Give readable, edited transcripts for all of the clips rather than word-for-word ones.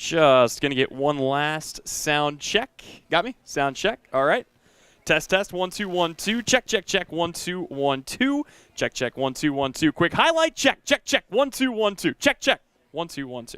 Just going to get one last sound check. Got me? Sound check. All right. Test, 1, 2, 1, 2. Check. 1, 2, 1, 2. Check. 1, 2, 1, 2. Quick highlight. Check. 1, 2, 1, 2. Check. 1, 2, 1, 2.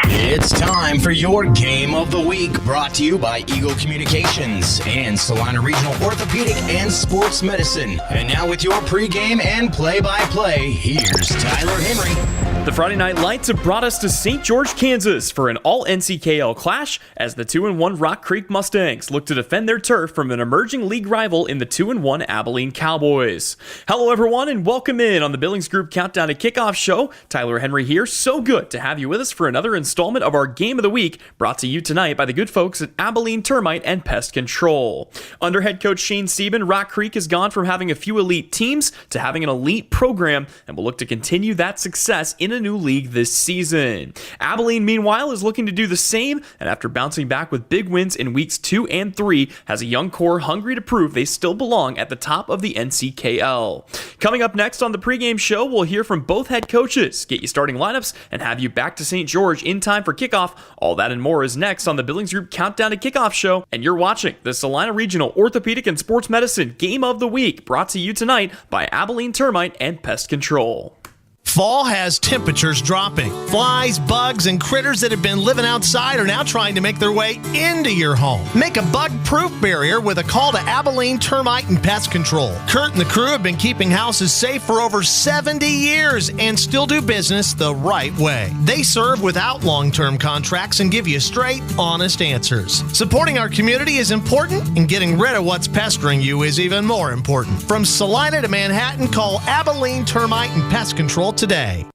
It's time for your Game of the Week, brought to you by Eagle Communications and Salina Regional Orthopedic and Sports Medicine. And now with your pregame and play-by-play, here's Tyler Henry. The Friday Night Lights have brought us to St. George, Kansas for an all-NCKL clash as the 2-1 Rock Creek Mustangs look to defend their turf from an emerging league rival in the 2-1 Abilene Cowboys. Hello everyone and welcome in on the Billings Group Countdown to Kickoff show. Tyler Henry here. So good to have you with us for another installment of our Game of the Week, brought to you tonight by the good folks at Abilene Termite and Pest Control. Under head coach Shane Steeben, Rock Creek has gone from having a few elite teams to having an elite program and will look to continue that success in a new league this season. Abilene, meanwhile, is looking to do the same, and after bouncing back with big wins in weeks 2 and 3, has a young core hungry to prove they still belong at the top of the NCKL. Coming up next on the pregame show, we'll hear from both head coaches, get you starting lineups, and have you back to St. George in time for kickoff. All that and more is next on the Billings Group Countdown to Kickoff show, and you're watching the Salina Regional Orthopedic and Sports Medicine Game of the Week, brought to you tonight by Abilene Termite and Pest Control. Fall has temperatures dropping. Flies, bugs, and critters that have been living outside are now trying to make their way into your home. Make a bug-proof barrier with a call to Abilene Termite and Pest Control. Kurt and the crew have been keeping houses safe for over 70 years and still do business the right way. They serve without long-term contracts and give you straight, honest answers. Supporting our community is important, and getting rid of what's pestering you is even more important. From Salina to Manhattan, call Abilene Termite and Pest Control today.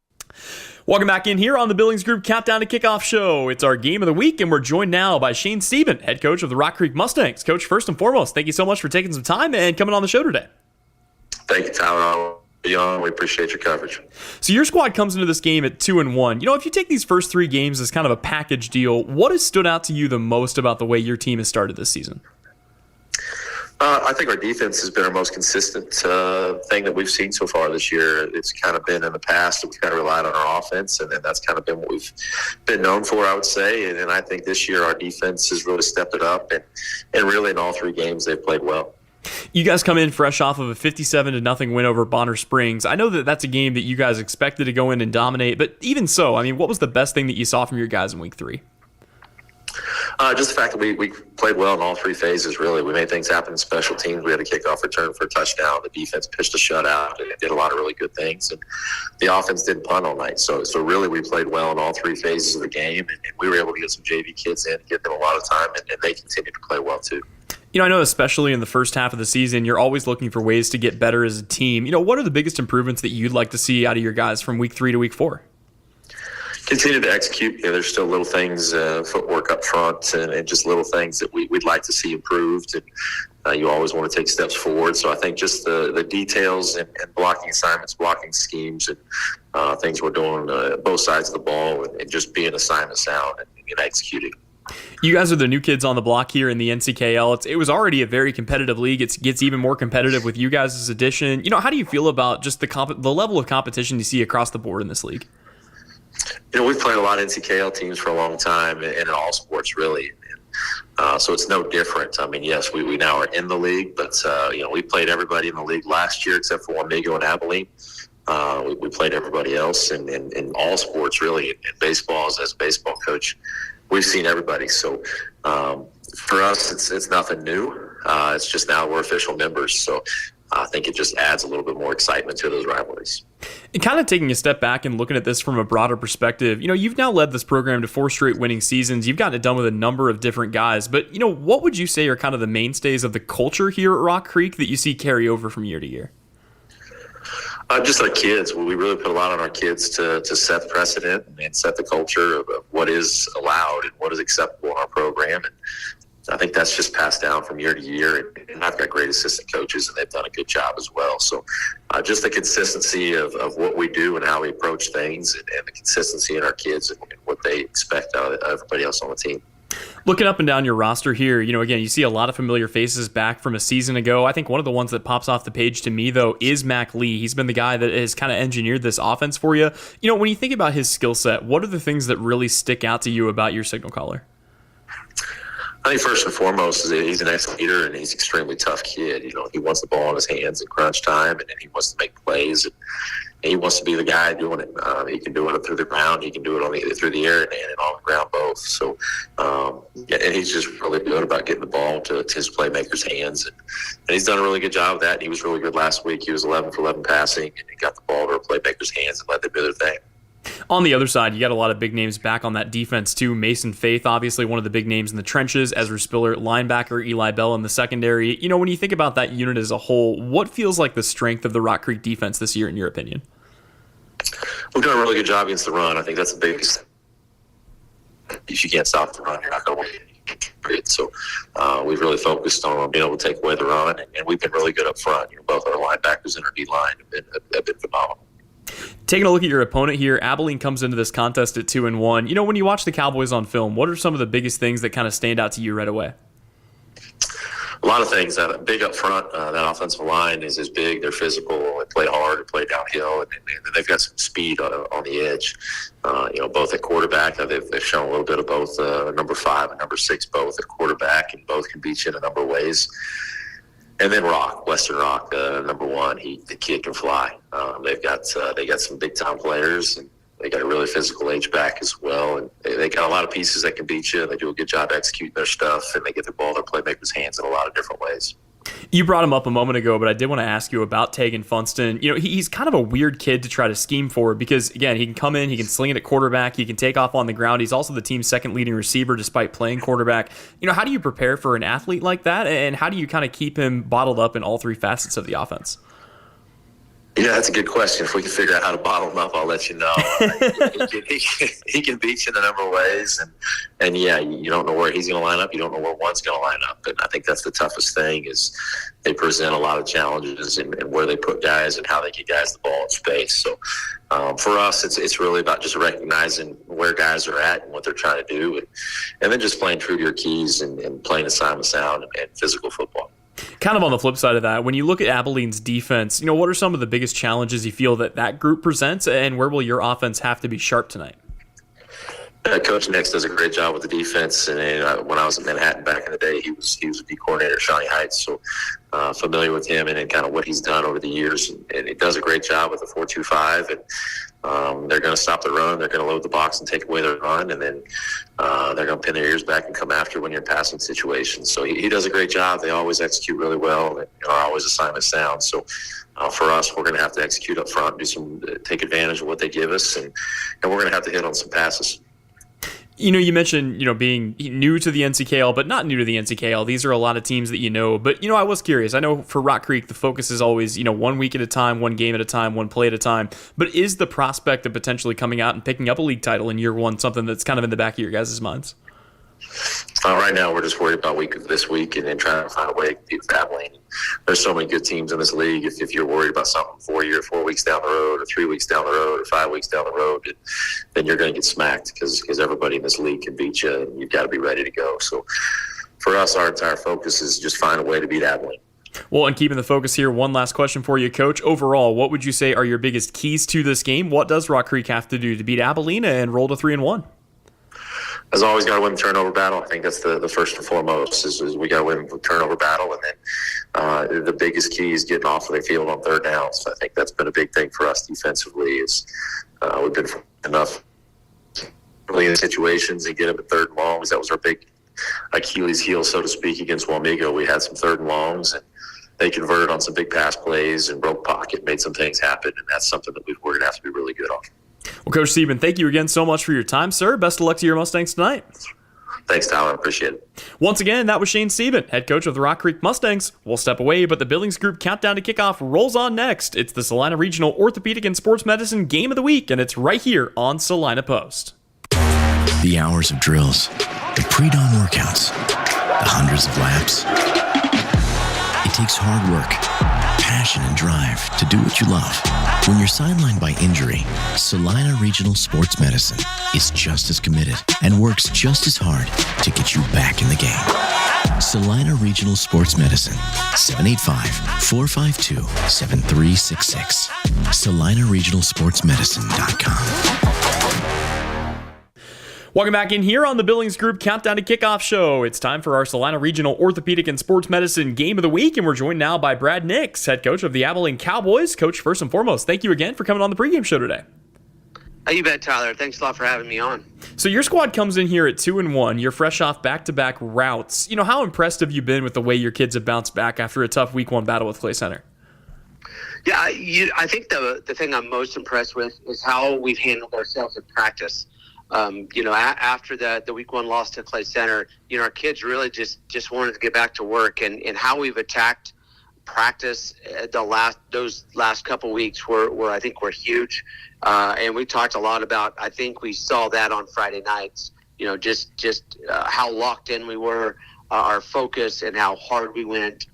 Welcome back in here on the Billings Group Countdown to Kickoff show. It's our Game of the Week, and we're joined now by Shane Steeben, head coach of the Rock Creek Mustangs. Coach, first and foremost, thank you so much for taking some time and coming on the show today. Thank you, Tyler. We appreciate your coverage. So your squad comes into this game at 2-1. You know, if you take these first 3 games as kind of a package deal, what has stood out to you the most about the way your team has started this season? I think our defense has been our most consistent thing that we've seen so far this year. It's kind of been in the past that we've kind of relied on our offense, and that's kind of been what we've been known for, I would say. And I think this year our defense has really stepped it up, and really in all 3 games they've played well. You guys come in fresh off of a 57-0 win over Bonner Springs. I know that that's a game that you guys expected to go in and dominate, but even so, I mean, what was the best thing that you saw from your guys in week 3? Just the fact that we played well in all 3 phases, really. We made things happen in special teams. We had a kickoff return for a touchdown. The defense pitched a shutout and did a lot of really good things. And the offense didn't punt all night. So really we played well in all 3 phases of the game. And we were able to get some JV kids in, give them a lot of time, and they continued to play well too. You know, I know especially in the first half of the season, you're always looking for ways to get better as a team. You know, what are the biggest improvements that you'd like to see out of your guys from week 3 to week 4? Continue to execute. You know, there's still little things, footwork up front, and just little things that we'd like to see improved. And you always want to take steps forward. So I think just the details and blocking assignments, blocking schemes, and things we're doing both sides of the ball, and just being assignment sound and executing. You guys are the new kids on the block here in the NCKL. It was already a very competitive league. It gets even more competitive with you guys' addition. You know, how do you feel about just the level of competition you see across the board in this league? You know, we've played a lot of NCKL teams for a long time, and in all sports, really. So it's no different. I mean, yes, we now are in the league, but, you know, we played everybody in the league last year except for Wamego and Abilene. We played everybody else in all sports, really. In baseball, as a baseball coach, we've seen everybody. So for us, it's nothing new. It's just now we're official members. So I think it just adds a little bit more excitement to those rivalries. And kind of taking a step back and looking at this from a broader perspective, you know, you've now led this program to 4 straight winning seasons. You've gotten it done with a number of different guys. But, you know, what would you say are kind of the mainstays of the culture here at Rock Creek that you see carry over from year to year? Just our kids. We really put a lot on our kids to set the precedent and set the culture of what is allowed and what is acceptable in our program. And I think that's just passed down from year to year. And I've got great assistant coaches, and they've done a good job as well. So just the consistency of what we do and how we approach things, and the consistency in our kids and what they expect out of everybody else on the team. Looking up and down your roster here, again, you see a lot of familiar faces back from a season ago. I think one of the ones that pops off the page to me, though, is Mac Lee. He's been the guy that has kind of engineered this offense for you. When you think about his skill set, what are the things that really stick out to you about your signal caller? I think first and foremost is that he's an ex-leader and he's an extremely tough kid. He wants the ball in his hands in crunch time, and he wants to make plays. And he wants to be the guy doing it. He can do it through the ground. He can do it through the air and on the ground both. So, and he's just really good about getting the ball to his playmakers' hands. And he's done a really good job of that. He was really good last week. He was 11 for 11 passing, and he got the ball to the playmakers' hands and let them do their thing. On the other side, you got a lot of big names back on that defense, too. Mason Faith, obviously one of the big names in the trenches. Ezra Spiller, linebacker. Eli Bell in the secondary. When you think about that unit as a whole, what feels like the strength of the Rock Creek defense this year, in your opinion? We've done a really good job against the run. I think that's the biggest. If you can't stop the run, you're not going to win. So we've really focused on being able to take away the run, and we've been really good up front. Both our linebackers and our D-line have been phenomenal. Taking a look at your opponent here, Abilene comes into this contest at 2-1. When you watch the Cowboys on film, what are some of the biggest things that kind of stand out to you right away? A lot of things. Big up front, that offensive line is big. They're physical. They play hard. They play downhill, and they've got some speed on the edge. Both at quarterback, they've shown a little bit of both. Number 5 and number 6, both at quarterback, and both can beat you in a number of ways. And then Western Rock, number 1. The kid can fly. They got some big time players, and they got a really physical H-back as well, and they got a lot of pieces that can beat you. They do a good job executing their stuff, and they get the ball in their playmakers' hands in a lot of different ways. You brought him up a moment ago, but I did want to ask you about Tegan Funston. He's kind of a weird kid to try to scheme for because, again, he can come in, he can sling it at quarterback, he can take off on the ground. He's also the team's second leading receiver despite playing quarterback. How do you prepare for an athlete like that, and how do you kind of keep him bottled up in all three facets of the offense? Yeah, that's a good question. If we can figure out how to bottle him up, I'll let you know. He can beat you in a number of ways, and yeah, you don't know where he's going to line up. You don't know where one's going to line up, and I think that's the toughest thing is they present a lot of challenges in where they put guys and how they get guys the ball in space. So for us, it's really about just recognizing where guys are at and what they're trying to do, and then just playing true to your keys and playing assignment sound and physical football. Kind of on the flip side of that, when you look at Abilene's defense, what are some of the biggest challenges you feel that group presents, and where will your offense have to be sharp tonight? Coach Nix does a great job with the defense, and when I was in Manhattan back in the day, he was a D coordinator at Shawnee Heights, so familiar with him and kind of what he's done over the years, and he does a great job with the 4-2-5, and they're going to stop the run, they're going to load the box and take away the run, and then they're going to pin their ears back and come after when you're in passing situations. So he does a great job. They always execute really well and are always assignment sound. So for us, we're going to have to execute up front, take advantage of what they give us, and we're going to have to hit on some passes. You mentioned, being new to the NCKL, but not new to the NCKL. These are a lot of teams that you know. But, I was curious. I know for Rock Creek, the focus is always, 1 week at a time, 1 game at a time, 1 play at a time. But is the prospect of potentially coming out and picking up a league title in year 1 something that's kind of in the back of your guys' minds? Right now, we're just worried about this week and then trying to find a way to compete with Abilene. There's so many good teams in this league. If you're worried about something 4 weeks down the road or 3 weeks down the road or 5 weeks down the road, then you're going to get smacked because everybody in this league can beat you, and you've got to be ready to go. So for us, our entire focus is just find a way to beat Abilene. Well, and keeping the focus here, one last question for you, Coach. Overall, what would you say are your biggest keys to this game? What does Rock Creek have to do to beat Abilene and roll to 3-1? As always, got to win the turnover battle. I think that's the first and foremost is we got to win the turnover battle. And then the biggest key is getting off of the field on third downs. I think that's been a big thing for us defensively is we've been enough early in situations and get them at third and longs. That was our big Achilles heel, so to speak, against Wamego. We had some third and longs, and they converted on some big pass plays and broke pocket, made some things happen. And that's something that we're going to have to be really good on. Well, Coach Sieben, thank you again so much for your time, sir. Best of luck to your Mustangs tonight. Thanks, Tyler. Appreciate it. Once again, that was Shane Sieben, head coach of the Rock Creek Mustangs. We'll step away, but the Billings Group countdown to kickoff rolls on next. It's the Salina Regional Orthopedic and Sports Medicine Game of the Week, and it's right here on Salina Post. The hours of drills, the pre-dawn workouts, the hundreds of laps. It takes hard work, passion, and drive to do what you love. When you're sidelined by injury, Salina Regional Sports Medicine is just as committed and works just as hard to get you back in the game. Salina Regional Sports Medicine, 785-452-7366. SalinaRegionalSportsMedicine.com. Welcome back in here on the Billings Group Countdown to Kickoff show. It's time for our Salina Regional Orthopedic and Sports Medicine Game of the Week, and we're joined now by Brad Nix, head coach of the Abilene Cowboys. Coach, first and foremost, thank you again for coming on the pregame show today. You bet, Tyler. Thanks a lot for having me on. So your squad comes in here at 2-1. You're fresh off back-to-back routes. How impressed have you been with the way your kids have bounced back after a tough week one battle with Clay Center? Yeah, I think the thing I'm most impressed with is how we've handled ourselves in practice. After the week one loss to Clay Center, our kids really just wanted to get back to work, and how we've attacked practice those last couple weeks were I think were huge. And we talked a lot about, I think we saw that on Friday nights, how locked in we were, our focus and how hard we went.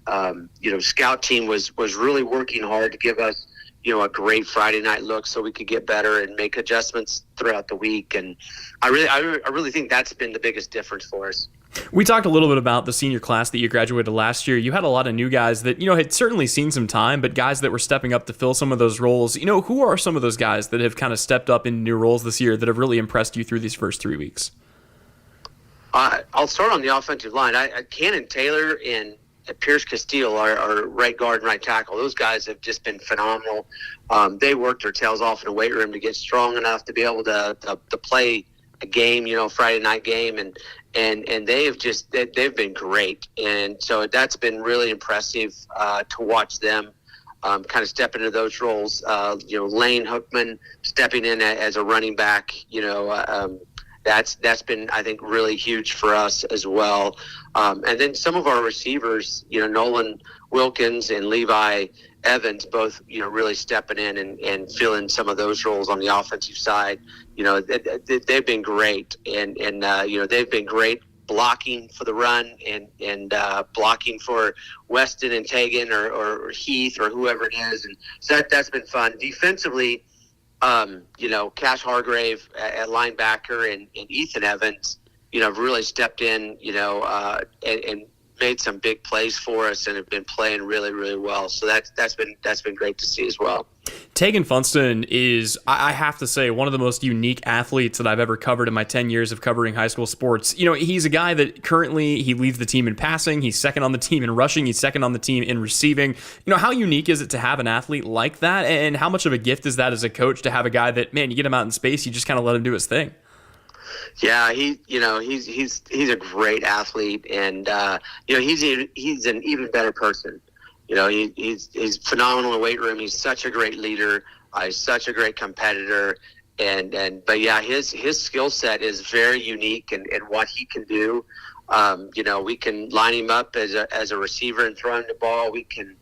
Scout team was really working hard to give us a great Friday night look so we could get better and make adjustments throughout the week. And I really think that's been the biggest difference for us. We talked a little bit about the senior class that you graduated last year. You had a lot of new guys that, had certainly seen some time, but guys that were stepping up to fill some of those roles. Who are some of those guys that have kind of stepped up in new roles this year that have really impressed you through these first 3 weeks? I'll start on the offensive line. Cannon Taylor and Pierce Castile, our right guard and right tackle, those guys have just been phenomenal. They worked their tails off in the weight room to get strong enough to be able to play a game, Friday night game, and they've been great. And so that's been really impressive to watch them kind of step into those roles. Lane Hookman stepping in as a running back, that's been, I think, really huge for us as well. And then some of our receivers, Nolan Wilkins and Levi Evans, both, really stepping in and filling some of those roles on the offensive side. They've been great. And they've been great blocking for the run and blocking for Weston and Tegan or Heath or whoever it is. And so that's been fun. Defensively, Cash Hargrave at linebacker and Ethan Evans, have really stepped in, and made some big plays for us and have been playing really, really well. So that's been great to see as well. Tegan Funston is, I have to say, one of the most unique athletes that I've ever covered in my 10 years of covering high school sports. He's a guy that currently he leads the team in passing. He's second on the team in rushing. He's second on the team in receiving. How unique is it to have an athlete like that? And how much of a gift is that as a coach to have a guy that, man, you get him out in space, you just kind of let him do his thing? Yeah, he's a great athlete, and he's an even better person. He's phenomenal in the weight room. He's such a great leader. He's such a great competitor, but yeah, his skill set is very unique and what he can do. We can line him up as a receiver and throw him the ball. We can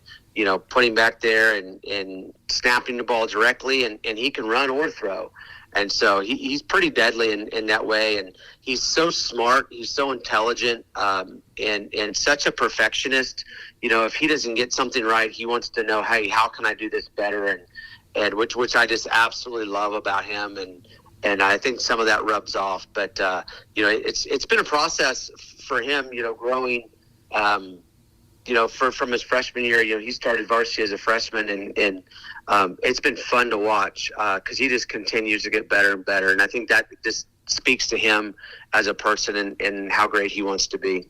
put him back there and snapping the ball directly, and he can run or throw. And so he's pretty deadly in that way. And he's so smart. He's so intelligent and such a perfectionist. If he doesn't get something right, he wants to know, hey, how can I do this better? And which I just absolutely love about him. And I think some of that rubs off. But, it's been a process for him, growing from his freshman year. He started varsity as a freshman, and it's been fun to watch because he just continues to get better and better. And I think that just speaks to him as a person and how great he wants to be.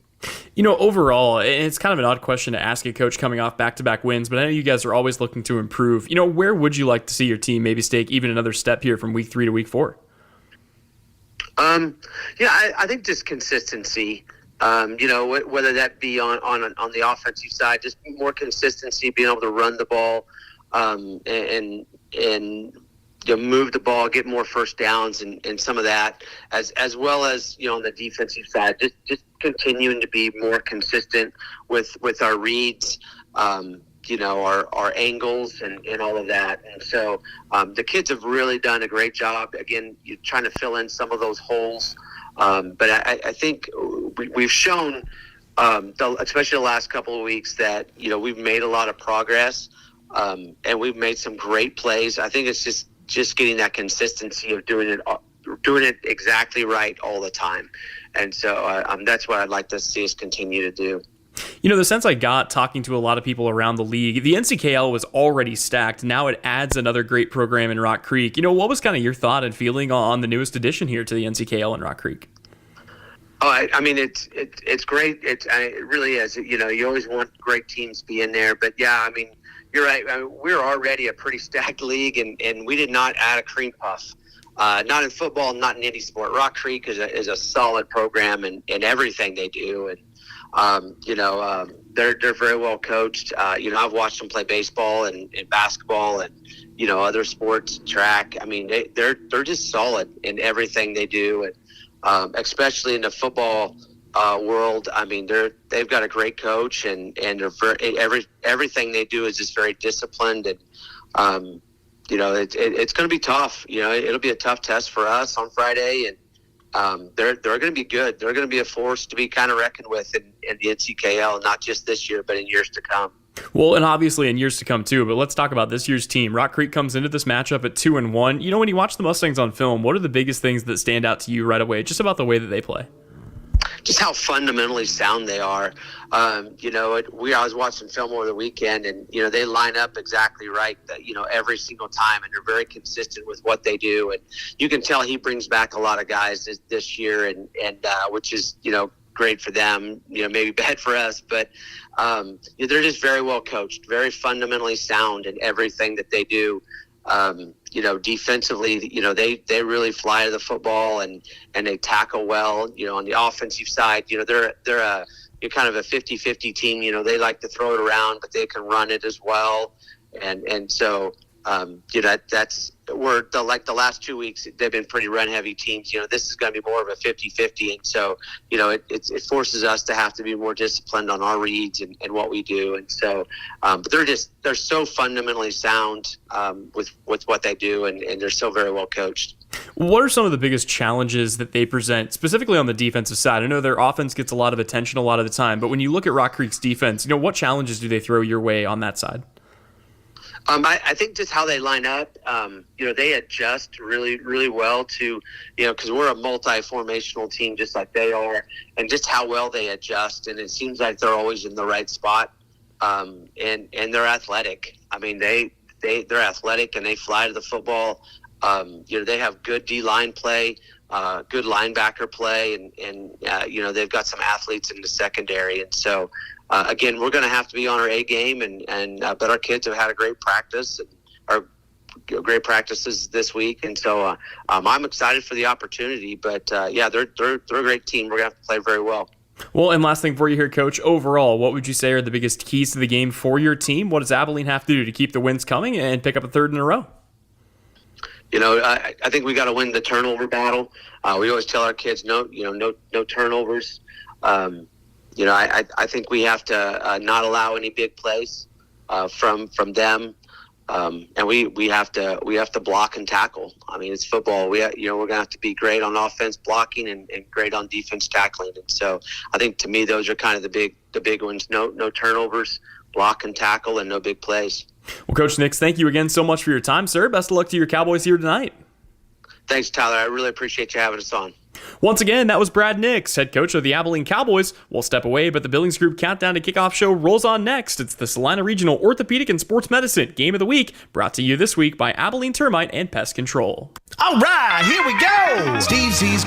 Overall, it's kind of an odd question to ask a coach coming off back-to-back wins, but I know you guys are always looking to improve. Where would you like to see your team maybe take even another step here from week 3 to week 4? I think just consistency. Whether that be on the offensive side, just more consistency, being able to run the ball, and move the ball, get more first downs and some of that, as well as on the defensive side, just continuing to be more consistent with our reads, our angles and all of that. And so the kids have really done a great job. Again, you're trying to fill in some of those holes. But I think we've shown, especially the last couple of weeks, that we've made a lot of progress. and we've made some great plays. I think it's just getting that consistency of doing it exactly right all the time. And so that's what I'd like to see us continue to do. You know, the sense I got talking to a lot of people around the league, the NCKL was already stacked. Now it adds another great program in Rock Creek. You know, what was kind of your thought and feeling on the newest addition here to the NCKL in Rock Creek? Oh, I mean, it's great. It really is. You know, you always want great teams to be in there. But, yeah, I mean, you're right. I mean, we're already a pretty stacked league, and we did not add a cream puff. Not in football, not in any sport. Rock Creek is a solid program in everything they do. And, they're very well coached. I've watched them play baseball and basketball and, other sports, track. I mean, they're just solid in everything they do. And especially in the football world, I mean, they've got a great coach and they're everything they do is just very disciplined. And, it's going to be tough. It'll be a tough test for us on Friday, and they're going to be good. They're going to be a force to be kind of reckoned with in the NCKL, not just this year, but in years to come. Well, and obviously in years to come too, but let's talk about this year's team. Rock Creek comes into this matchup at 2-1. You know, when you watch the Mustangs on film, what are the biggest things that stand out to you right away, just about the way that they play? Just how fundamentally sound they are. I was watching film over the weekend, and they line up exactly right. Every single time, and they're very consistent with what they do. And you can tell he brings back a lot of guys this year, and which is great for them. Maybe bad for us, but they're just very well coached, very fundamentally sound in everything that they do. Defensively, they really fly to the football and they tackle well. On the offensive side, they're kind of a 50-50 team. They like to throw it around, but they can run it as well. And so, that's where the last 2 weeks, they've been pretty run heavy teams. This is going to be more of a 50-50. And so, it forces us to have to be more disciplined on our reads and what we do. And so, but they're so fundamentally sound, with what they do, and they're so very well coached. What are some of the biggest challenges that they present, specifically on the defensive side? I know their offense gets a lot of attention a lot of the time, but when you look at Rock Creek's defense, what challenges do they throw your way on that side? I think just how they line up, they adjust really, really well to, because we're a multi-formational team just like they are, and just how well they adjust. And it seems like they're always in the right spot, and they're athletic. I mean, they're athletic and they fly to the football. They have good D-line play, good linebacker play, and they've got some athletes in the secondary. And so, again, we're going to have to be on our A game, but our kids have had a great practice great practices this week, and so I'm excited for the opportunity. But they're a great team. We're going to have to play very well. Well, and last thing for you here, Coach. Overall, what would you say are the biggest keys to the game for your team? What does Abilene have to do to keep the wins coming and pick up a third in a row? I think we got to win the turnover battle. We always tell our kids no turnovers. I think we have to not allow any big plays from them, and we have to block and tackle. I mean, it's football. We're going to have to be great on offense blocking and great on defense tackling. And so I think to me those are kind of the big ones. No turnovers, block and tackle, and no big plays. Well, Coach Nix, thank you again so much for your time, sir. Best of luck to your Cowboys here tonight. Thanks, Tyler. I really appreciate you having us on. Once again, that was Brad Nix, head coach of the Abilene Cowboys. We'll step away, but the Billings Group Countdown to Kickoff show rolls on next. It's the Salina Regional Orthopedic and Sports Medicine Game of the Week, brought to you this week by Abilene Termite and Pest Control. All right, here we go. Steve Z's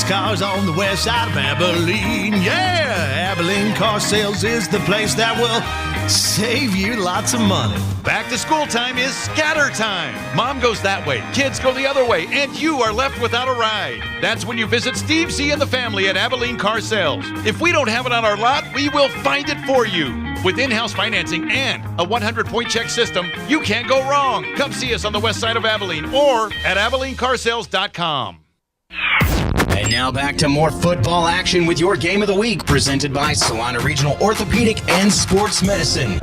Cars on the west side of Abilene. Yeah, Abilene Car Sales is the place that will save you lots of money. Back to school time is scatter time. Mom goes that way, kids go the other way, and you are left without a ride. That's when you visit Steve Z and the family at Abilene Car Sales. If we don't have it on our lot, we will find it for you. With in-house financing and a 100-point check system, you can't go wrong. Come see us on the west side of Abilene or at AbileneCarSales.com. And now back to more football action with your Game of the Week, presented by Salina Regional Orthopedic and Sports Medicine.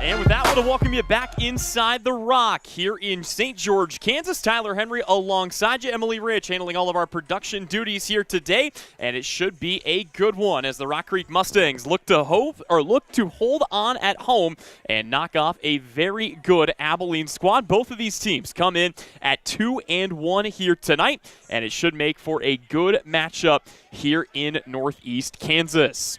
And with that, I want to welcome you back inside the Rock here in St. George, Kansas. Tyler Henry alongside you. Emily Rich handling all of our production duties here today. And it should be a good one as the Rock Creek Mustangs look to hold on at home and knock off a very good Abilene squad. Both of these teams come in at 2-1 here tonight, and it should make for a good matchup here in Northeast Kansas.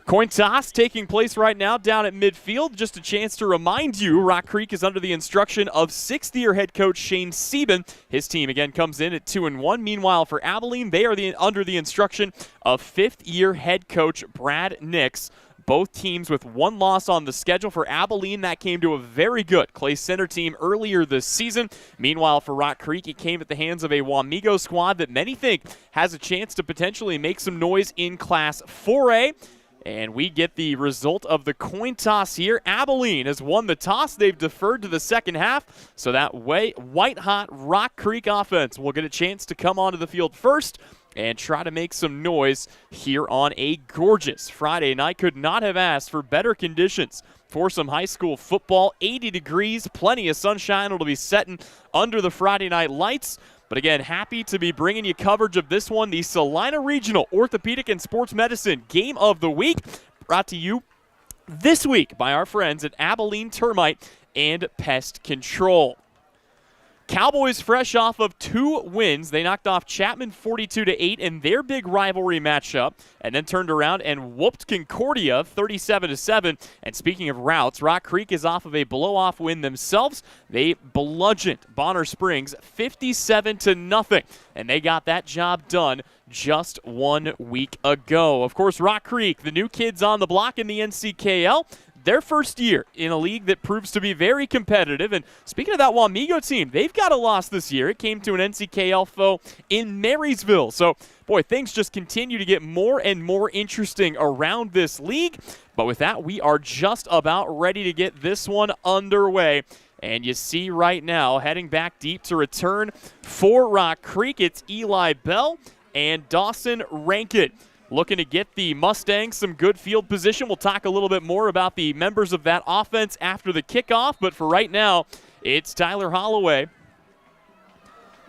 Coin toss taking place right now down at midfield. Just a chance to remind you, Rock Creek is under the instruction of sixth-year head coach Shane Sieben. His team again comes in at 2-1. Meanwhile, for Abilene, they are under the instruction of fifth-year head coach Brad Nix. Both teams with one loss on the schedule. For Abilene, that came to a very good Clay Center team earlier this season. Meanwhile, for Rock Creek, it came at the hands of a Wamego squad that many think has a chance to potentially make some noise in Class 4A. And we get the result of the coin toss here. Abilene has won the toss. They've deferred to the second half. So that white-hot Rock Creek offense will get a chance to come onto the field first and try to make some noise here on a gorgeous Friday night. Could not have asked for better conditions for some high school football. 80 degrees, plenty of sunshine. It'll be setting under the Friday night lights. But again, happy to be bringing you coverage of this one, the Salina Regional Orthopedic and Sports Medicine Game of the Week, brought to you this week by our friends at Abilene Termite and Pest Control. Cowboys fresh off of 2 wins. They knocked off Chapman 42-8 in their big rivalry matchup, and then turned around and whooped Concordia 37-7. And speaking of routes, Rock Creek is off of a blow-off win themselves. They bludgeoned Bonner Springs 57-0, and they got that job done just 1 week ago. Of course, Rock Creek, the new kids on the block in the NCKL, their first year in a league that proves to be very competitive. And speaking of that Wamego team, they've got a loss this year. It came to an NCKL foe in Marysville. So, boy, things just continue to get more and more interesting around this league. But with that, we are just about ready to get this one underway. And you see right now, heading back deep to return for Rock Creek, it's Eli Bell and Dawson Rankin. Looking to get the Mustangs some good field position. We'll talk a little bit more about the members of that offense after the kickoff, but for right now, it's Tyler Holloway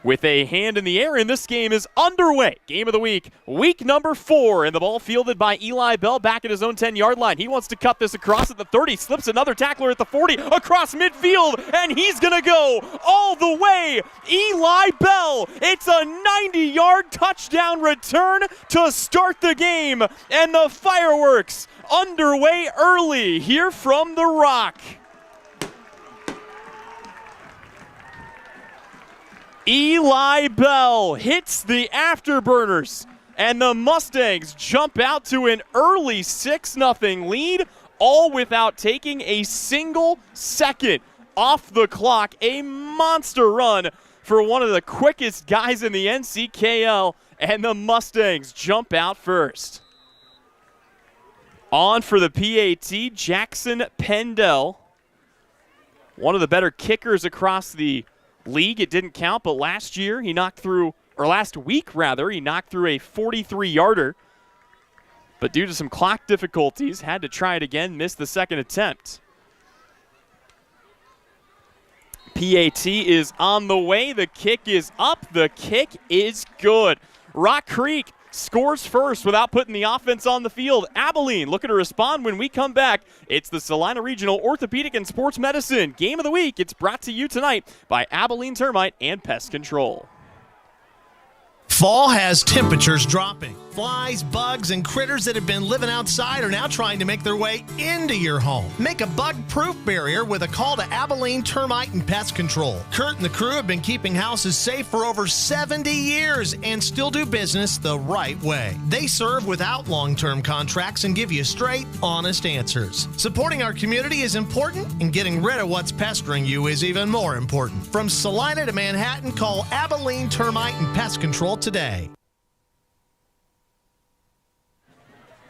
with a hand in the air, and this game is underway. Game of the week, week number 4, and the ball fielded by Eli Bell back at his own 10-yard line. He wants to cut this across at the 30, slips another tackler at the 40, across midfield, and he's going to go all the way. Eli Bell, it's a 90-yard touchdown return to start the game, and the fireworks underway early here from the Rock. Eli Bell hits the afterburners, and the Mustangs jump out to an early 6-0 lead, all without taking a single second off the clock. A monster run for one of the quickest guys in the NCKL, and the Mustangs jump out first. On for the PAT, Jackson Pendell, one of the better kickers across the league. It didn't count, but last week, he knocked through a 43-yarder. But due to some clock difficulties, had to try it again, missed the second attempt. PAT is on the way. The kick is up. The kick is good. Rock Creek scores first without putting the offense on the field. Abilene looking to respond when we come back. It's the Salina Regional Orthopedic and Sports Medicine Game of the Week. It's brought to you tonight by Abilene Termite and Pest Control. Fall has temperatures dropping. Flies, bugs, and critters that have been living outside are now trying to make their way into your home. Make a bug-proof barrier with a call to Abilene Termite and Pest Control. Kurt and the crew have been keeping houses safe for over 70 years and still do business the right way. They serve without long-term contracts and give you straight, honest answers. Supporting our community is important, and getting rid of what's pestering you is even more important. From Salina to Manhattan, call Abilene Termite and Pest Control today.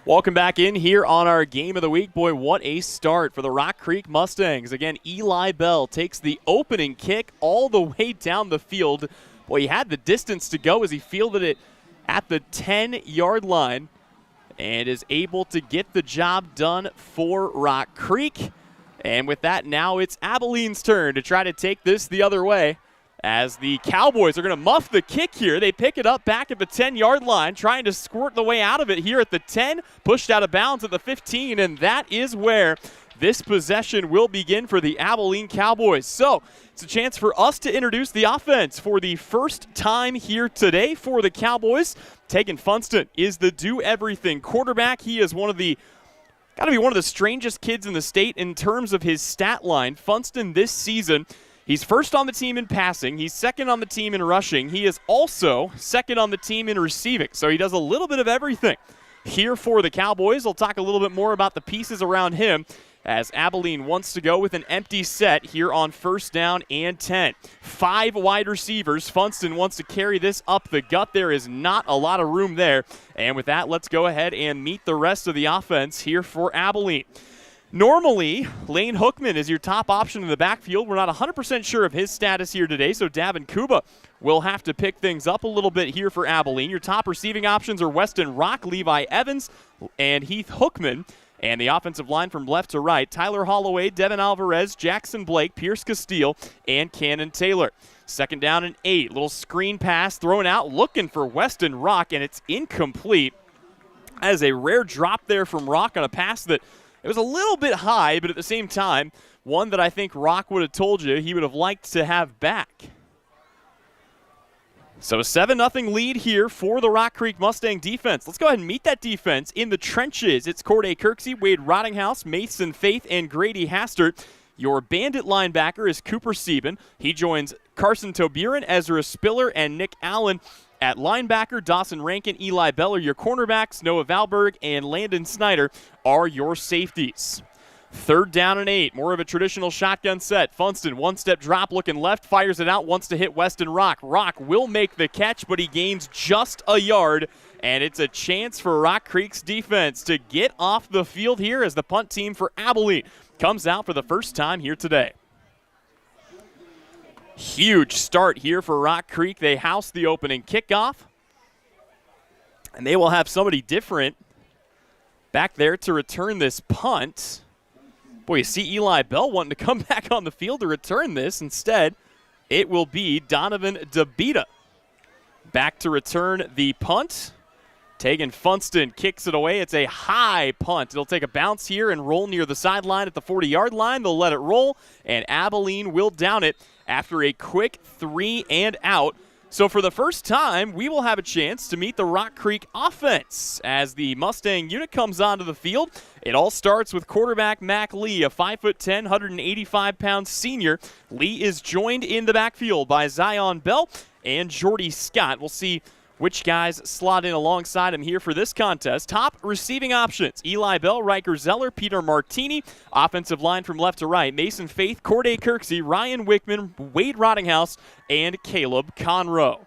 Welcome back in here on our Game of the Week. Boy, what a start for the Rock Creek Mustangs. Again, Eli Bell takes the opening kick all the way down the field. Boy, he had the distance to go as he fielded it at the 10-yard line and is able to get the job done for Rock Creek. And with that, now it's Abilene's turn to try to take this the other way, as the Cowboys are going to muff the kick here. They pick it up back at the 10-yard line, trying to squirt the way out of it here at the 10, pushed out of bounds at the 15, and that is where this possession will begin for the Abilene Cowboys. So it's a chance for us to introduce the offense for the first time here today for the Cowboys. Tegan Funston is the do-everything quarterback. He is got to be one of the strangest kids in the state in terms of his stat line. Funston this season, he's first on the team in passing. He's second on the team in rushing. He is also second on the team in receiving. So he does a little bit of everything here for the Cowboys. We'll talk a little bit more about the pieces around him as Abilene wants to go with an empty set here on 1st down and 10. 5 wide receivers. Funston wants to carry this up the gut. There is not a lot of room there. And with that, let's go ahead and meet the rest of the offense here for Abilene. Normally, Lane Hookman is your top option in the backfield. We're not 100% sure of his status here today, so Davin Kuba will have to pick things up a little bit here for Abilene. Your top receiving options are Weston Rock, Levi Evans, and Heath Hookman. And the offensive line from left to right, Tyler Holloway, Devin Alvarez, Jackson Blake, Pierce Castile, and Cannon Taylor. 2nd down and 8. Little screen pass thrown out, looking for Weston Rock, and it's incomplete. That is a rare drop there from Rock on a pass that it was a little bit high, but at the same time, one that I think Rock would have told you he would have liked to have back. So a 7-0 lead here for the Rock Creek Mustang defense. Let's go ahead and meet that defense in the trenches. It's Corday Kirksey, Wade Rottinghouse, Mason Faith, and Grady Hastert. Your bandit linebacker is Cooper Sieben. He joins Carson Toburin, Ezra Spiller, and Nick Allen. At linebacker, Dawson Rankin, Eli Beller, your cornerbacks. Noah Valberg and Landon Snyder are your safeties. 3rd down and 8, more of a traditional shotgun set. Funston, one-step drop, looking left, fires it out, wants to hit Weston Rock. Rock will make the catch, but he gains just a yard, and it's a chance for Rock Creek's defense to get off the field here as the punt team for Abilene comes out for the first time here today. Huge start here for Rock Creek. They house the opening kickoff, and they will have somebody different back there to return this punt. Boy, you see Eli Bell wanting to come back on the field to return this. Instead, it will be Donovan DeBita back to return the punt. Tegan Funston kicks it away. It's a high punt. It'll take a bounce here and roll near the sideline at the 40-yard line. They'll let it roll, and Abilene will down it after a quick 3-and-out. So for the first time, we will have a chance to meet the Rock Creek offense as the Mustang unit comes onto the field. It all starts with quarterback Mac Lee, a 5'10", 185-pound senior. Lee is joined in the backfield by Zion Bell and Jordy Scott. We'll see which guys slot in alongside him here for this contest. Top receiving options: Eli Bell, Riker Zeller, Peter Martini. Offensive line from left to right: Mason Faith, Corday Kirksey, Ryan Wickman, Wade Rottinghouse, and Caleb Conroe.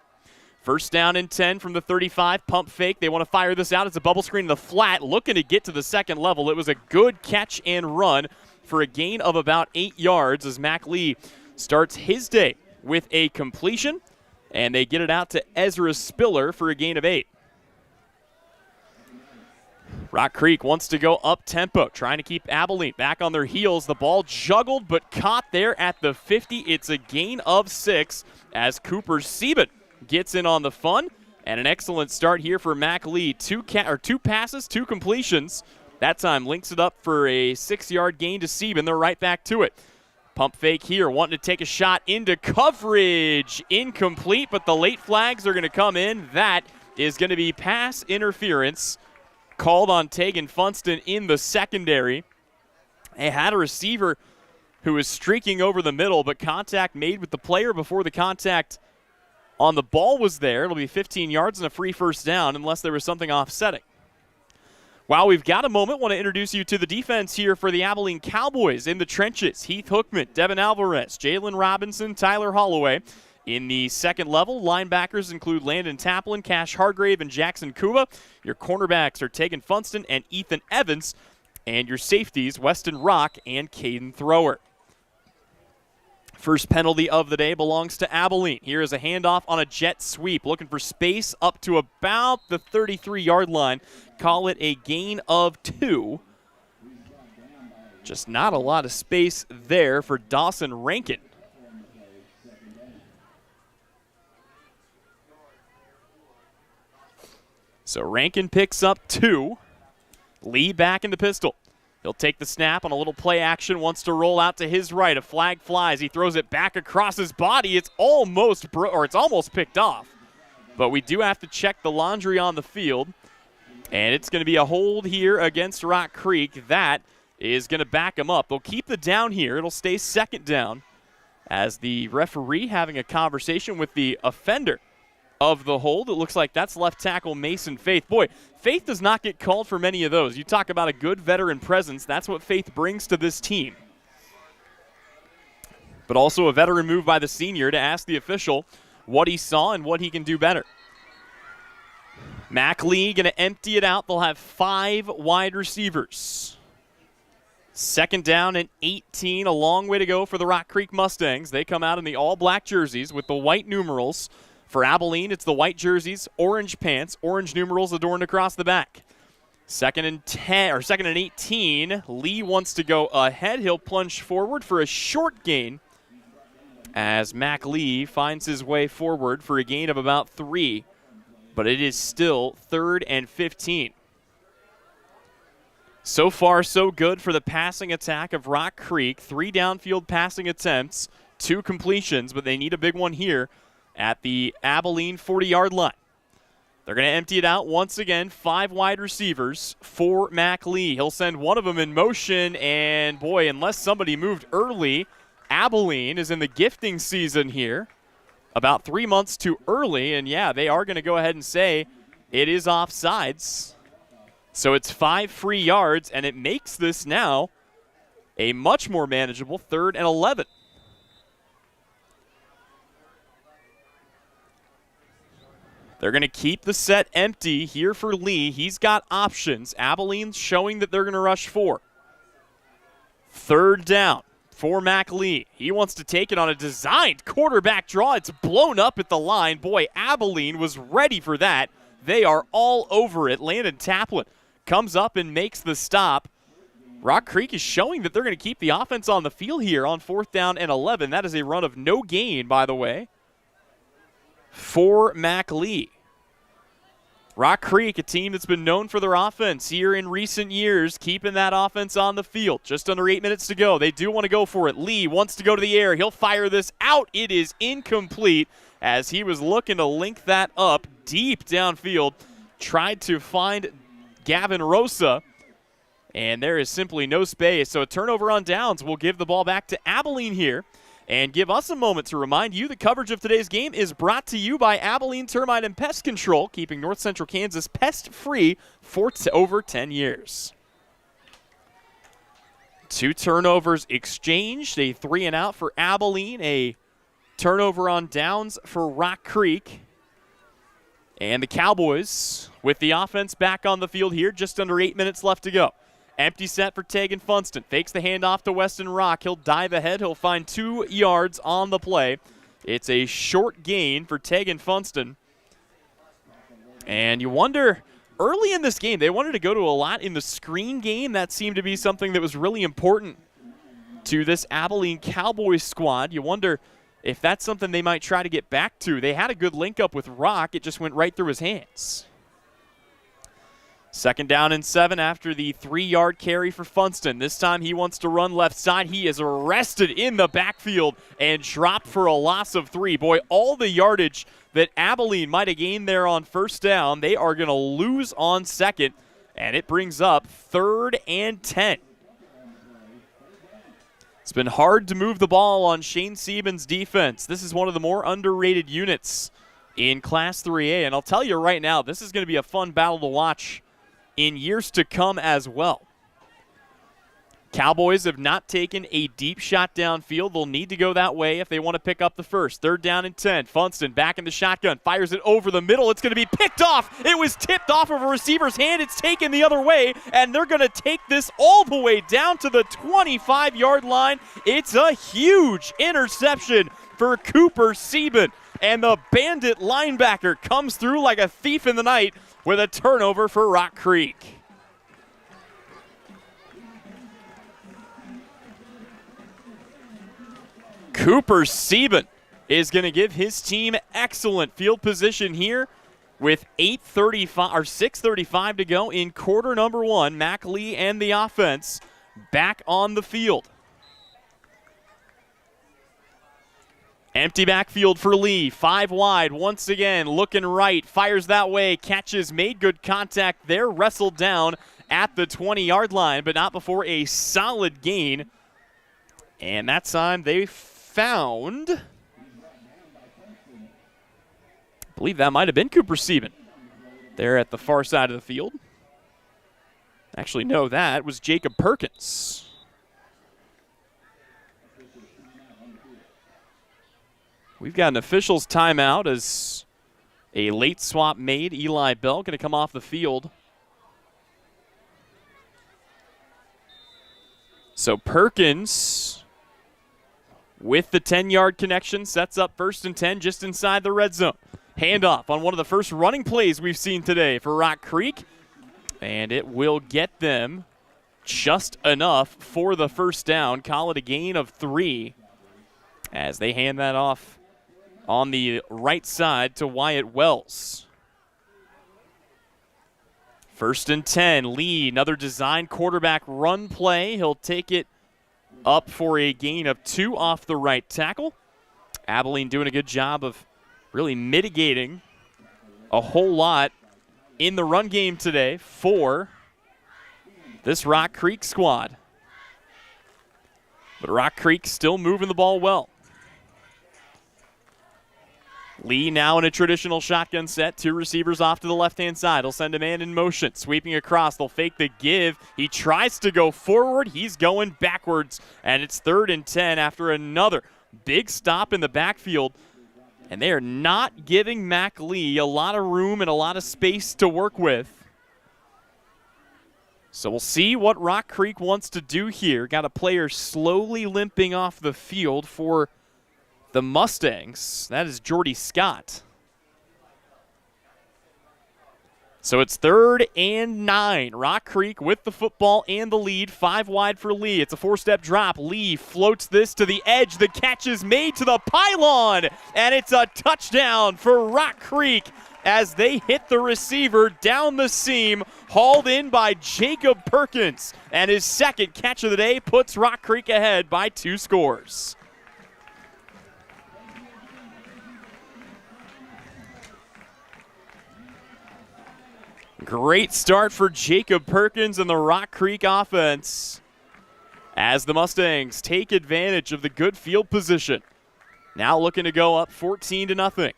1st down and 10 from the 35. Pump fake. They want to fire this out. It's a bubble screen in the flat, looking to get to the 2nd level. It was a good catch and run for a gain of about 8 yards as Mac Lee starts his day with a completion. And they get it out to Ezra Spiller for a gain of 8. Rock Creek wants to go up-tempo, trying to keep Abilene back on their heels. The ball juggled but caught there at the 50. It's a gain of 6 as Cooper Sieben gets in on the fun. And an excellent start here for Mac Lee. 2 passes, 2 completions. That time links it up for a 6-yard gain to Sieben. They're right back to it. Pump fake here, wanting to take a shot into coverage. Incomplete, but the late flags are going to come in. That is going to be pass interference called on Tegan Funston in the secondary. They had a receiver who was streaking over the middle, but contact made with the player before the contact on the ball was there. It'll be 15 yards and a free 1st down unless there was something offsetting. While we've got a moment, want to introduce you to the defense here for the Abilene Cowboys. In the trenches: Heath Hookman, Devin Alvarez, Jalen Robinson, Tyler Holloway. In the 2nd level, linebackers include Landon Taplin, Cash Hargrave, and Jackson Kuba. Your cornerbacks are Tegan Funston and Ethan Evans. And your safeties, Weston Rock and Caden Thrower. First penalty of the day belongs to Abilene. Here is a handoff on a jet sweep, looking for space up to about the 33-yard line. Call it a gain of 2. Just not a lot of space there for Dawson Rankin. So Rankin picks up 2. Lee back in the pistol. He'll take the snap on a little play action, wants to roll out to his right. A flag flies. He throws it back across his body. It's almost picked off. But we do have to check the laundry on the field. And it's going to be a hold here against Rock Creek. That is going to back him up. They'll keep the down here. It'll stay second down as the referee having a conversation with the offender of the hold. It looks like that's left tackle Mason Faith. Boy, Faith does not get called for many of those. You talk about a good veteran presence. That's what Faith brings to this team. But also a veteran move by the senior to ask the official what he saw and what he can do better. Mac Lee going to empty it out. They'll have 5 wide receivers. Second down and 18. A long way to go for the Rock Creek Mustangs. They come out in the all-black jerseys with the white numerals. For Abilene, it's the white jerseys, orange pants, orange numerals adorned across the back. Second and 18. Lee wants to go ahead. He'll plunge forward for a short gain as Mac Lee finds his way forward for a gain of about 3. But it is still 3rd and 15. So far, so good for the passing attack of Rock Creek. 3 downfield passing attempts, 2 completions, but they need a big one here at the Abilene 40-yard line. They're going to empty it out once again. 5 wide receivers for Mac Lee. He'll send one of them in motion, and boy, unless somebody moved early, Abilene is in the gifting season here. About 3 months too early, and yeah, they are going to go ahead and say it is offsides. So it's 5 free yards, and it makes this now a much more manageable 3rd and 11. They're going to keep the set empty here for Lee. He's got options. Abilene's showing that they're going to rush 4. 3rd down for Mac Lee. He wants to take it on a designed quarterback draw. It's blown up at the line. Boy, Abilene was ready for that. They are all over it. Landon Taplin comes up and makes the stop. Rock Creek is showing that they're going to keep the offense on the field here on 4th down and 11. That is a run of no gain, by the way, for Mac Lee. Rock Creek, a team that's been known for their offense here in recent years, keeping that offense on the field. Just under 8 minutes to go. They do want to go for it. Lee wants to go to the air. He'll fire this out. It is incomplete as he was looking to link that up deep downfield. Tried to find Gavin Rosa, and there is simply no space. So a turnover on downs will give the ball back to Abilene here. And give us a moment to remind you the coverage of today's game is brought to you by Abilene Termite and Pest Control, keeping North Central Kansas pest-free for over 10 years. 2 turnovers exchanged, a 3 and out for Abilene, a turnover on downs for Rock Creek. And the Cowboys with the offense back on the field here, just under 8 minutes left to go. Empty set for Tegan Funston. Fakes the handoff to Weston Rock. He'll dive ahead. He'll find 2 yards on the play. It's a short gain for Tegan Funston. And you wonder, early in this game, they wanted to go to a lot in the screen game. That seemed to be something that was really important to this Abilene Cowboys squad. You wonder if that's something they might try to get back to. They had a good link up with Rock. It just went right through his hands. 2nd down and 7 after the 3-yard carry for Funston. This time he wants to run left side. He is arrested in the backfield and dropped for a loss of 3. Boy, all the yardage that Abilene might have gained there on 1st down, they are going to lose on 2nd, and it brings up 3rd and 10. It's been hard to move the ball on Shane Siebens' defense. This is one of the more underrated units in Class 3A, and I'll tell you right now, this is going to be a fun battle to watch in years to come as well. Cowboys have not taken a deep shot downfield. They'll need to go that way if they want to pick up the first. 3rd down and 10. Funston back in the shotgun. Fires it over the middle. It's going to be picked off. It was tipped off of a receiver's hand. It's taken the other way, and they're going to take this all the way down to the 25-yard line. It's a huge interception for Cooper Sieben, and the Bandit linebacker comes through like a thief in the night with a turnover for Rock Creek. Cooper Sieben is going to give his team excellent field position here with 6:35 to go in quarter number one. Mac Lee and the offense back on the field. Empty backfield for Lee, 5 wide, once again, looking right, fires that way, catches, made good contact there, wrestled down at the 20-yard line, but not before a solid gain. And that time they found, I believe that might have been Cooper Sieben there at the far side of the field. Actually, no, that was Jacob Perkins. We've got an official's timeout as a late swap made. Eli Bell going to come off the field. So Perkins, with the 10-yard connection, sets up 1st and 10 just inside the red zone. Handoff on one of the first running plays we've seen today for Rock Creek. And it will get them just enough for the first down. Call it a gain of 3 as they hand that off on the right side to Wyatt Wells. 1st and 10, Lee, another design quarterback run play. He'll take it up for a gain of 2 off the right tackle. Abilene doing a good job of really mitigating a whole lot in the run game today for this Rock Creek squad. But Rock Creek still moving the ball well. Lee now in a traditional shotgun set. 2 receivers off to the left-hand side. He'll send a man in motion. Sweeping across. They'll fake the give. He tries to go forward. He's going backwards. And it's 3rd and 10 after another big stop in the backfield. And they are not giving Mac Lee a lot of room and a lot of space to work with. So we'll see what Rock Creek wants to do here. Got a player slowly limping off the field for the Mustangs. That is Jordy Scott. So it's 3rd and 9. Rock Creek with the football and the lead. 5 wide for Lee. It's a 4-step drop. Lee floats this to the edge. The catch is made to the pylon. And it's a touchdown for Rock Creek as they hit the receiver down the seam. Hauled in by Jacob Perkins. And his second catch of the day puts Rock Creek ahead by 2 scores. Great start for Jacob Perkins and the Rock Creek offense as the Mustangs take advantage of the good field position. Now looking to go up 14-0.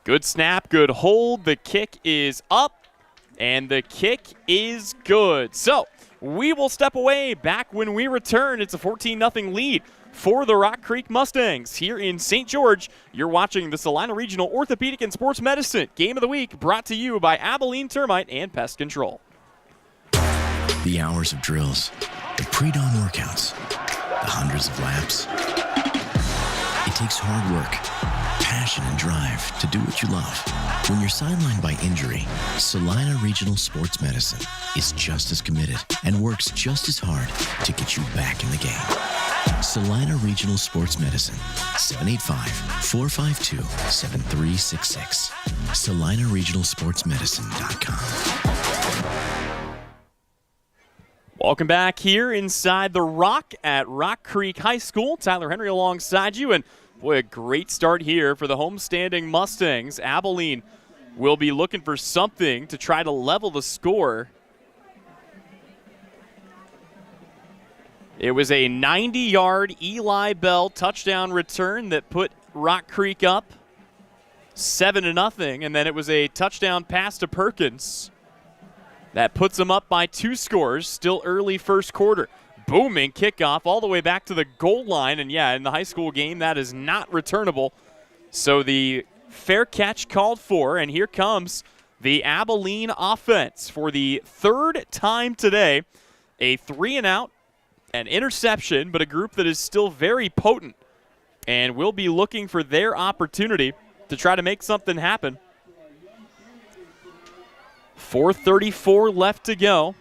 Good snap, good hold. The kick is up, and the kick is good. So we will step away. Back when we return, it's a 14-0 lead for the Rock Creek Mustangs here in St. George. You're watching the Salina Regional Orthopedic and Sports Medicine Game of the Week, brought to you by Abilene Termite and Pest Control. The hours of drills, the pre-dawn workouts, the hundreds of laps. It takes hard work, passion, and drive to do what you love. When you're sidelined by injury, Salina Regional Sports Medicine is just as committed and works just as hard to get you back in the game. Salina Regional Sports Medicine, 785-452-7366. SalinaRegionalSportsMedicine.com. Welcome back here inside the Rock at Rock Creek High School. Tyler Henry alongside you, and boy, a great start here for the homestanding Mustangs. Abilene will be looking for something to try to level the score. It was a 90-yard Eli Bell touchdown return that put Rock Creek up 7-0, and then it was a touchdown pass to Perkins that puts them up by 2 scores, still early first quarter. Booming kickoff all the way back to the goal line, and yeah, in the high school game, that is not returnable. So the fair catch called for, and here comes the Abilene offense for the 3rd time today. A 3-and-out, an interception, but a group that is still very potent and will be looking for their opportunity to try to make something happen. 4:34 left to go.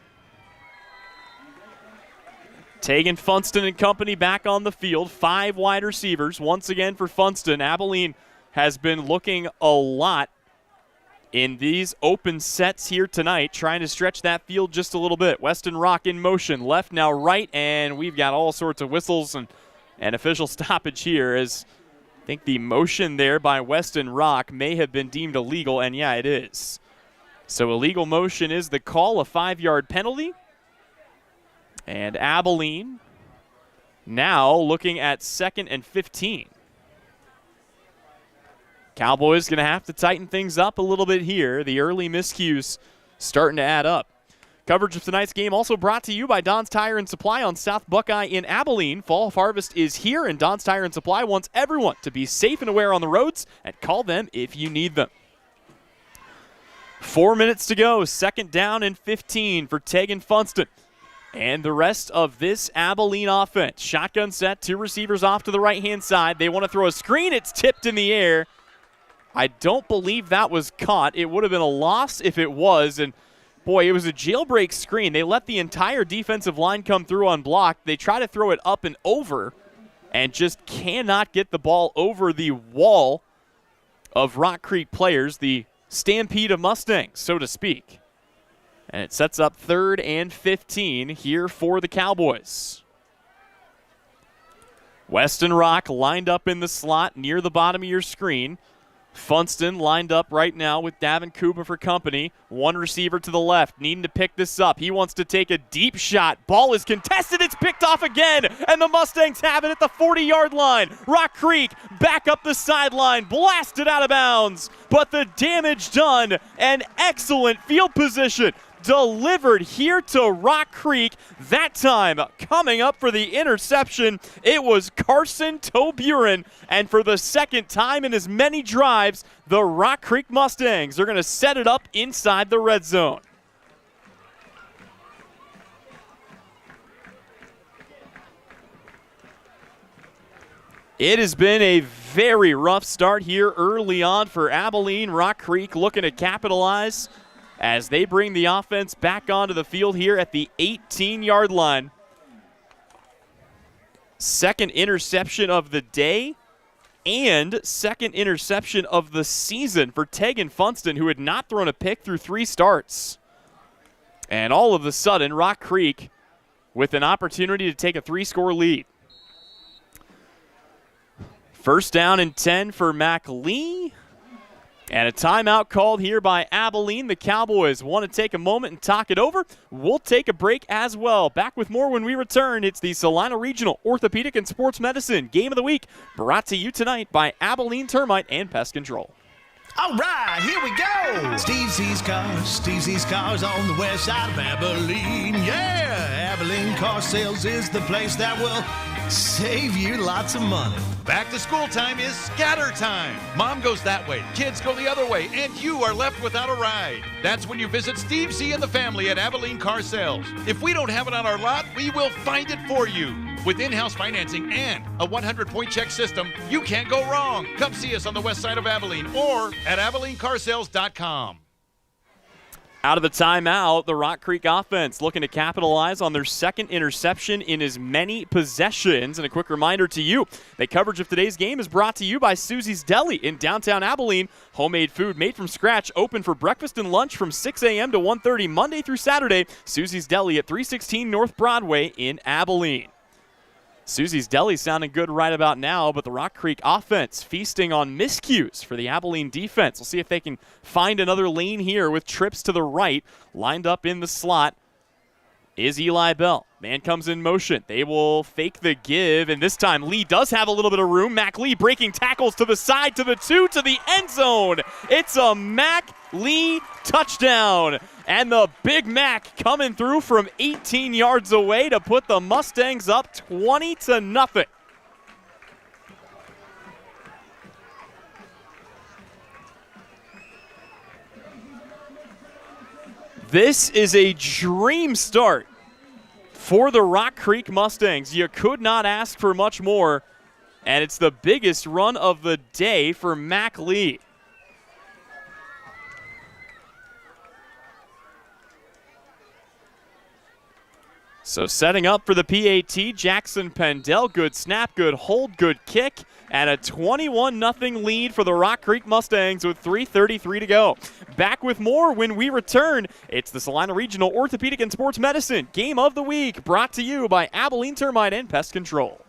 Tegan Funston and company back on the field. 5 wide receivers. Once again for Funston. Abilene has been looking a lot in these open sets here tonight, trying to stretch that field just a little bit. Weston Rock in motion. Left, now right, and we've got all sorts of whistles and official stoppage here, as I think the motion there by Weston Rock may have been deemed illegal, and yeah, it is. So illegal motion is the call, a 5-yard penalty. And Abilene now looking at 2nd and 15. Cowboys going to have to tighten things up a little bit here. The early miscues starting to add up. Coverage of tonight's game also brought to you by Don's Tire and Supply on South Buckeye in Abilene. Fall harvest is here, and Don's Tire and Supply wants everyone to be safe and aware on the roads, and call them if you need them. 4 minutes to go. 2nd down and 15 for Tegan Funston. And the rest of this Abilene offense. Shotgun set, 2 receivers off to the right-hand side. They want to throw a screen. It's tipped in the air. I don't believe that was caught. It would have been a loss if it was. And, boy, it was a jailbreak screen. They let the entire defensive line come through unblocked. They try to throw it up and over and just cannot get the ball over the wall of Rock Creek players, the stampede of Mustangs, so to speak. And it sets up 3rd and 15 here for the Cowboys. Weston Rock lined up in the slot near the bottom of your screen. Funston lined up right now with Davin Cooper for company. 1 receiver to the left, needing to pick this up. He wants to take a deep shot. Ball is contested. It's picked off again, and the Mustangs have it at the 40-yard line. Rock Creek back up the sideline, blasted out of bounds, but the damage done. An excellent field position delivered here to Rock Creek. That time coming up for the interception, it was Carson Toburen. And for the 2nd time in as many drives, the Rock Creek Mustangs are going to set it up inside the red zone. It has been a very rough start here early on for Abilene. Rock Creek looking to capitalize as they bring the offense back onto the field here at the 18-yard line. 2nd interception of the day and 2nd interception of the season for Tegan Funston, who had not thrown a pick through 3 starts. And all of a sudden, Rock Creek with an opportunity to take a 3-score lead. 1st down and 10 for Mac Lee. And a timeout called here by Abilene. The Cowboys want to take a moment and talk it over. We'll take a break as well. Back with more when we return. It's the Salina Regional Orthopedic and Sports Medicine Game of the Week, brought to you tonight by Abilene Termite and Pest Control. All right, here we go. Steve Z's Cars on the west side of Abilene. Yeah, Abilene Car Sales is the place that will save you lots of money. Back to school time is scatter time. Mom goes that way, kids go the other way, and you are left without a ride. That's when you visit Steve Z and the family at Abilene Car Sales. If we don't have it on our lot, we will find it for you. With in-house financing and a 100-point check system, you can't go wrong. Come see us on the west side of Abilene or at AbileneCarSales.com. Out of the timeout, the Rock Creek offense looking to capitalize on their 2nd interception in as many possessions. And a quick reminder to you, that coverage of today's game is brought to you by Susie's Deli in downtown Abilene. Homemade food made from scratch, open for breakfast and lunch from 6 a.m. to 1:30 Monday through Saturday. Susie's Deli at 316 North Broadway in Abilene. Susie's Deli sounding good right about now, but the Rock Creek offense feasting on miscues for the Abilene defense. We'll see if they can find another lane here with trips to the right. Lined up in the slot is Eli Bell. Man comes in motion. They will fake the give, and this time Lee does have a little bit of room. Mac Lee breaking tackles to the side, to the 2, to the end zone. It's a Mac Lee touchdown. And the Big Mac coming through from 18 yards away to put the Mustangs up 20-0. This is a dream start for the Rock Creek Mustangs. You could not ask for much more, and it's the biggest run of the day for Mac Lee. So setting up for the PAT, Jackson Pendel. Good snap, good hold, good kick, and a 21-0 lead for the Rock Creek Mustangs with 3:33 to go. Back with more when we return. It's the Salina Regional Orthopedic and Sports Medicine Game of the Week, brought to you by Abilene Termite and Pest Control.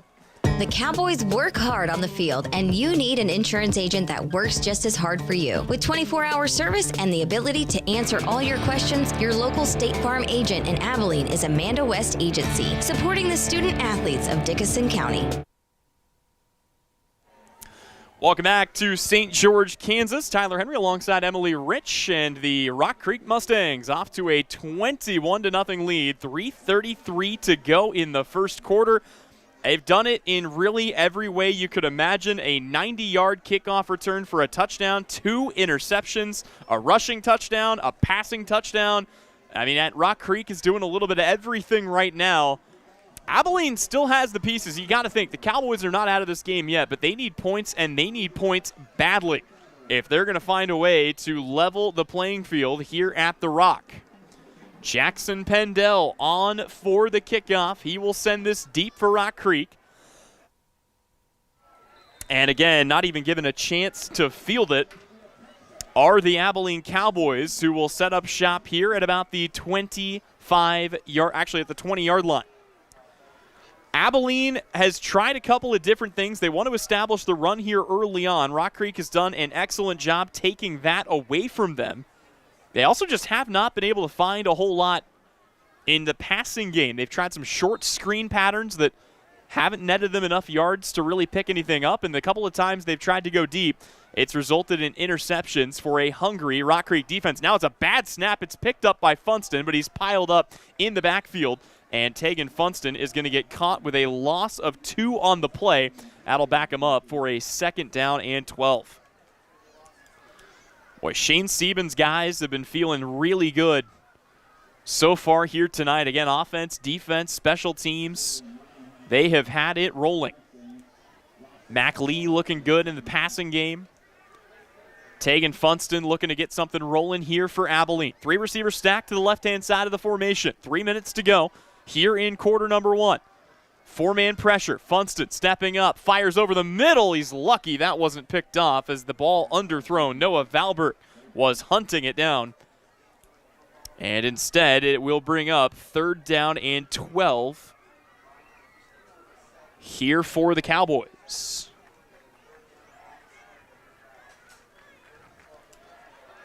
The Cowboys work hard on the field, and you need an insurance agent that works just as hard for you. With 24-hour service and the ability to answer all your questions, your local State Farm agent in Abilene is Amanda West Agency, supporting the student athletes of Dickinson County. Welcome back to St. George, Kansas. Tyler Henry alongside Emily Rich, and the Rock Creek Mustangs off to a 21-0 lead. 3:33 to go in the first quarter. They've done it in really every way you could imagine. A 90-yard kickoff return for a touchdown, 2 interceptions, a rushing touchdown, a passing touchdown. I mean, at Rock Creek is doing a little bit of everything right now. Abilene still has the pieces. You got to think the Cowboys are not out of this game yet, but they need points, and they need points badly if they're going to find a way to level the playing field here at the Rock. Jackson Pendel on for the kickoff. He will send this deep for Rock Creek. And again, not even given a chance to field it are the Abilene Cowboys, who will set up shop here at about the 20-yard line. Abilene has tried a couple of different things. They want to establish the run here early on. Rock Creek has done an excellent job taking that away from them. They also just have not been able to find a whole lot in the passing game. They've tried some short screen patterns that haven't netted them enough yards to really pick anything up, and the couple of times they've tried to go deep, it's resulted in interceptions for a hungry Rock Creek defense. Now it's a bad snap. It's picked up by Funston, but he's piled up in the backfield, and Tegan Funston is going to get caught with a loss of 2 on the play. That'll back him up for a 2nd down and 12. Boy, Shane Siebens' guys have been feeling really good so far here tonight. Again, offense, defense, special teams, they have had it rolling. Mac Lee looking good in the passing game. Tegan Funston looking to get something rolling here for Abilene. 3 receivers stacked to the left-hand side of the formation. 3 minutes to go here in quarter number 1. 4-man pressure. Funston stepping up, fires over the middle. He's lucky that wasn't picked off as the ball underthrown. Noah Valbert was hunting it down. And instead, it will bring up 3rd down and 12 here for the Cowboys.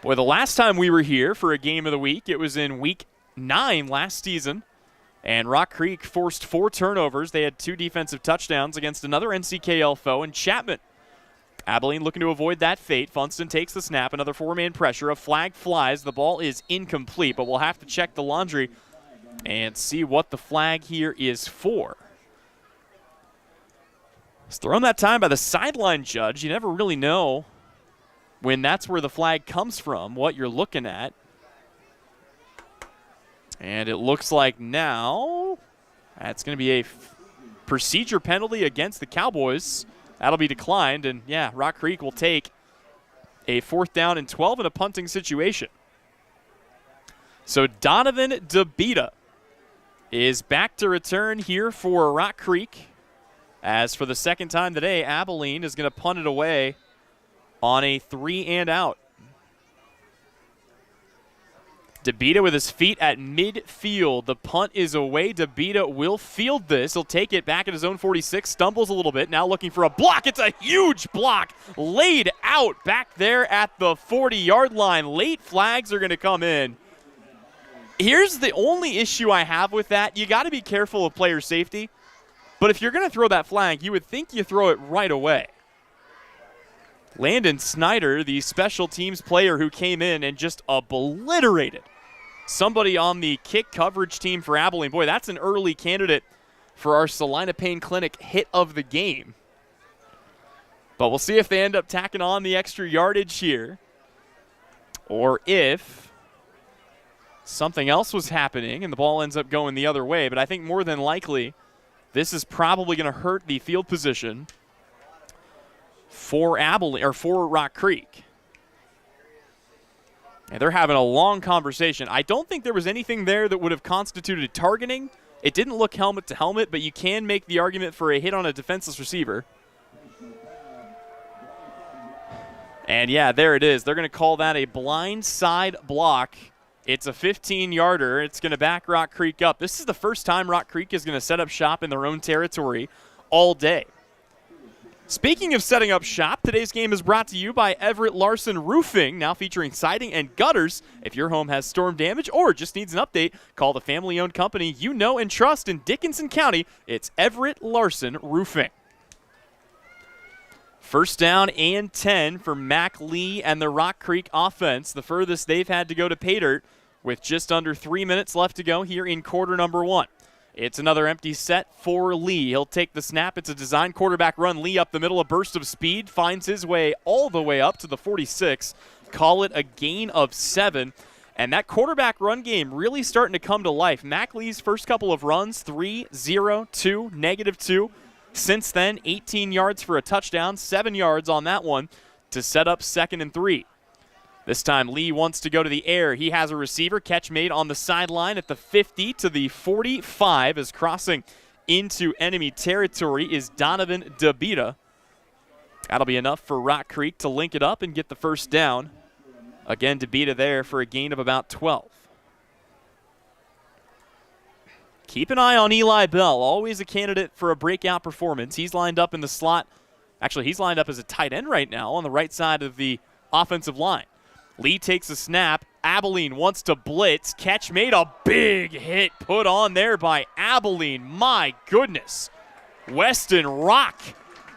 Boy, the last time we were here for a game of the week, it was in week 9 last season. And Rock Creek forced 4 turnovers. They had 2 defensive touchdowns against another NCKL foe in Chapman. Abilene looking to avoid that fate. Funston takes the snap. Another 4-man pressure. A flag flies. The ball is incomplete, but we'll have to check the laundry and see what the flag here is for. It's thrown that time by the sideline judge. You never really know when that's where the flag comes from, what you're looking at. And it looks like now that's going to be a procedure penalty against the Cowboys. That'll be declined. And, yeah, Rock Creek will take a 4th down and 12 in a punting situation. So Donovan DeBita is back to return here for Rock Creek. As for the 2nd time today, Abilene is going to punt it away on a 3-and-out. DeBita with his feet at midfield. The punt is away. DeBita will field this. He'll take it back at his own 46. Stumbles a little bit. Now looking for a block. It's a huge block laid out back there at the 40-yard line. Late flags are going to come in. Here's the only issue I have with that. You got to be careful of player safety. But if you're going to throw that flag, you would think you throw it right away. Landon Snyder, the special teams player who came in and just obliterated somebody on the kick coverage team for Abilene. Boy, that's an early candidate for our Salina Pain Clinic hit of the game. But we'll see if they end up tacking on the extra yardage here, or if something else was happening and the ball ends up going the other way. But I think more than likely this is probably going to hurt the field position for Abilene, or for Rock Creek. And they're having a long conversation. I don't think there was anything there that would have constituted targeting It didn't look helmet to helmet, but you can make the argument for a hit on a defenseless receiver. And yeah, there it is. They're going to call that a blind side block. It's a 15-yarder. It's going to back Rock Creek up. This is the first time Rock Creek is going to set up shop in their own territory all day. Speaking of setting up shop, today's game is brought to you by Everett Larson Roofing, now featuring siding and gutters. If your home has storm damage or just needs an update, call the family-owned company you know and trust in Dickinson County. It's Everett Larson Roofing. First down and 10 for Mac Lee and the Rock Creek offense, the furthest they've had to go to pay dirt with just under 3 minutes left to go here in quarter number 1. It's another empty set for Lee. He'll take the snap. It's a design quarterback run. Lee up the middle, a burst of speed, finds his way all the way up to the 46. Call it a gain of 7. And that quarterback run game really starting to come to life. Mac Lee's first couple of runs, 3, 0, 2, -2. Since then, 18 yards for a touchdown, 7 yards on that one to set up 2nd and 3. This time, Lee wants to go to the air. He has a receiver. Catch made on the sideline at the 50 to the 45 as crossing into enemy territory is Donovan DeBita. That'll be enough for Rock Creek to link it up and get the first down. Again, DeBita there for a gain of about 12. Keep an eye on Eli Bell, always a candidate for a breakout performance. He's lined up in the slot. Actually, he's lined up as a tight end right now on the right side of the offensive line. Lee takes a snap. Abilene wants to blitz. Catch made, a big hit put on there by Abilene. My goodness. Weston Rock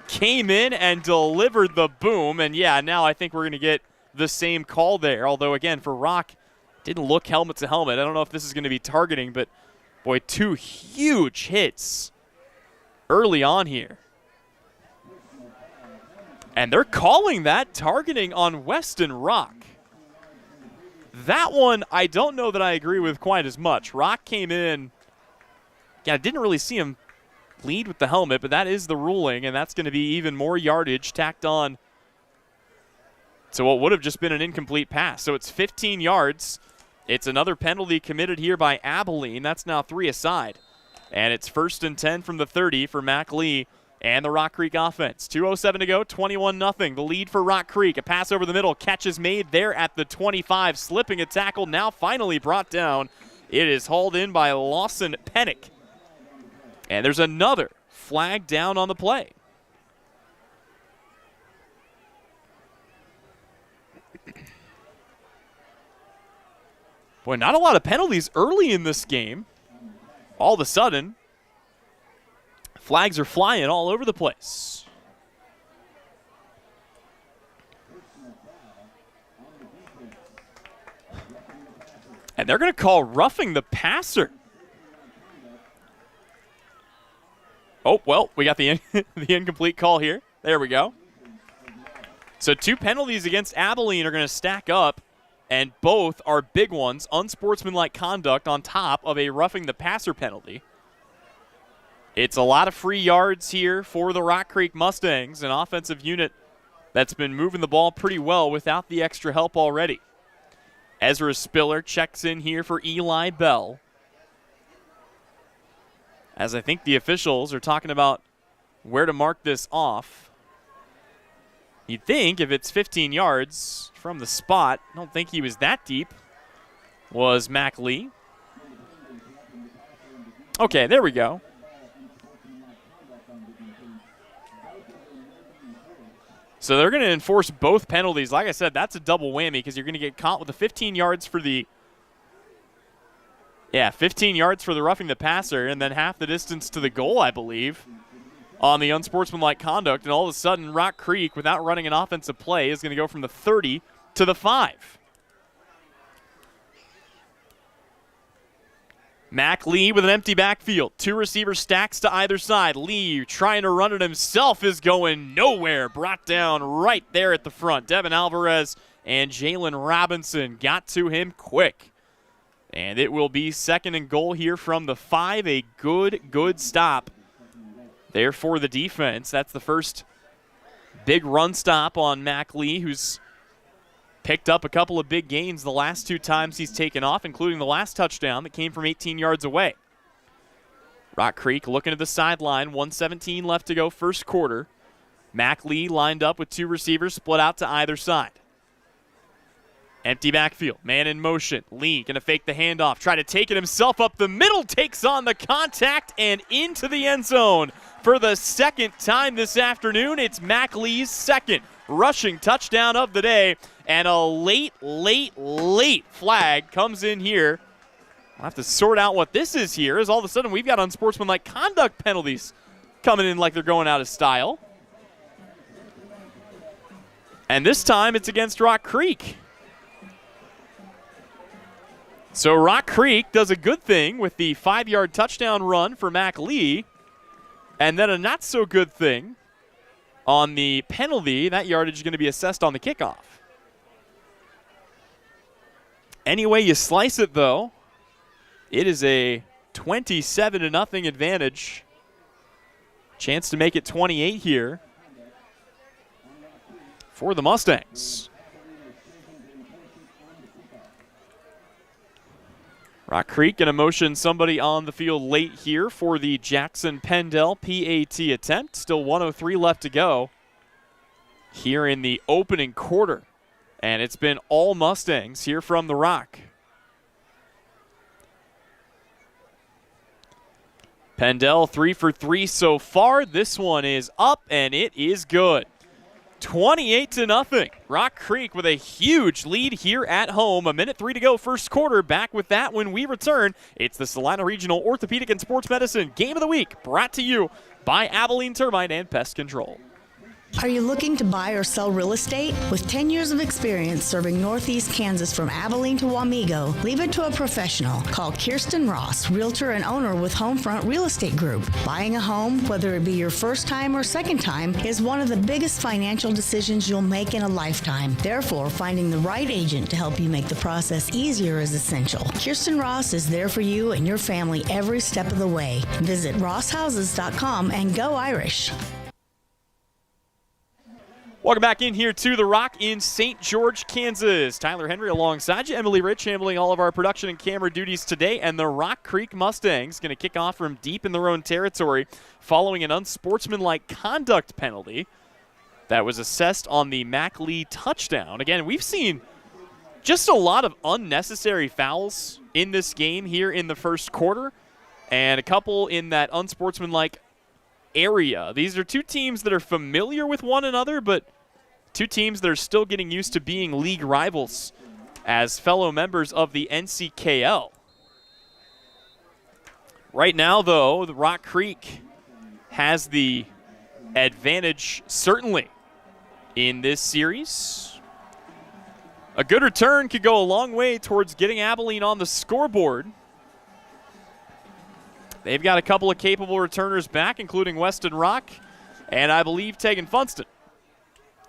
came in and delivered the boom. And yeah, now I think we're going to get the same call there. Although, again, for Rock, didn't look helmet to helmet. I don't know if this is going to be targeting, but boy, 2 huge hits early on here. And they're calling that targeting on Weston Rock. That one, I don't know that I agree with quite as much. Rock came in. Yeah, I didn't really see him lead with the helmet, but that is the ruling, and that's going to be even more yardage tacked on to what would have just been an incomplete pass. So it's 15 yards. It's another penalty committed here by Abilene. That's now 3 aside. And it's 1st and 10 from the 30 for Mac Lee and the Rock Creek offense. 2:07 to go, 21-0. The lead for Rock Creek. A pass over the middle. Catch is made there at the 25. Slipping a tackle, now finally brought down. It is hauled in by Lawson Pennick. And there's another flag down on the play. Boy, not a lot of penalties early in this game. All of a sudden, flags are flying all over the place. And they're going to call roughing the passer. Oh, well, we got the incomplete call here. There we go. So 2 penalties against Abilene are going to stack up, and both are big ones. Unsportsmanlike conduct on top of a roughing the passer penalty. It's a lot of free yards here for the Rock Creek Mustangs, an offensive unit that's been moving the ball pretty well without the extra help already. Ezra Spiller checks in here for Eli Bell, as I think the officials are talking about where to mark this off. You'd think if it's 15 yards from the spot, I don't think he was that deep, was Mac Lee. Okay, there we go. So they're going to enforce both penalties. Like I said, that's a double whammy because you're going to get caught with the 15 yards for the 15 yards for the roughing the passer and then half the distance to the goal, I believe, on the unsportsmanlike conduct. And all of a sudden, Rock Creek, without running an offensive play, is going to go from the 30 to the 5. Mac Lee with an empty backfield. 2 receiver stacks to either side. Lee trying to run it himself is going nowhere. Brought down right there at the front. Devin Alvarez and Jalen Robinson got to him quick. And it will be 2nd and goal here from the 5. A good stop there for the defense. That's the first big run stop on Mac Lee, who's picked up a couple of big gains the last 2 times he's taken off, including the last touchdown that came from 18 yards away. Rock Creek looking at the sideline, 1:17 left to go, first quarter. Mac Lee lined up with two receivers split out to either side. Empty backfield, man in motion. Lee going to fake the handoff, try to take it himself up the middle, takes on the contact and into the end zone. For the second time this afternoon, it's Mac Lee's second rushing touchdown of the day, and a late flag comes in here. We'll have to sort out what this is here, as all of a sudden we've got unsportsmanlike conduct penalties coming in like they're going out of style. And this time it's against Rock Creek. So Rock Creek does a good thing with the 5-yard touchdown run for Mac Lee, and then a not-so-good thing on the penalty. That yardage is going to be assessed on the kickoff. Any way you slice it, though, it is a 27-0 advantage. Chance to make it 28 here for the Mustangs. Rock Creek going to motion somebody on the field late here for the Jackson Pendel PAT attempt. Still 1:03 left to go here in the opening quarter. And it's been all Mustangs here from the Rock. Pendel 3 for 3 so far. This one is up, and it is good. 28-0. Rock Creek with a huge lead here at home. 1:03 to go, first quarter. Back with that when we return. It's the Salina Regional Orthopedic and Sports Medicine Game of the Week, brought to you by Abilene Termite and Pest Control. Are you looking to buy or sell real estate? With 10 years of experience serving Northeast Kansas from Abilene to Wamego, leave it to a professional. Call Kirsten Ross, realtor and owner with Homefront Real Estate Group. Buying a home, whether it be your first time or second time, is one of the biggest financial decisions you'll make in a lifetime. Therefore, finding the right agent to help you make the process easier is essential. Kirsten Ross is there for you and your family every step of the way. Visit rosshouses.com and go Irish. Welcome back in here to The Rock in St. George, Kansas. Tyler Henry alongside you. Emily Rich handling all of our production and camera duties today. And the Rock Creek Mustangs going to kick off from deep in their own territory following an unsportsmanlike conduct penalty that was assessed on the Mac Lee touchdown. Again, we've seen just a lot of unnecessary fouls in this game here in the first quarter, and a couple in that unsportsmanlike area. These are two teams that are familiar with one another, but two teams that are still getting used to being league rivals as fellow members of the NCKL. Right now, though, the Rock Creek has the advantage, certainly, in this series. A good return could go a long way towards getting Abilene on the scoreboard. They've got a couple of capable returners back, including Weston Rock and I believe Tegan Funston.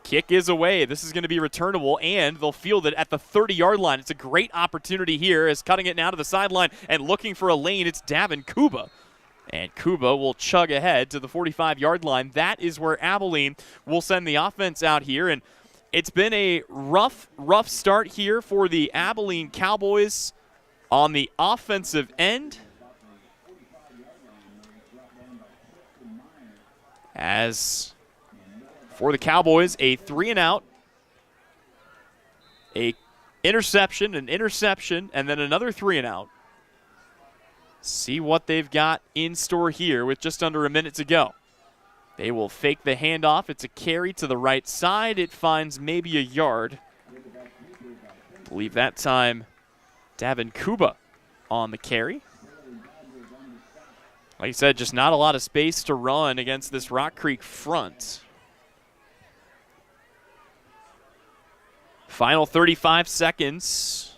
Kick is away. This is going to be returnable, and they'll field it at the 30-yard line. It's a great opportunity here as cutting it now to the sideline and looking for a lane. It's Davin Kuba. And Kuba will chug ahead to the 45-yard line. That is where Abilene will send the offense out here. And it's been a rough start here for the Abilene Cowboys on the offensive end. As for the Cowboys, a 3-and-out, an interception, and then another 3-and-out. See what they've got in store here with just under a minute to go. They will fake the handoff. It's a carry to the right side. It finds maybe a yard. I believe that time Davin Kuba on the carry. Like I said, just not a lot of space to run against this Rock Creek front. Final 35 seconds.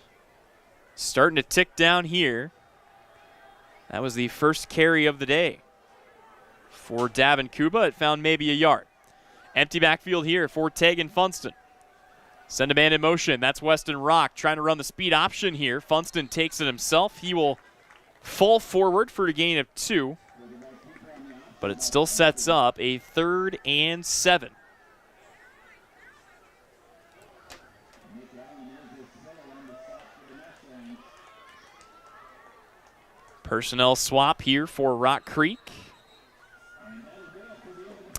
Starting to tick down here. That was the first carry of the day for Davin Kuba. It found maybe a yard. Empty backfield here for Tegan Funston. Send a man in motion. That's Weston Rock trying to run the speed option here. Funston takes it himself. He will fall forward for a gain of 2. But it still sets up a 3rd and 7. Personnel swap here for Rock Creek.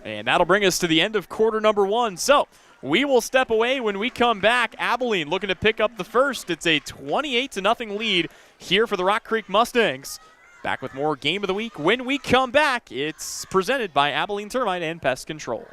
And that'll bring us to the end of quarter number 1. So we will step away. When we come back, Abilene looking to pick up the first. It's a 28-0 lead here for the Rock Creek Mustangs. Back with more Game of the Week. When we come back, it's presented by Abilene Termite and Pest Control.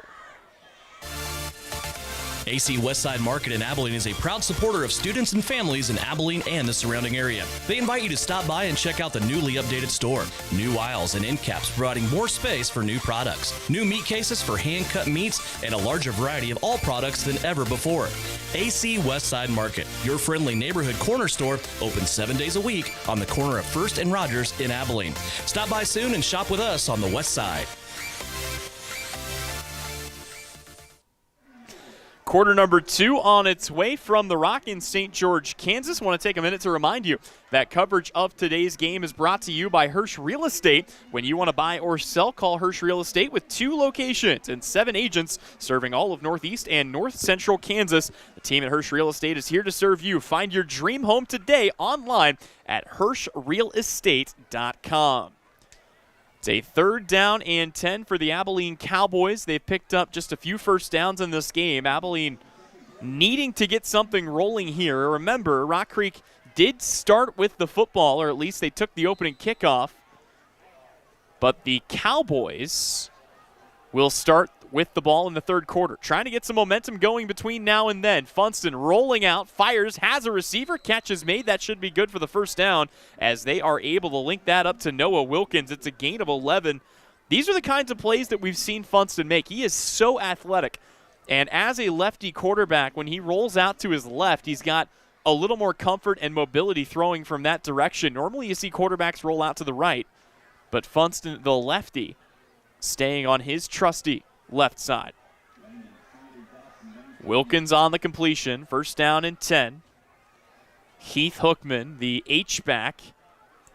AC Westside Market in Abilene is a proud supporter of students and families in Abilene and the surrounding area. They invite you to stop by and check out the newly updated store. New aisles and end caps providing more space for new products. New meat cases for hand-cut meats and a larger variety of all products than ever before. AC Westside Market, your friendly neighborhood corner store, open 7 days a week on the corner of First and Rogers in Abilene. Stop by soon and shop with us on the West Side. Quarter number 2 on its way from the Rock in St. George, Kansas. Want to take a minute to remind you that coverage of today's game is brought to you by Hirsch Real Estate. When you want to buy or sell, call Hirsch Real Estate with 2 locations and 7 agents serving all of Northeast and North Central Kansas. The team at Hirsch Real Estate is here to serve you. Find your dream home today online at HirschRealEstate.com. It's a 3rd down and 10 for the Abilene Cowboys. They've picked up just a few first downs in this game. Abilene needing to get something rolling here. Remember, Rock Creek did start with the football, or at least they took the opening kickoff. But the Cowboys will start with the ball in the 3rd quarter. Trying to get some momentum going between now and then. Funston rolling out, fires, has a receiver, catch is made. That should be good for the first down as they are able to link that up to Noah Wilkins. It's a gain of 11. These are the kinds of plays that we've seen Funston make. He is so athletic. And as a lefty quarterback, when he rolls out to his left, he's got a little more comfort and mobility throwing from that direction. Normally you see quarterbacks roll out to the right, but Funston, the lefty, staying on his trusty left side. Wilkins on the completion. First down and 10. Heath Hookman, the H-back,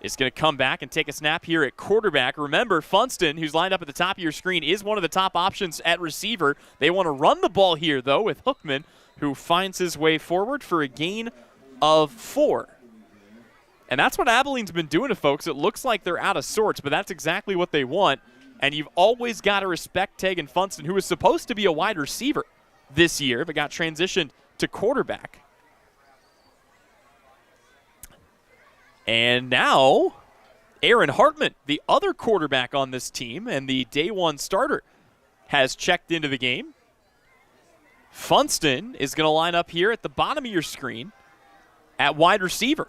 is going to come back and take a snap here at quarterback. Remember, Funston, who's lined up at the top of your screen, is one of the top options at receiver. They want to run the ball here, though, with Hookman, who finds his way forward for a gain of 4. And that's what Abilene's been doing to folks. It looks like they're out of sorts, but that's exactly what they want. And you've always got to respect Tegan Funston, who was supposed to be a wide receiver this year, but got transitioned to quarterback. And now, Aaron Hartman, the other quarterback on this team and the day 1 starter, has checked into the game. Funston is going to line up here at the bottom of your screen at wide receiver.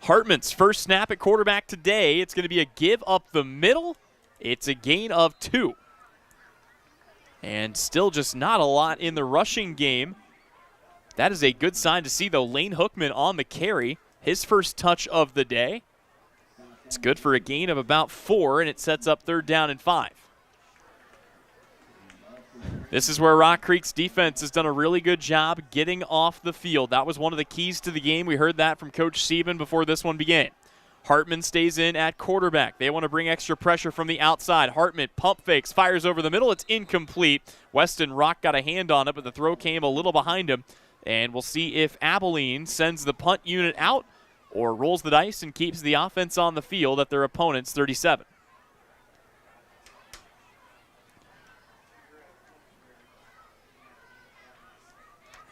Hartman's first snap at quarterback today. It's going to be a give up the middle. It's a gain of 2. And still just not a lot in the rushing game. That is a good sign to see, though. Lane Hookman on the carry. His first touch of the day. It's good for a gain of about 4, and it sets up 3rd down and 5. This is where Rock Creek's defense has done a really good job getting off the field. That was one of the keys to the game. We heard that from Coach Sieben before this one began. Hartman stays in at quarterback. They want to bring extra pressure from the outside. Hartman pump fakes, fires over the middle. It's incomplete. Weston Rock got a hand on it, but the throw came a little behind him. And we'll see if Abilene sends the punt unit out or rolls the dice and keeps the offense on the field at their opponent's 37.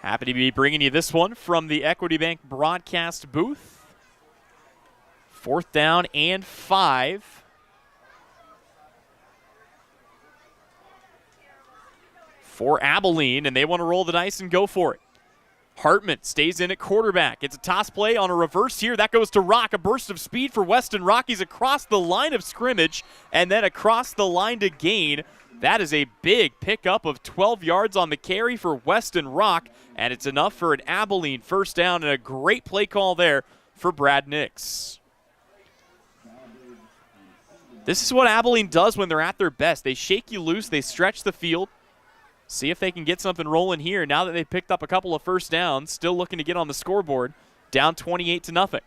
Happy to be bringing you this one from the Equity Bank broadcast booth. 4th down and 5. For Abilene, and they want to roll the dice and go for it. Hartman stays in at quarterback. It's a toss play on a reverse here. That goes to Rock. A burst of speed for Weston Rock. He's across the line of scrimmage and then across the line to gain. That is a big pickup of 12 yards on the carry for Weston Rock, and it's enough for an Abilene first down and a great play call there for Brad Nix. This is what Abilene does when they're at their best. They shake you loose. They stretch the field. See if they can get something rolling here now that they've picked up a couple of first downs. Still looking to get on the scoreboard. Down 28-0.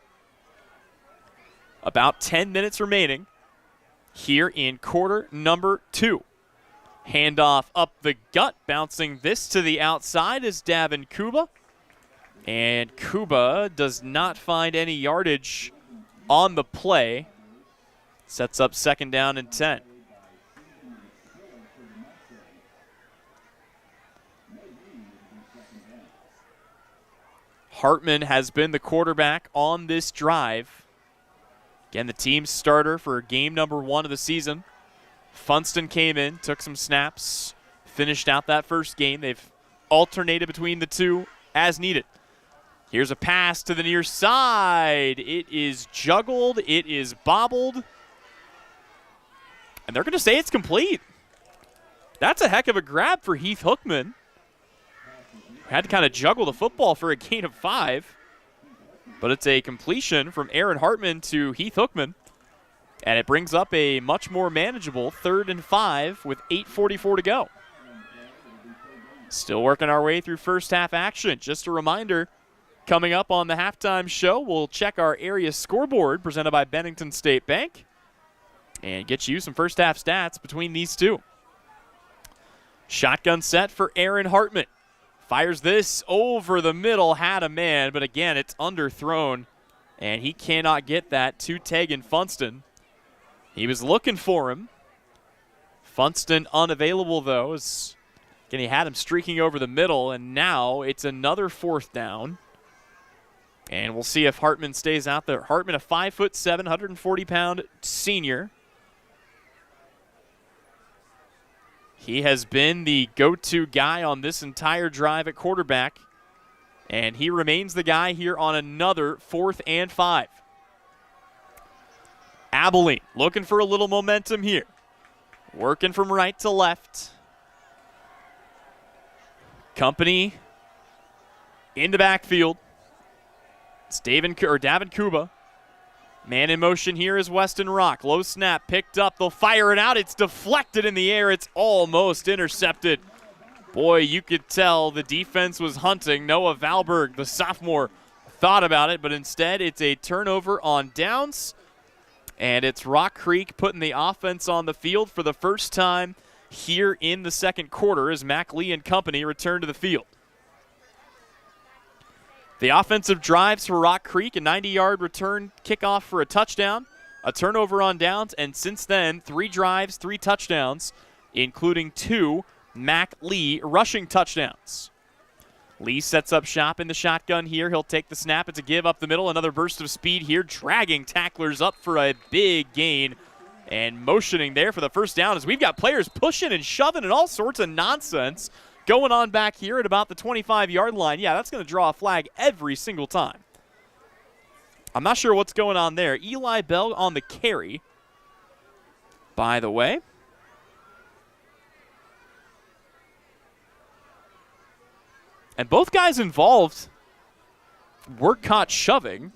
About 10 minutes remaining here in quarter number 2. Handoff up the gut. Bouncing this to the outside is Davin Kuba. And Kuba does not find any yardage on the play. Sets up 2nd down and 10. Hartman has been the quarterback on this drive. Again, the team's starter for game number 1 of the season. Funston came in, took some snaps, finished out that first game. They've alternated between the two as needed. Here's a pass to the near side. It is juggled. It is bobbled. And they're going to say it's complete. That's a heck of a grab for Heath Hookman. Had to kind of juggle the football for a gain of 5. But it's a completion from Aaron Hartman to Heath Hookman. And it brings up a much more manageable 3rd and 5 with 8:44 to go. Still working our way through first half action. Just a reminder, coming up on the halftime show, we'll check our area scoreboard presented by Bennington State Bank and get you some first half stats between these two. Shotgun set for Aaron Hartman. Fires this over the middle, had a man, but again, it's underthrown, and he cannot get that to Tegan Funston. He was looking for him. Funston unavailable, though. Again, he had him streaking over the middle, and now it's another 4th down. And we'll see if Hartman stays out there. Hartman, a 5'7", 140-pound senior. He has been the go-to guy on this entire drive at quarterback, and he remains the guy here on another 4th and 5. Abilene looking for a little momentum here. Working from right to left. Company in the backfield. It's Davin Kuba. Man in motion here is Weston Rock. Low snap, picked up. They'll fire it out. It's deflected in the air. It's almost intercepted. Boy, you could tell the defense was hunting. Noah Valberg, the sophomore, thought about it, but instead it's a turnover on downs. And it's Rock Creek putting the offense on the field for the first time here in the second quarter as Mac Lee and company return to the field. The offensive drives for Rock Creek, a 90-yard return kickoff for a touchdown, a turnover on downs, and since then, 3 drives, 3 touchdowns, including 2 Mac Lee rushing touchdowns. Lee sets up shop in the shotgun here. He'll take the snap. It's a give up the middle. Another burst of speed here, dragging tacklers up for a big gain and motioning there for the first down as we've got players pushing and shoving and all sorts of nonsense going on back here at about the 25-yard line. Yeah, that's going to draw a flag every single time. I'm not sure what's going on there. Eli Bell on the carry, by the way. And both guys involved were caught shoving.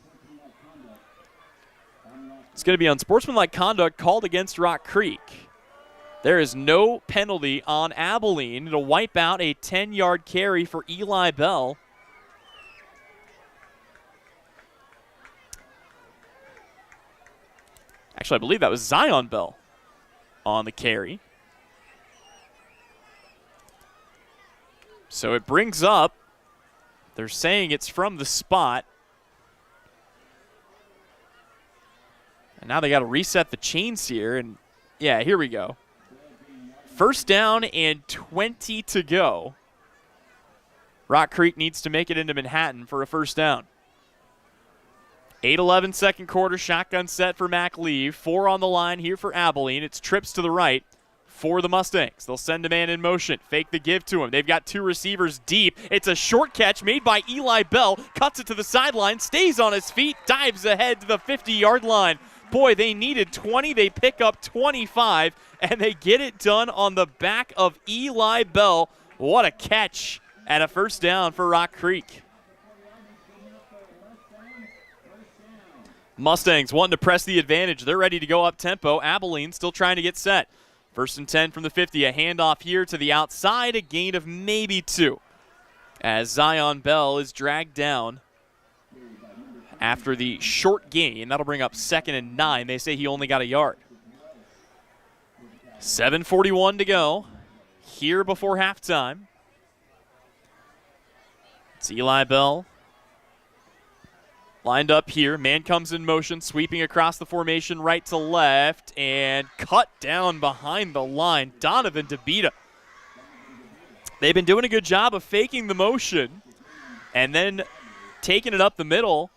It's going to be unsportsmanlike conduct called against Rock Creek. There is no penalty on Abilene. It'll wipe out a 10-yard carry for Eli Bell. Actually, I believe that was Zion Bell on the carry. So it brings up, they're saying it's from the spot. And now they got to reset the chains here. And yeah, here we go. First down and 20 to go. Rock Creek needs to make it into Manhattan for a first down. 8:11 second quarter, shotgun set for Mac Lee. 4 on the line here for Abilene. It's trips to the right for the Mustangs. They'll send a man in motion. Fake the give to him. They've got 2 receivers deep. It's a short catch made by Eli Bell. Cuts it to the sideline, stays on his feet, dives ahead to the 50-yard line. Boy, they needed 20. They pick up 25, and they get it done on the back of Eli Bell. What a catch and a first down for Rock Creek. Mustangs wanting to press the advantage. They're ready to go up tempo. Abilene still trying to get set. First and 10 from the 50. A handoff here to the outside. A gain of maybe 2 as Zion Bell is dragged down after the short gain. That'll bring up 2nd and 9. They say he only got a yard. 7:41 to go here before halftime. It's Eli Bell Lined up here, man comes in motion, sweeping across the formation right to left, and cut down behind the line. Donovan DeBita. They've been doing a good job of faking the motion and then taking it up the middle.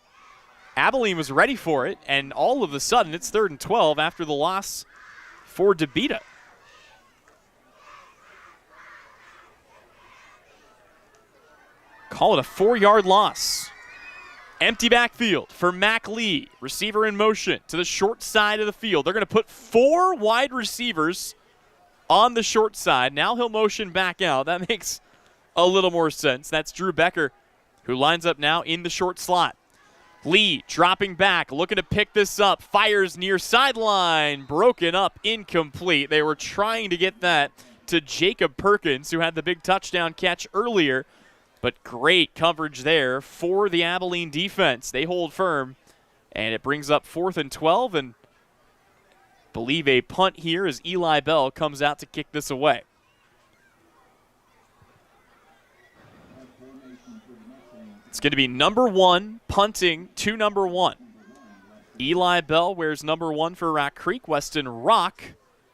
Abilene was ready for it, and all of a sudden it's 3rd and 12 after the loss for DeBita. Call it a 4-yard loss. Empty backfield for Mac Lee. Receiver in motion to the short side of the field. They're going to put 4 wide receivers on the short side. Now he'll motion back out. That makes a little more sense. That's Drew Becker, who lines up now in the short slot. Lee dropping back, looking to pick this up. Fires near sideline. Broken up, incomplete. They were trying to get that to Jacob Perkins, who had the big touchdown catch earlier. But great coverage there for the Abilene defense. They hold firm, and it brings up 4th and 12, and believe a punt here as Eli Bell comes out to kick this away. It's going to be number 1 punting to number 1. Eli Bell wears number 1 for Rock Creek. Weston Rock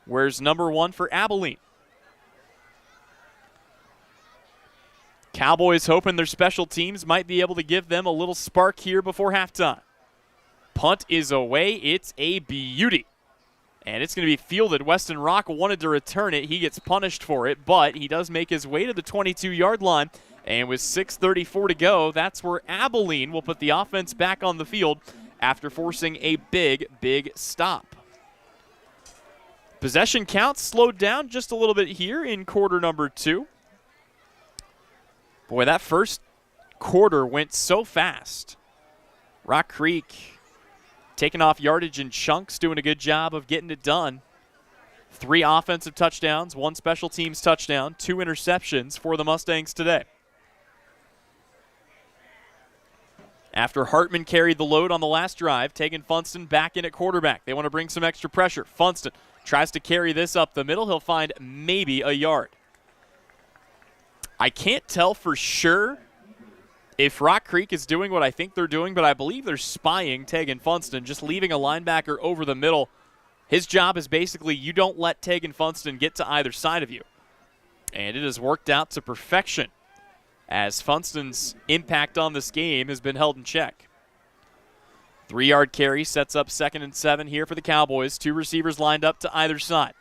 wears number 1 for Abilene. Cowboys hoping their special teams might be able to give them a little spark here before halftime. Punt is away. It's a beauty. And it's going to be fielded. Weston Rock wanted to return it. He gets punished for it, but he does make his way to the 22-yard line. And with 6:34 to go, that's where Abilene will put the offense back on the field after forcing a big, big stop. Possession count slowed down just a little bit here in quarter number 2. Boy, that first quarter went so fast. Rock Creek taking off yardage in chunks, doing a good job of getting it done. 3 offensive touchdowns, 1 special teams touchdown, 2 interceptions for the Mustangs today. After Hartman carried the load on the last drive, taking Funston back in at quarterback. They want to bring some extra pressure. Funston tries to carry this up the middle. He'll find maybe a yard. I can't tell for sure if Rock Creek is doing what I think they're doing, but I believe they're spying Tegan Funston, just leaving a linebacker over the middle. His job is basically you don't let Tegan Funston get to either side of you. And it has worked out to perfection as Funston's impact on this game has been held in check. 3-yard carry sets up 2nd and 7 here for the Cowboys. 2 receivers lined up to either side.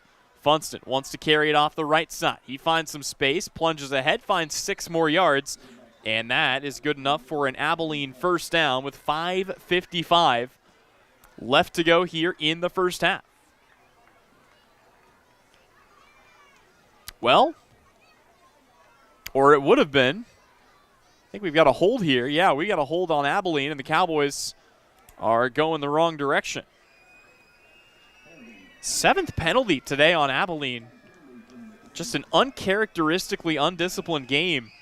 Funston wants to carry it off the right side. He finds some space, plunges ahead, finds 6 more yards, and that is good enough for an Abilene first down with 5:55 left to go here in the first half. Well, or it would have been. I think we've got a hold here. Yeah, we got a hold on Abilene, and the Cowboys are going the wrong direction. 7th penalty today on Abilene. Just an uncharacteristically undisciplined game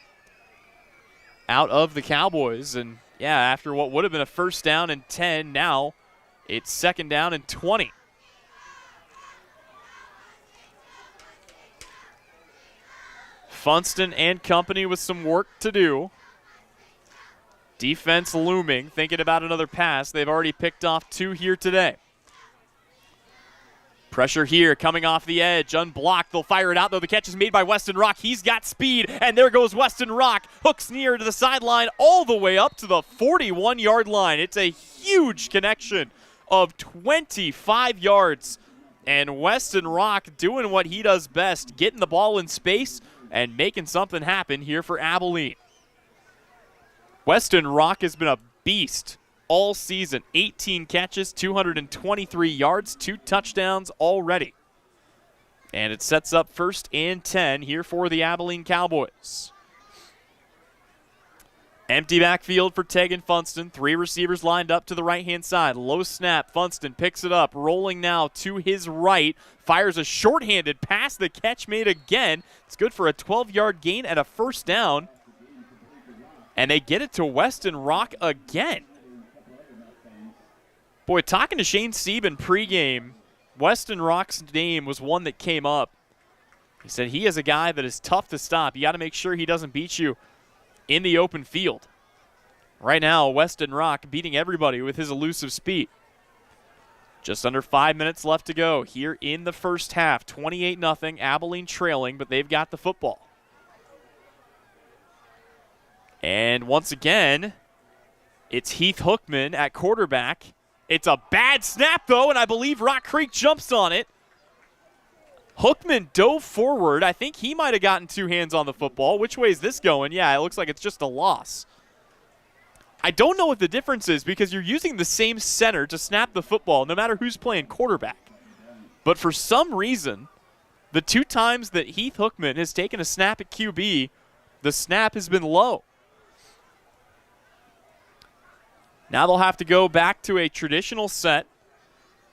out of the Cowboys. And, yeah, after what would have been a 1st down and 10, now it's 2nd down and 20. Funston and company with some work to do. Defense looming, thinking about another pass. They've already picked off 2 here today. Pressure here, coming off the edge, unblocked. They'll fire it out, though. The catch is made by Weston Rock. He's got speed, and there goes Weston Rock. Hooks near to the sideline, all the way up to the 41-yard line. It's a huge connection of 25 yards. And Weston Rock doing what he does best, getting the ball in space and making something happen here for Abilene. Weston Rock has been a beast all season. 18 catches, 223 yards, 2 touchdowns already. And it sets up 1st and 10 here for the Abilene Cowboys. Empty backfield for Tegan Funston. 3 receivers lined up to the right-hand side. Low snap. Funston picks it up. Rolling now to his right. Fires a shorthanded pass. The catch made again. It's good for a 12-yard gain and a 1st down. And they get it to Weston Rock again. Boy, talking to Shane Sieben pregame, Weston Rock's name was one that came up. He said he is a guy that is tough to stop. You got to make sure he doesn't beat you in the open field. Right now, Weston Rock beating everybody with his elusive speed. Just under 5 minutes left to go here in the first half. 28-0, Abilene trailing, but they've got the football. And once again, it's Heath Hookman at quarterback. It's a bad snap, though, and I believe Rock Creek jumps on it. Hookman dove forward. I think he might have gotten two hands on the football. Which way is this going? Yeah, it looks like it's just a loss. I don't know what the difference is because you're using the same center to snap the football no matter who's playing quarterback. But for some reason, the two times that Heath Hookman has taken a snap at QB, the snap has been low. Now they'll have to go back to a traditional set.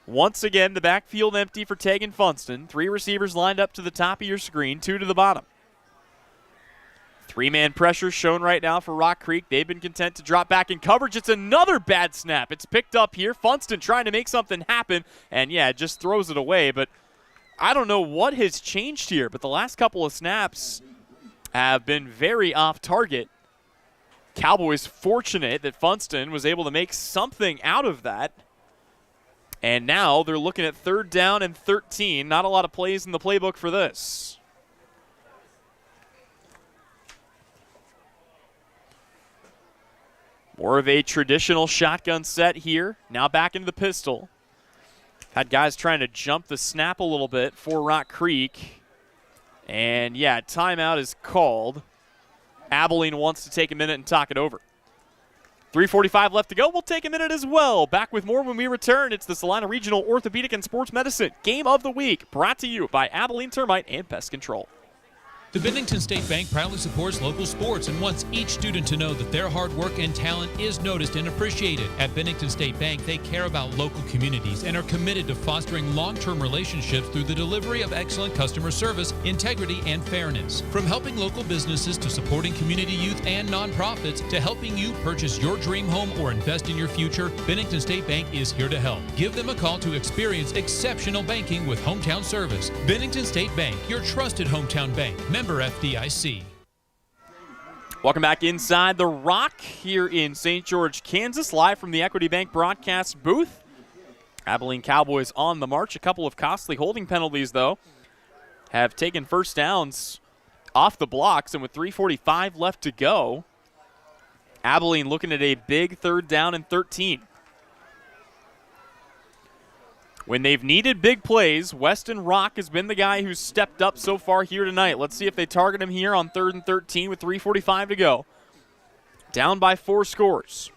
Once again, the backfield empty for Tegan Funston. 3 receivers lined up to the top of your screen, 2 to the bottom. 3-man pressure shown right now for Rock Creek. They've been content to drop back in coverage. It's another bad snap. It's picked up here. Funston trying to make something happen, and yeah, just throws it away. But I don't know what has changed here, but the last couple of snaps have been very off target. Cowboys fortunate that Funston was able to make something out of that. And now they're looking at 3rd down and 13. Not a lot of plays in the playbook for this. More of a traditional shotgun set here. Now back into the pistol. Had guys trying to jump the snap a little bit for Rock Creek. And yeah, timeout is called. Abilene wants to take a minute and talk it over. 3:45 left to go. We'll take a minute as well. Back with more when we return. It's the Salina Regional Orthopedic and Sports Medicine Game of the Week, brought to you by Abilene Termite and Pest Control. The Bennington State Bank proudly supports local sports and wants each student to know that their hard work and talent is noticed and appreciated. At Bennington State Bank, they care about local communities and are committed to fostering long-term relationships through the delivery of excellent customer service, integrity, and fairness. From helping local businesses to supporting community youth and nonprofits to helping you purchase your dream home or invest in your future, Bennington State Bank is here to help. Give them a call to experience exceptional banking with hometown service. Bennington State Bank, your trusted hometown bank. Member FDIC. Welcome back inside the Rock here in St. George, Kansas, live from the Equity Bank broadcast booth. Abilene Cowboys on the march. A couple of costly holding penalties, though, have taken first downs off the blocks, and with 3:45 left to go, Abilene looking at a big 3rd down and 13. When they've needed big plays, Weston Rock has been the guy who's stepped up so far here tonight. Let's see if they target him here on 3rd and 13 with 3:45 to go. Down by 4 scores.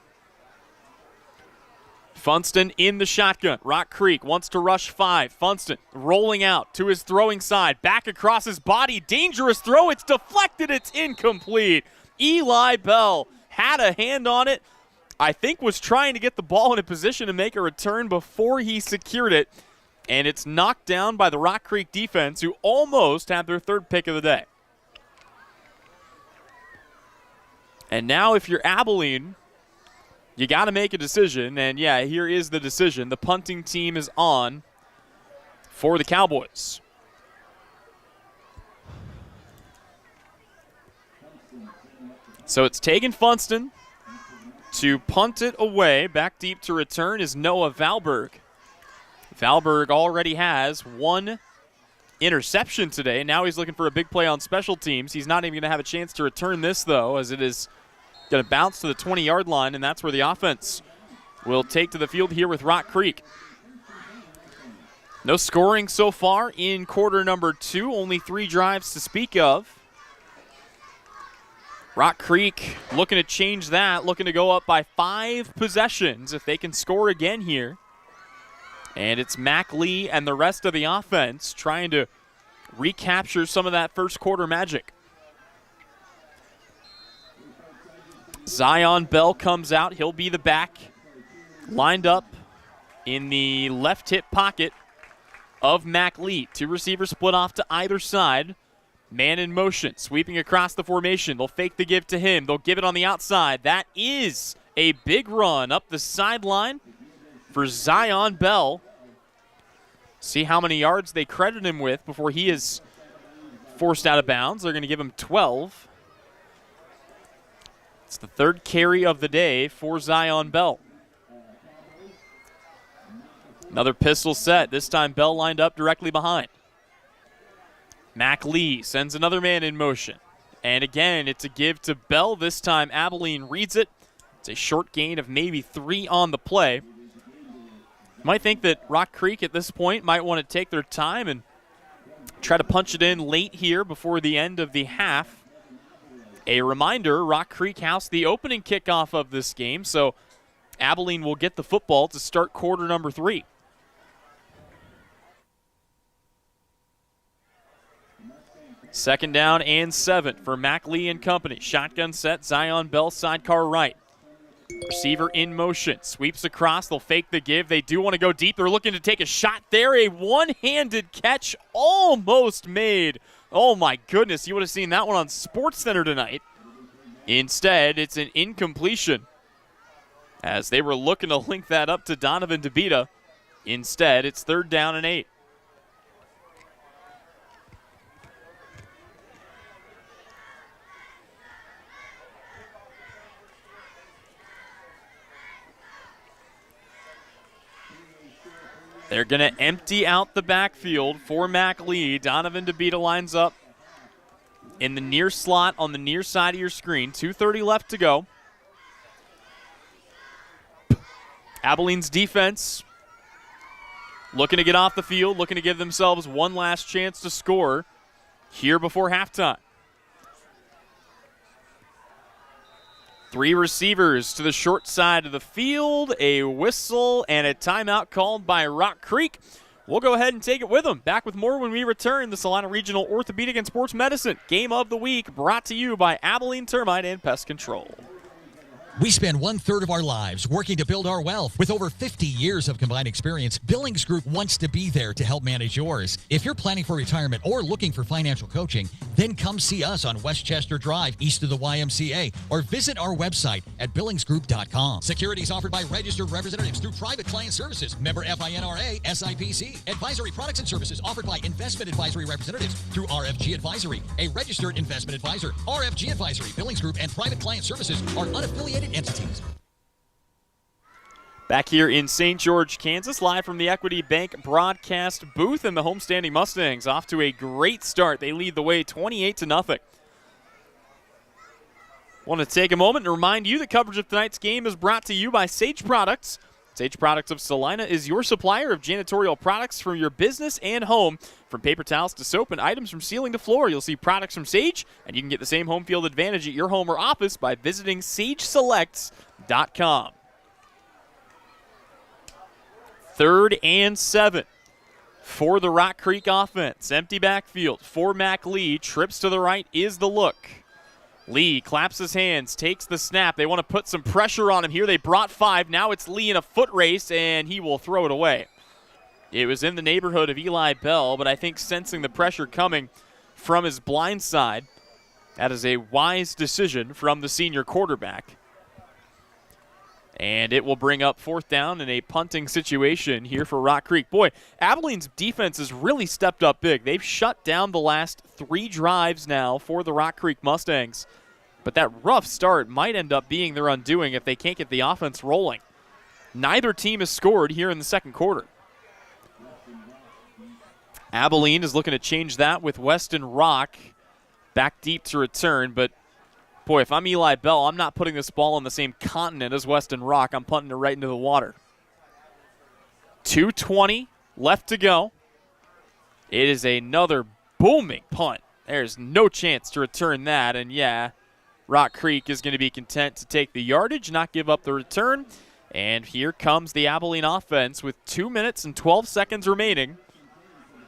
Funston in the shotgun. Rock Creek wants to rush 5. Funston rolling out to his throwing side. Back across his body. Dangerous throw. It's deflected. It's incomplete. Eli Bell had a hand on it. I think was trying to get the ball in a position to make a return before he secured it. And it's knocked down by the Rock Creek defense, who almost had their 3rd pick of the day. And now if you're Abilene, you got to make a decision. And yeah, here is the decision. The punting team is on for the Cowboys. So it's Tegan Funston to punt it away. Back deep to return is Noah Valberg. Valberg already has 1 interception today. Now he's looking for a big play on special teams. He's not even going to have a chance to return this, though, as it is going to bounce to the 20-yard line, and that's where the offense will take to the field here with Rock Creek. No scoring so far in quarter number 2. Only 3 drives to speak of. Rock Creek looking to change that, looking to go up by 5 possessions if they can score again here. And it's Mac Lee and the rest of the offense trying to recapture some of that first quarter magic. Zion Bell comes out. He'll be the back, lined up in the left hip pocket of Mac Lee. 2 receivers split off to either side. Man in motion, sweeping across the formation. They'll fake the give to him. They'll give it on the outside. That is a big run up the sideline for Zion Bell. See how many yards they credit him with before he is forced out of bounds. They're going to give him 12. It's the third carry of the day for Zion Bell. Another pistol set. This time Bell lined up directly behind. Mac Lee sends another man in motion. And again, it's a give to Bell. This time Abilene reads it. It's a short gain of maybe 3 on the play. Might think that Rock Creek at this point might want to take their time and try to punch it in late here before the end of the half. A reminder, Rock Creek housed the opening kickoff of this game, so Abilene will get the football to start quarter number 3. Second down and 7 for Mac Lee and company. Shotgun set, Zion Bell sidecar right. Receiver in motion, sweeps across, they'll fake the give. They do want to go deep. They're looking to take a shot there. A one-handed catch almost made. Oh my goodness, you would have seen that one on SportsCenter tonight. Instead, it's an incompletion as they were looking to link that up to Donovan DeBita. Instead, it's 3rd down and 8. They're going to empty out the backfield for Mac Lee. Donovan DeBita lines up in the near slot on the near side of your screen. 2:30 left to go. Abilene's defense looking to get off the field, looking to give themselves one last chance to score here before halftime. 3 receivers to the short side of the field, a whistle, and a timeout called by Rock Creek. We'll go ahead and take it with them. Back with more when we return. The Salina Regional Orthopedic and Sports Medicine Game of the Week brought to you by Abilene Termite and Pest Control. We spend 1/3 of our lives working to build our wealth. With over 50 years of combined experience, Billings Group wants to be there to help manage yours. If you're planning for retirement or looking for financial coaching, then come see us on Westchester Drive, east of the YMCA, or visit our website at billingsgroup.com. Securities offered by registered representatives through Private Client Services. Member FINRA, SIPC. Advisory products and services offered by investment advisory representatives through RFG Advisory, a registered investment advisor. RFG Advisory, Billings Group, and Private Client Services are unaffiliated entities. Back here in St. George, Kansas, live from the Equity Bank broadcast booth, and the homestanding Mustangs off to a great start. They lead the way 28-0. Want to take a moment and remind you that coverage of tonight's game is brought to you by Sage Products. Sage Products of Salina is your supplier of janitorial products for your business and home. From paper towels to soap and items from ceiling to floor, you'll see products from Sage, and you can get the same home field advantage at your home or office by visiting sageselects.com. 3rd and 7 for the Rock Creek offense. Empty backfield for Mac Lee. Trips to the right is the look. Lee claps his hands, takes the snap. They want to put some pressure on him here. They brought 5. Now it's Lee in a foot race, and he will throw it away. It was in the neighborhood of Eli Bell, but I think sensing the pressure coming from his blind side, that is a wise decision from the senior quarterback. And it will bring up 4th down in a punting situation here for Rock Creek. Boy, Abilene's defense has really stepped up big. They've shut down the last 3 drives now for the Rock Creek Mustangs. But that rough start might end up being their undoing if they can't get the offense rolling. Neither team has scored here in the second quarter. Abilene is looking to change that with Weston Rock back deep to return, but boy, if I'm Eli Bell, I'm not putting this ball on the same continent as Weston Rock. I'm punting it right into the water. 2:20 left to go. It is another booming punt. There's no chance to return that, and yeah, Rock Creek is going to be content to take the yardage, not give up the return. And here comes the Abilene offense with 2 minutes and 12 seconds remaining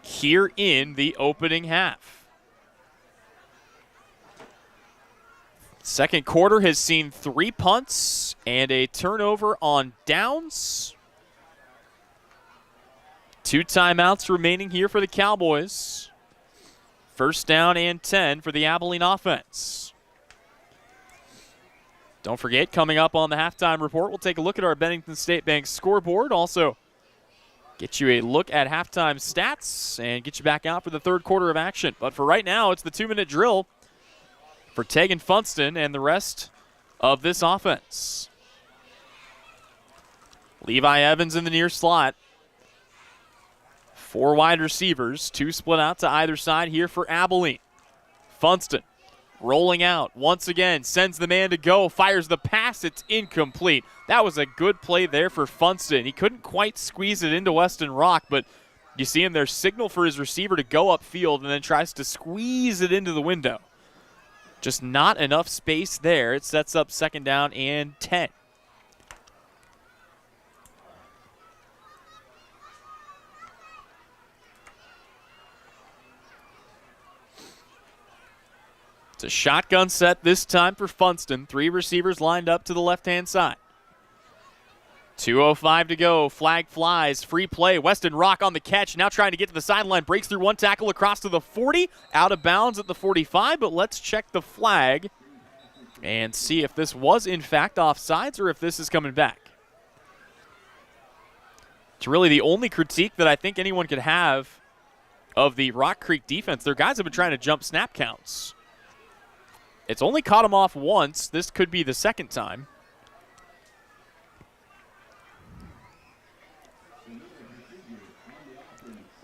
here in the opening half. Second quarter has seen 3 punts and a turnover on downs. 2 timeouts remaining here for the Cowboys. 1st down and 10 for the Abilene offense. Don't forget, coming up on the halftime report, we'll take a look at our Bennington State Bank scoreboard. Also, get you a look at halftime stats and get you back out for the 3rd quarter of action. But for right now, it's the 2-minute drill for Tegan Funston and the rest of this offense. Levi Evans in the near slot. 4 wide receivers, 2 split out to either side here for Abilene. Funston rolling out once again, sends the man to go, fires the pass, it's incomplete. That was a good play there for Funston. He couldn't quite squeeze it into Weston Rock, but you see him there signal for his receiver to go upfield and then tries to squeeze it into the window. Just not enough space there. It sets up 2nd down and 10. It's a shotgun set this time for Funston. 3 receivers lined up to the left-hand side. 2:05 to go. Flag flies. Free play. Weston Rock on the catch. Now trying to get to the sideline. Breaks through 1 tackle across to the 40. Out of bounds at the 45, but let's check the flag and see if this was in fact offsides or if this is coming back. It's really the only critique that I think anyone could have of the Rock Creek defense. Their guys have been trying to jump snap counts. It's only caught him off once. This could be the 2nd time.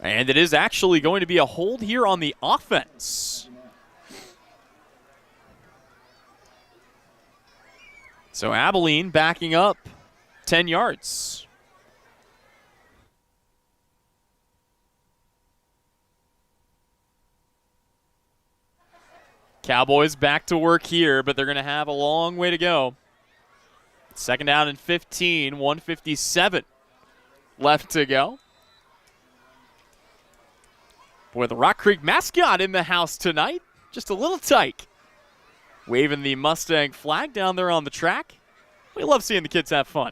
And it is actually going to be a hold here on the offense. So Abilene backing up 10 yards. Cowboys back to work here, but they're going to have a long way to go. 2nd down and 15, 1:57 left to go. Boy, the Rock Creek mascot in the house tonight. Just a little tight. Waving the Mustang flag down there on the track. We love seeing the kids have fun.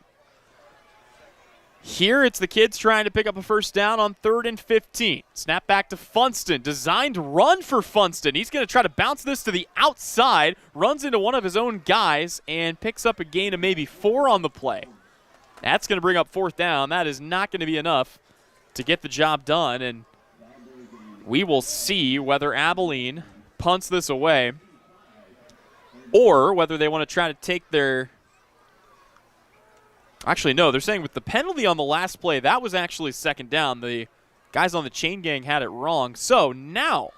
Here it's the kids trying to pick up a 1st down on 3rd and 15. Snap back to Funston. Designed run for Funston. He's going to try to bounce this to the outside. Runs into one of his own guys and picks up a gain of maybe 4 on the play. That's going to bring up 4th down. That is not going to be enough to get the job done. And we will see whether Abilene punts this away or whether they want to try to take their... Actually, no, they're saying with the penalty on the last play, that was actually 2nd down. The guys on the chain gang had it wrong. So now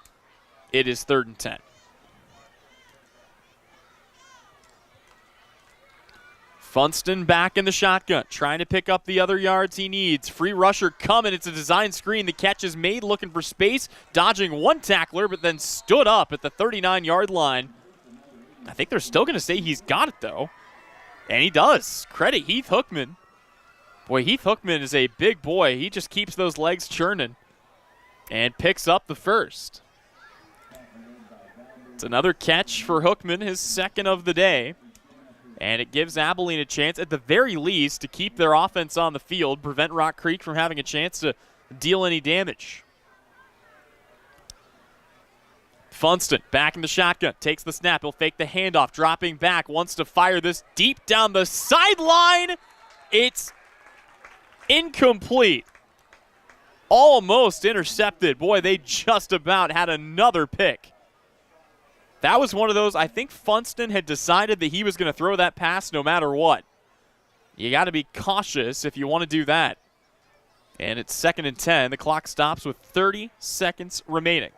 it is 3rd and 10. Funston back in the shotgun, trying to pick up the other yards he needs. Free rusher coming. It's a design screen. The catch is made, looking for space, dodging 1 tackler, but then stood up at the 39-yard line. I think they're still going to say he's got it, though. And he does. Credit Heath Hookman. Boy, Heath Hookman is a big boy. He just keeps those legs churning and picks up the 1st. It's another catch for Hookman, his 2nd of the day. And it gives Abilene a chance, at the very least, to keep their offense on the field, prevent Rock Creek from having a chance to deal any damage. Funston back in the shotgun, takes the snap. He'll fake the handoff, dropping back, wants to fire this deep down the sideline. It's incomplete. Almost intercepted. Boy, they just about had another pick. That was one of those, I think Funston had decided that he was going to throw that pass no matter what. You got to be cautious if you want to do that. And it's 2nd and 10. The clock stops with 30 seconds remaining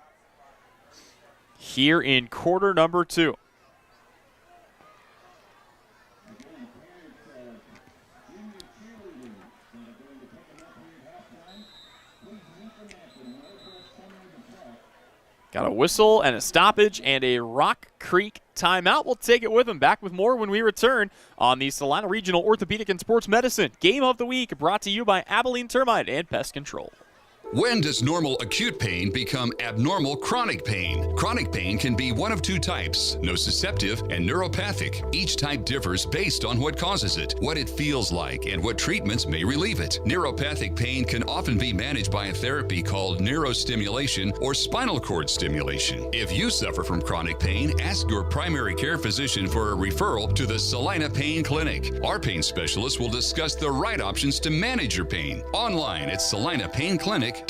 here in quarter number 2. Got a whistle and a stoppage and a Rock Creek timeout. We'll take it with them. Back with more when we return on the Salina Regional Orthopedic and Sports Medicine Game of the Week, brought to you by Abilene Termite and Pest Control. When does normal acute pain become abnormal chronic pain? Chronic pain can be one of 2 types, nociceptive and neuropathic. Each type differs based on what causes it, what it feels like, and what treatments may relieve it. Neuropathic pain can often be managed by a therapy called neurostimulation or spinal cord stimulation. If you suffer from chronic pain, ask your primary care physician for a referral to the Salina Pain Clinic. Our pain specialists will discuss the right options to manage your pain. Online at salinapainclinic.org.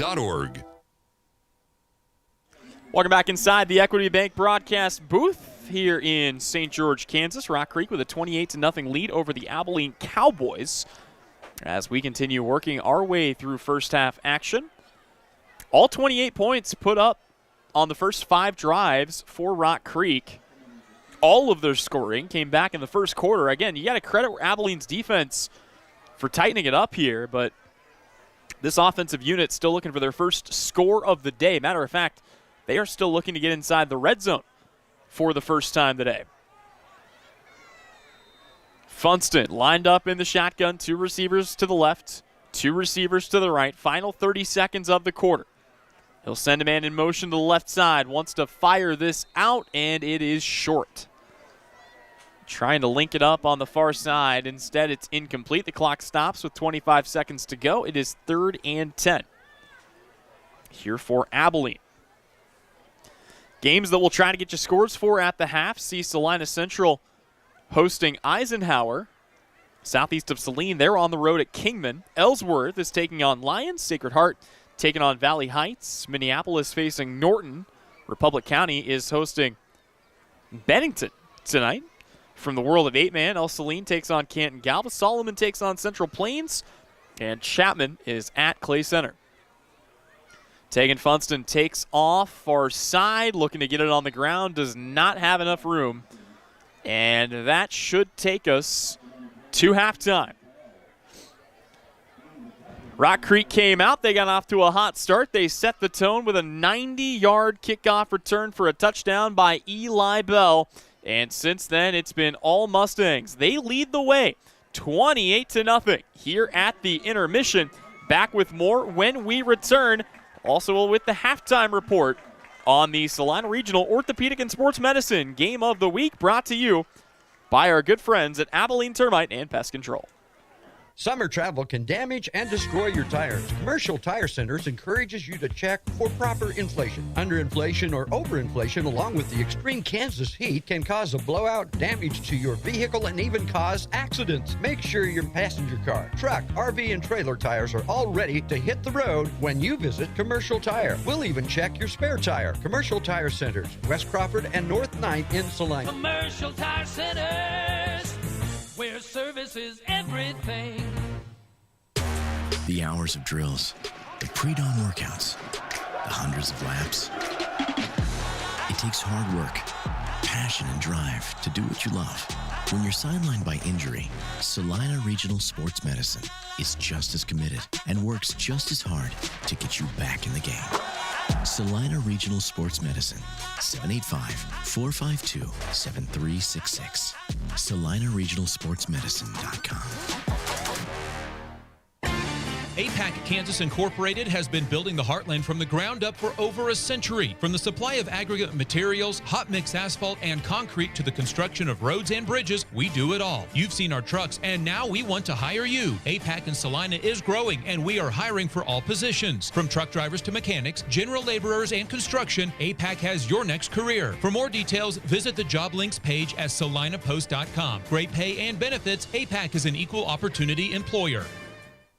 Welcome back inside the Equity Bank broadcast booth here in St. George, Kansas. Rock Creek with a 28-0 lead over the Abilene Cowboys as we continue working our way through first half action. All 28 points put up on the first 5 drives for Rock Creek. All of their scoring came back in the first quarter. Again, you got to credit Abilene's defense for tightening it up here, but this offensive unit still looking for their first score of the day. Matter of fact, they are still looking to get inside the red zone for the first time today. Funston lined up in the shotgun, 2 receivers to the left, 2 receivers to the right. Final 30 seconds of the quarter. He'll send a man in motion to the left side, wants to fire this out, and it is short. Trying to link it up on the far side. Instead, it's incomplete. The clock stops with 25 seconds to go. It is 3rd and 10 here for Abilene. Games that we'll try to get you scores for at the half. See Salina Central hosting Eisenhower. Southeast of Saline, they're on the road at Kingman. Ellsworth is taking on Lyons. Sacred Heart taking on Valley Heights. Minneapolis facing Norton. Republic County is hosting Bennington tonight. From the world of 8-man, El Saline takes on Canton Galva. Solomon takes on Central Plains. And Chapman is at Clay Center. Tegan Funston takes off far side, looking to get it on the ground. Does not have enough room. And that should take us to halftime. Rock Creek came out. They got off to a hot start. They set the tone with a 90-yard kickoff return for a touchdown by Eli Bell. And since then, it's been all Mustangs. They lead the way, 28-0 here at the intermission. Back with more when we return. Also with the halftime report on the Salina Regional Orthopedic and Sports Medicine Game of the Week, brought to you by our good friends at Abilene Termite and Pest Control. Summer travel can damage and destroy your tires. Commercial Tire Centers encourages you to check for proper inflation. Underinflation or overinflation, along with the extreme Kansas heat, can cause a blowout, damage to your vehicle, and even cause accidents. Make sure your passenger car, truck, RV, and trailer tires are all ready to hit the road when you visit Commercial Tire. We'll even check your spare tire. Commercial Tire Centers, West Crawford and North 9th in Salina. Commercial Tire Centers, where service is everything. The hours of drills, the pre-dawn workouts, the hundreds of laps. It takes hard work, passion, and drive to do what you love. When you're sidelined by injury, Salina Regional Sports Medicine is just as committed and works just as hard to get you back in the game. Salina Regional Sports Medicine, 785-452-7366. SalinaRegionalSportsMedicine.com. APAC Kansas Incorporated has been building the Heartland from the ground up for over a century. From the supply of aggregate materials, hot mix asphalt, and concrete to the construction of roads and bridges, we do it all. You've seen our trucks, and now we want to hire you. APAC in Salina is growing, and we are hiring for all positions. From truck drivers to mechanics, general laborers, and construction, APAC has your next career. For more details, visit the job links page at salinapost.com. Great pay and benefits, APAC is an equal opportunity employer.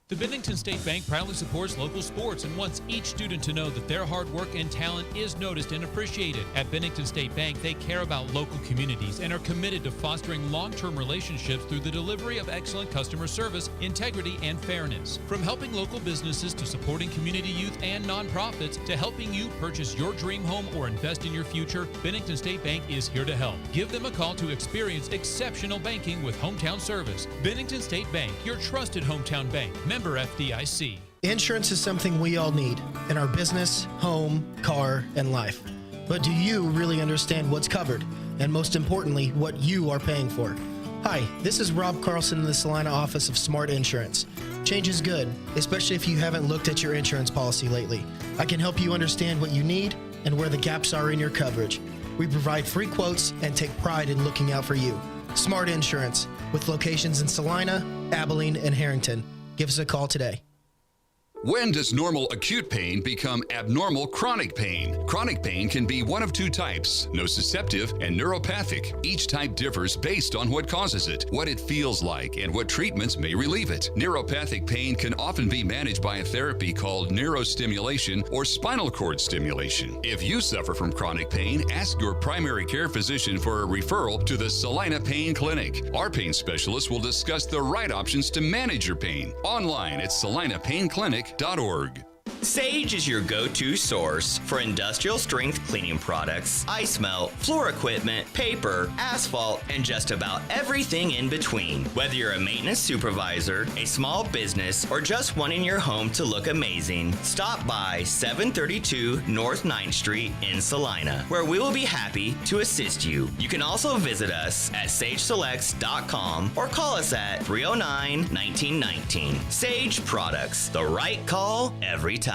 The Bennington State Bank proudly supports local sports and wants each student to know that their hard work and talent is noticed and appreciated. At Bennington State Bank, they care about local communities and are committed to fostering long-term relationships through the delivery of excellent customer service, integrity, and fairness. From helping local businesses to supporting community youth and nonprofits to helping you purchase your dream home or invest in your future, Bennington State Bank is here to help. Give them a call to experience exceptional banking with hometown service. Bennington State Bank, your trusted hometown bank. Member FDIC. Insurance is something we all need in our business, home, car, and life. But do you really understand what's covered? And most importantly, what you are paying for? Hi, this is Rob Carlson in the Salina office of Smart Insurance. Change is good, especially if you haven't looked at your insurance policy lately. I can help you understand what you need and where the gaps are in your coverage. We provide free quotes and take pride in looking out for you. Smart Insurance, with locations in Salina, Abilene, and Harrington. Give us a call today. When does normal acute pain become abnormal chronic pain? Chronic pain can be one of two types, nociceptive and neuropathic. Each type differs based on what causes it, what it feels like, and what treatments may relieve it. Neuropathic pain can often be managed by a therapy called neurostimulation or spinal cord stimulation. If you suffer from chronic pain, ask your primary care physician for a referral to the Salina Pain Clinic. Our pain specialists will discuss the right options to manage your pain. Online at salinapainclinic.org. Sage is your go-to source for industrial strength cleaning products, ice melt, floor equipment, paper, asphalt, and just about everything in between. Whether you're a maintenance supervisor, a small business, or just wanting your home to look amazing, stop by 732 North 9th Street in Salina, where we will be happy to assist you. You can also visit us at sageselects.com or call us at 309-1919. Sage Products, the right call every time.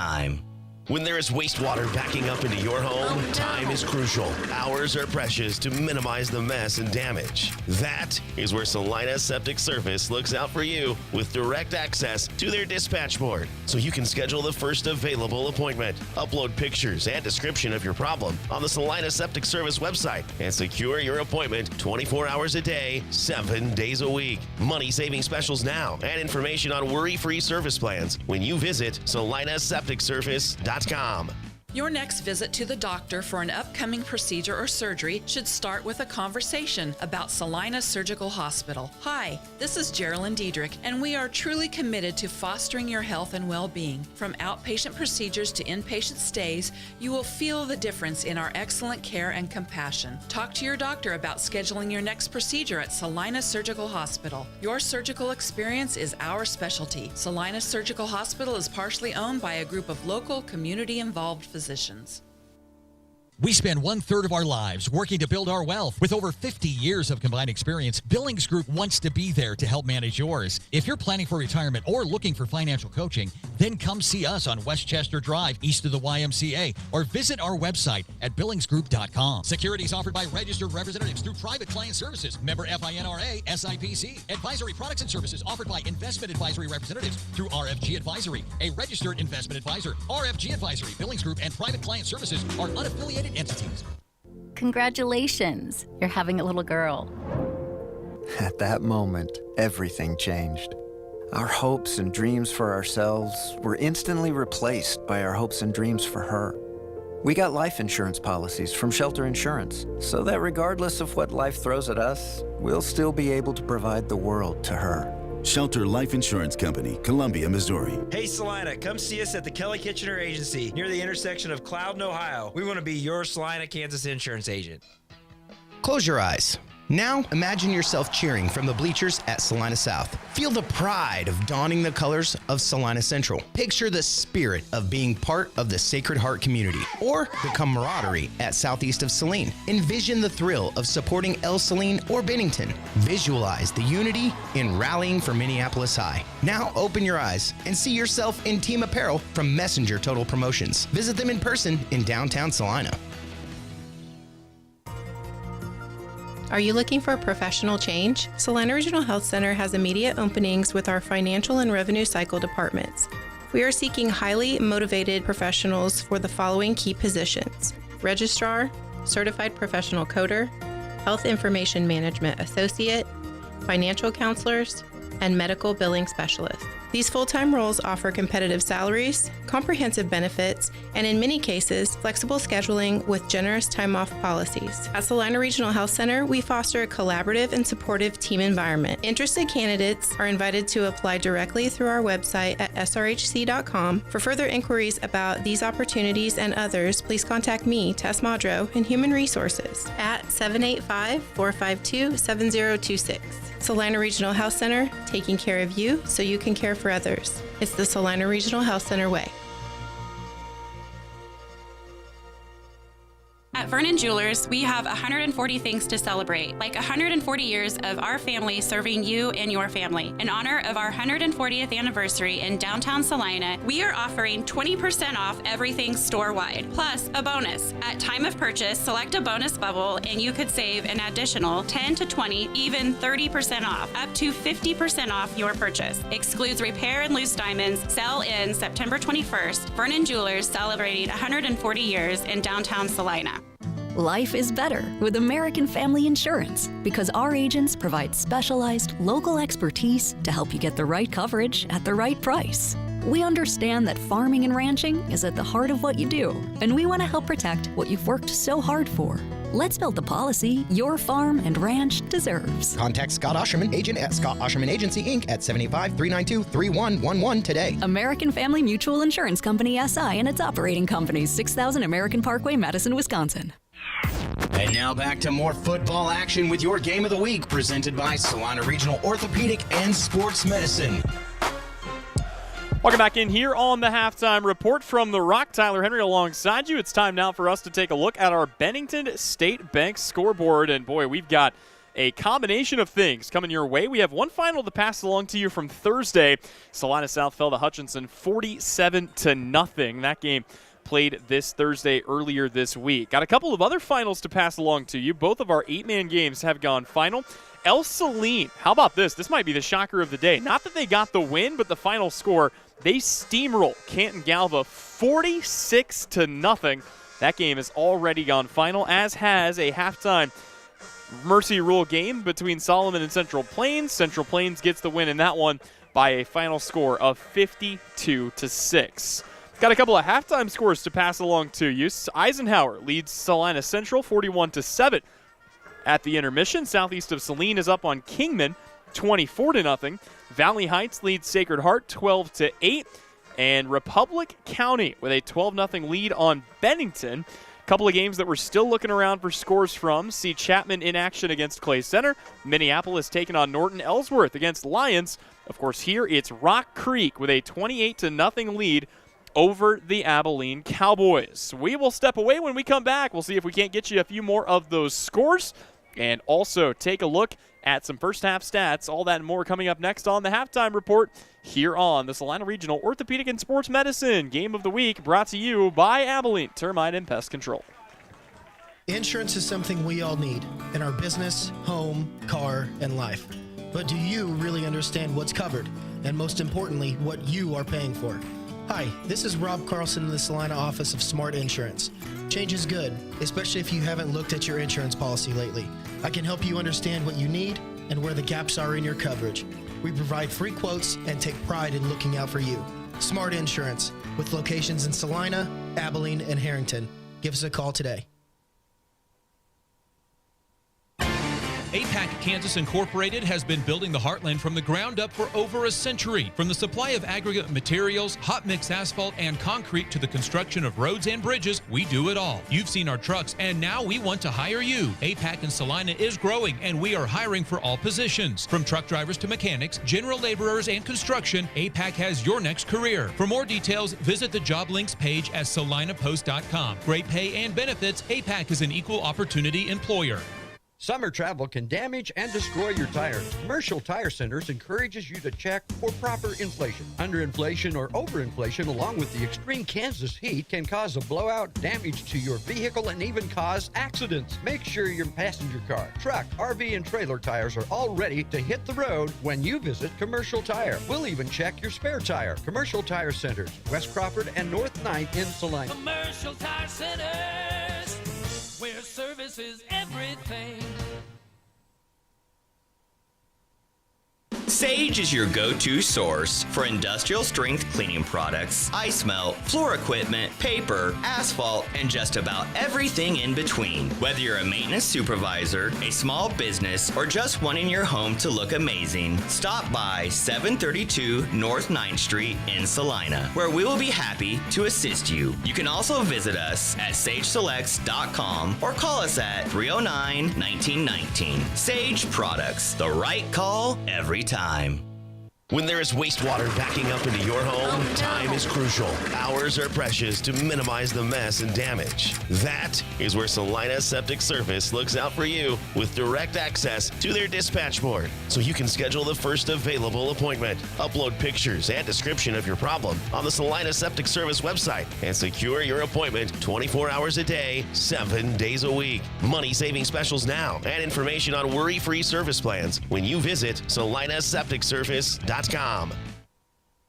When there is wastewater backing up into your home, time is crucial. Hours are precious to minimize the mess and damage. That is where Salina Septic Service looks out for you with direct access to their dispatch board, so you can schedule the first available appointment, upload pictures and description of your problem on the Salina Septic Service website, and secure your appointment 24 hours a day, 7 days a week. Money-saving specials now and information on worry-free service plans when you visit salinasepticservice.com. Your next visit to the doctor for an upcoming procedure or surgery should start with a conversation about Salina Surgical Hospital. Hi, this is Geraldine Diedrich, and we are truly committed to fostering your health and well-being. From outpatient procedures to inpatient stays, you will feel the difference in our excellent care and compassion. Talk to your doctor about scheduling your next procedure at Salina Surgical Hospital. Your surgical experience is our specialty. Salina Surgical Hospital is partially owned by a group of local, community-involved physicians. We spend 1/3 of our lives working to build our wealth. With over 50 years of combined experience, Billings Group wants to be there to help manage yours. If you're planning for retirement or looking for financial coaching, then come see us on Westchester Drive, east of the YMCA, or visit our website at billingsgroup.com. Securities offered by registered representatives through Private Client Services, member FINRA, SIPC. Advisory products and services offered by investment advisory representatives through RFG Advisory, a registered investment advisor. RFG Advisory, Billings Group, and Private Client Services are unaffiliated entities. Congratulations, you're having a little girl. At that moment, everything changed. Our hopes and dreams for ourselves were instantly replaced by our hopes and dreams for her. We got life insurance policies from Shelter Insurance, so that regardless of what life throws at us, we'll still be able to provide the world to her. Shelter Life Insurance Company, Columbia, Missouri. Hey Salina, come see us at the Kelly Kitchener Agency near the intersection of Cloud and Ohio. We want to be your Salina, Kansas insurance agent. Close your eyes. Now imagine yourself cheering from the bleachers at Salina South. Feel the pride of donning the colors of Salina Central. Picture the spirit of being part of the Sacred Heart community or the camaraderie at Southeast of Saline. Envision the thrill of supporting El Saline or Bennington. Visualize the unity in rallying for Minneapolis High. Now open your eyes and see yourself in team apparel from Messenger Total Promotions. Visit them in person in downtown Salina. Are you looking for a professional change? Salina Regional Health Center has immediate openings with our financial and revenue cycle departments. We are seeking highly motivated professionals for the following key positions: Registrar, Certified Professional Coder, Health Information Management Associate, Financial Counselors, and Medical Billing Specialists. These full-time roles offer competitive salaries, comprehensive benefits, and in many cases, flexible scheduling with generous time-off policies. At Salina Regional Health Center, we foster a collaborative and supportive team environment. Interested candidates are invited to apply directly through our website at srhc.com. For further inquiries about these opportunities and others, please contact me, Tess Madro, in Human Resources at 785-452-7026. Salina Regional Health Center, taking care of you so you can care for others. It's the Salina Regional Health Center way. At At Vernon Jewelers, we have 140 things to celebrate, like 140 years of our family serving you and your family. In honor of our 140th anniversary in downtown Salina, we are offering 20% off everything store-wide, plus a bonus. At time of purchase, select a bonus bubble and you could save an additional 10 to 20, even 30% off, up to 50% off your purchase. Excludes repair and loose diamonds. Sell in September 21st. Vernon Jewelers celebrating 140 years in downtown Salina. Life is better with American Family Insurance because our agents provide specialized local expertise to help you get the right coverage at the right price. We understand that farming and ranching is at the heart of what you do, and we want to help protect what you've worked so hard for. Let's build the policy your farm and ranch deserves. Contact Scott Osherman, agent at Scott Osherman Agency, Inc. at 785-392-3111 today. American Family Mutual Insurance Company, SI, and its operating companies, 6000 American Parkway, Madison, Wisconsin. And now back to more football action with your Game of the Week, presented by Salina Regional Orthopedic and Sports Medicine. Welcome back in here on the halftime report from the Rock. Tyler Henry alongside you. It's time now for us to take a look at our Bennington State Bank scoreboard. And boy, we've got a combination of things coming your way. We have one final to pass along to you from Thursday. Salina South fell to Hutchinson 47-0. That game played this Thursday earlier this week. Got a couple of other finals to pass along to you. Both of our 8-man games have gone final. El Saline, how about this? This might be the shocker of the day. Not that they got the win, but the final score, they steamroll Canton Galva 46-0. That game has already gone final, as has a halftime Mercy Rule game between Solomon and Central Plains. Central Plains gets the win in that one by a final score of 52-6. Got a couple of halftime scores to pass along to you. Eisenhower leads Salina Central 41-7 at the intermission. Southeast of Saline is up on Kingman 24-0. Valley Heights leads Sacred Heart 12-8. And Republic County with a 12-0 lead on Bennington. Couple of games that we're still looking around for scores from. See Chapman in action against Clay Center. Minneapolis taking on Norton. Ellsworth against Lions. Of course, here it's Rock Creek with a 28-0 lead over the Abilene Cowboys. We will step away. When we come back, we'll see if we can't get you a few more of those scores and also take a look at some first half stats. All that and more coming up next on the halftime report here on the Salina Regional Orthopedic and Sports Medicine Game of the Week, brought to you by Abilene Termite and Pest Control. Insurance is something we all need in our business, home, car, and life. But do you really understand what's covered? And most importantly, what you are paying for? Hi, this is Rob Carlson in the Salina office of Smart Insurance. Change is good, especially if you haven't looked at your insurance policy lately. I can help you understand what you need and where the gaps are in your coverage. We provide free quotes and take pride in looking out for you. Smart Insurance, with locations in Salina, Abilene, and Harrington. Give us a call today. APAC Kansas Incorporated has been building the Heartland from the ground up for over a century. From the supply of aggregate materials, hot mix asphalt, and concrete to the construction of roads and bridges, we do it all. You've seen our trucks, and now we want to hire you. APAC in Salina is growing, and we are hiring for all positions. From truck drivers to mechanics, general laborers, and construction, APAC has your next career. For more details, visit the job links page at salinapost.com. Great pay and benefits, APAC is an equal opportunity employer. Summer travel can damage and destroy your tires. Commercial Tire Centers encourages you to check for proper inflation. Underinflation or overinflation, along with the extreme Kansas heat, can cause a blowout, damage to your vehicle, and even cause accidents. Make sure your passenger car, truck, RV, and trailer tires are all ready to hit the road when you visit Commercial Tire. We'll even check your spare tire. Commercial Tire Centers, West Crawford and North 9th in Salina. Commercial Tire Centers, where service is everything. Sage is your go-to source for industrial strength cleaning products, ice melt, floor equipment, paper, asphalt, and just about everything in between. Whether you're a maintenance supervisor, a small business, or just wanting your home to look amazing, stop by 732 North 9th Street in Salina, where we will be happy to assist you. You can also visit us at sageselects.com or call us at 309-1919. Sage Products, the right call every time. When there is wastewater backing up into your home, time is crucial. Hours are precious to minimize the mess and damage. That is where Salina Septic Service looks out for you with direct access to their dispatch board, so you can schedule the first available appointment. Upload pictures and description of your problem on the Salina Septic Service website and secure your appointment 24 hours a day, 7 days a week. Money-saving specials now and information on worry-free service plans when you visit salinasepticservice.com.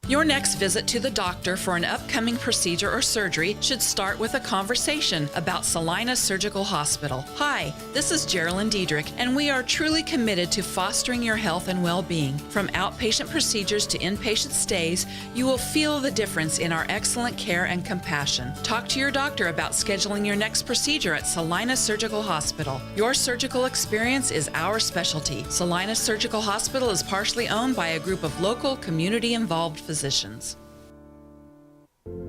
Your next visit to the doctor for an upcoming procedure or surgery should start with a conversation about Salina Surgical Hospital. Hi, this is Geraldine Diedrich, and we are truly committed to fostering your health and well-being. From outpatient procedures to inpatient stays, you will feel the difference in our excellent care and compassion. Talk to your doctor about scheduling your next procedure at Salina Surgical Hospital. Your surgical experience is our specialty. Salina Surgical Hospital is partially owned by a group of local, community-involved physicians.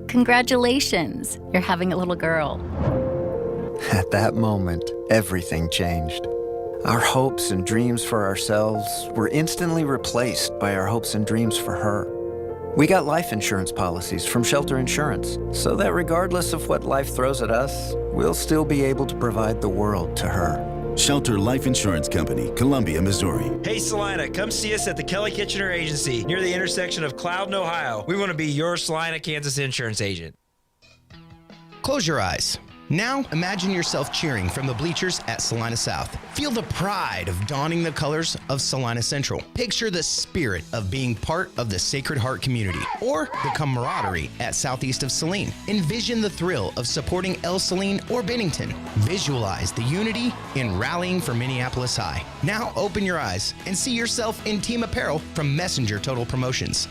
Congratulations, you're having a little girl. At that moment, everything changed. Our hopes and dreams for ourselves were instantly replaced by our hopes and dreams for her. We got life insurance policies from Shelter Insurance, so that regardless of what life throws at us, we'll still be able to provide the world to her. Shelter Life Insurance Company, Columbia, Missouri. Hey Salina, come see us at the Kelly Kitchener Agency near the intersection of Cloud and Ohio. We want to be your Salina, Kansas insurance agent. Close your eyes. Now, imagine yourself cheering from the bleachers at Salina South. Feel the pride of donning the colors of Salina Central. Picture the spirit of being part of the Sacred Heart community, or the camaraderie at southeast of Saline. Envision the thrill of supporting El Saline or Bennington. Visualize the unity in rallying for Minneapolis High. Now, open your eyes and see yourself in team apparel from Messenger Total Promotions.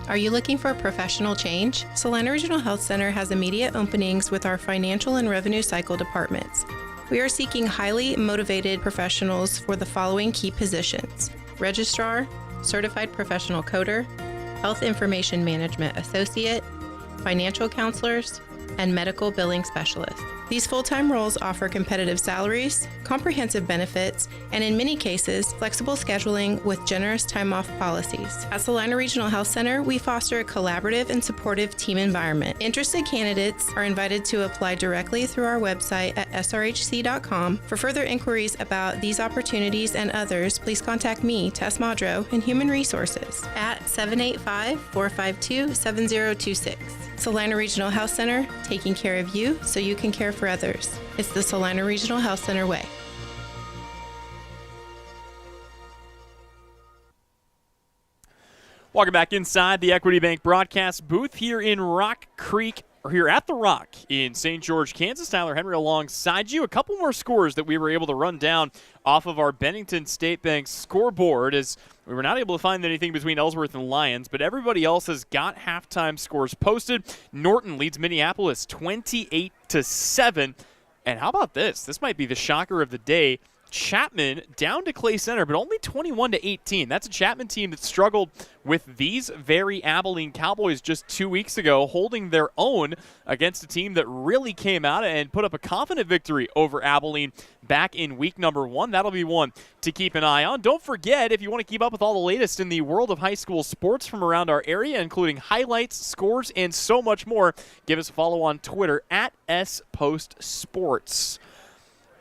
Are you looking for a professional change? Salina Regional Health Center has immediate openings with our financial and revenue cycle departments. We are seeking highly motivated professionals for the following key positions: Registrar, Certified Professional Coder, Health Information Management Associate, Financial Counselors, and Medical Billing Specialist. These full-time roles offer competitive salaries, comprehensive benefits, and in many cases, flexible scheduling with generous time-off policies. At Salina Regional Health Center, we foster a collaborative and supportive team environment. Interested candidates are invited to apply directly through our website at srhc.com. For further inquiries about these opportunities and others, please contact me, Tess Madro, in Human Resources at 785-452-7026. Salina Regional Health Center, taking care of you so you can care for others. It's the Salina Regional Health Center way. Welcome back inside the Equity Bank broadcast booth here in Rock Creek, or here at the Rock in St. George, Kansas. Tyler Henry alongside you. A couple more scores that we were able to run down off of our Bennington State Bank scoreboard, as we were not able to find anything between Ellsworth and Lyons, but everybody else has got halftime scores posted. Norton leads Minneapolis 28-7. And how about this? This might be the shocker of the day. Chapman down to Clay Center, but only 21-18. That's a Chapman team that struggled with these very Abilene Cowboys just 2 weeks ago, holding their own against a team that really came out and put up a confident victory over Abilene back in week number 1. That'll be one to keep an eye on. Don't forget, if you want to keep up with all the latest in the world of high school sports from around our area, including highlights, scores, and so much more, give us a follow on Twitter at @SPostSports.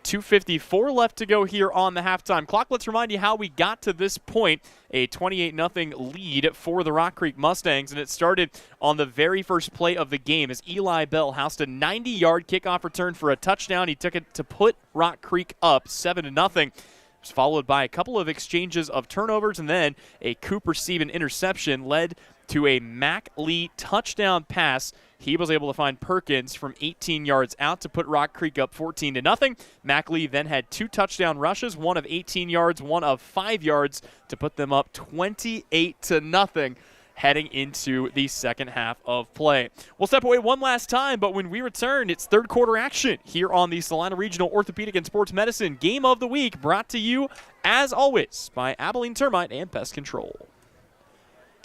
2:54 left to go here on the halftime clock. Let's remind you how we got to this point. A 28-0 lead for the Rock Creek Mustangs, and it started on the very first play of the game as Eli Bell housed a 90-yard kickoff return for a touchdown. He took it to put Rock Creek up 7-0. It was followed by a couple of exchanges of turnovers, and then a Cooper Stephen interception led to a Mac Lee touchdown pass. He was able to find Perkins from 18 yards out to put Rock Creek up 14-0. Mac Lee then had 2 touchdown rushes, one of 18 yards, one of 5 yards, to put them up 28-0 heading into the second half of play. We'll step away one last time, but when we return, it's third quarter action here on the Salina Regional Orthopedic and Sports Medicine Game of the Week, brought to you, as always, by Abilene Termite and Pest Control.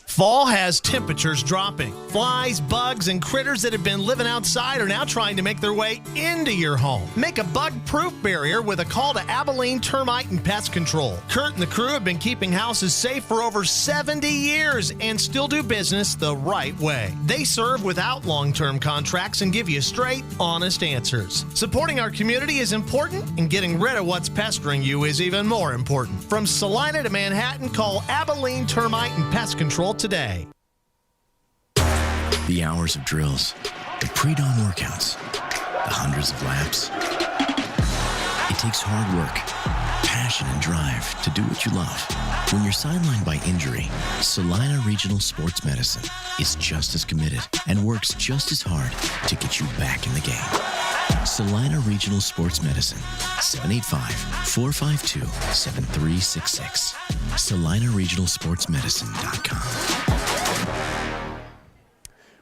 Fall has temperatures dropping. Flies, bugs, and critters that have been living outside are now trying to make their way into your home. Make a bug-proof barrier with a call to Abilene Termite and Pest Control. Kurt and the crew have been keeping houses safe for over 70 years and still do business the right way. They serve without long-term contracts and give you straight, honest answers. Supporting our community is important, and getting rid of what's pestering you is even more important. From Salina to Manhattan, call Abilene Termite and Pest Control today. The hours of drills, the pre-dawn workouts, the hundreds of laps. It takes hard work, passion, and drive to do what you love. When you're sidelined by injury, Salina Regional Sports Medicine is just as committed and works just as hard to get you back in the game. Salina Regional Sports Medicine, 785-452-7366. SalinaRegionalSportsMedicine.com.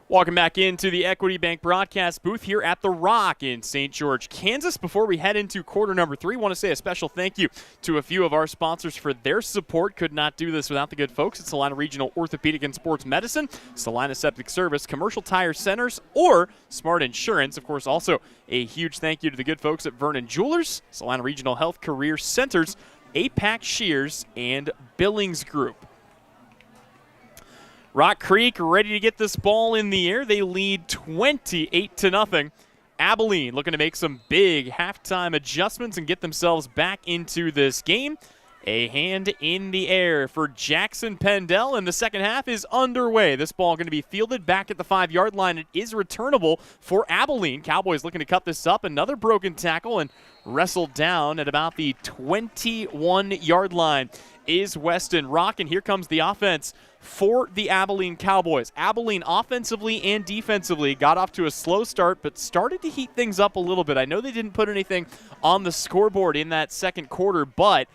Welcome back into the Equity Bank broadcast booth here at The Rock in St. George, Kansas. Before we head into quarter number 3, I want to say a special thank you to a few of our sponsors for their support. Could not do this without the good folks at Salina Regional Orthopedic and Sports Medicine, Salina Septic Service, Commercial Tire Centers, or Smart Insurance. Of course, also a huge thank you to the good folks at Vernon Jewelers, Salina Regional Health Career Centers, APAC Shears, and Billings Group. Rock Creek ready to get this ball in the air. They lead 28-0. Abilene looking to make some big halftime adjustments and get themselves back into this game. A hand in the air for Jackson Pendel, and the second half is underway. This ball going to be fielded back at the 5-yard line. It is returnable for Abilene. Cowboys looking to cut this up. Another broken tackle and wrestled down at about the 21-yard line is Weston Rock, and here comes the offense for the Abilene Cowboys. Abilene offensively and defensively got off to a slow start, but started to heat things up a little bit. I know they didn't put anything on the scoreboard in that second quarter, but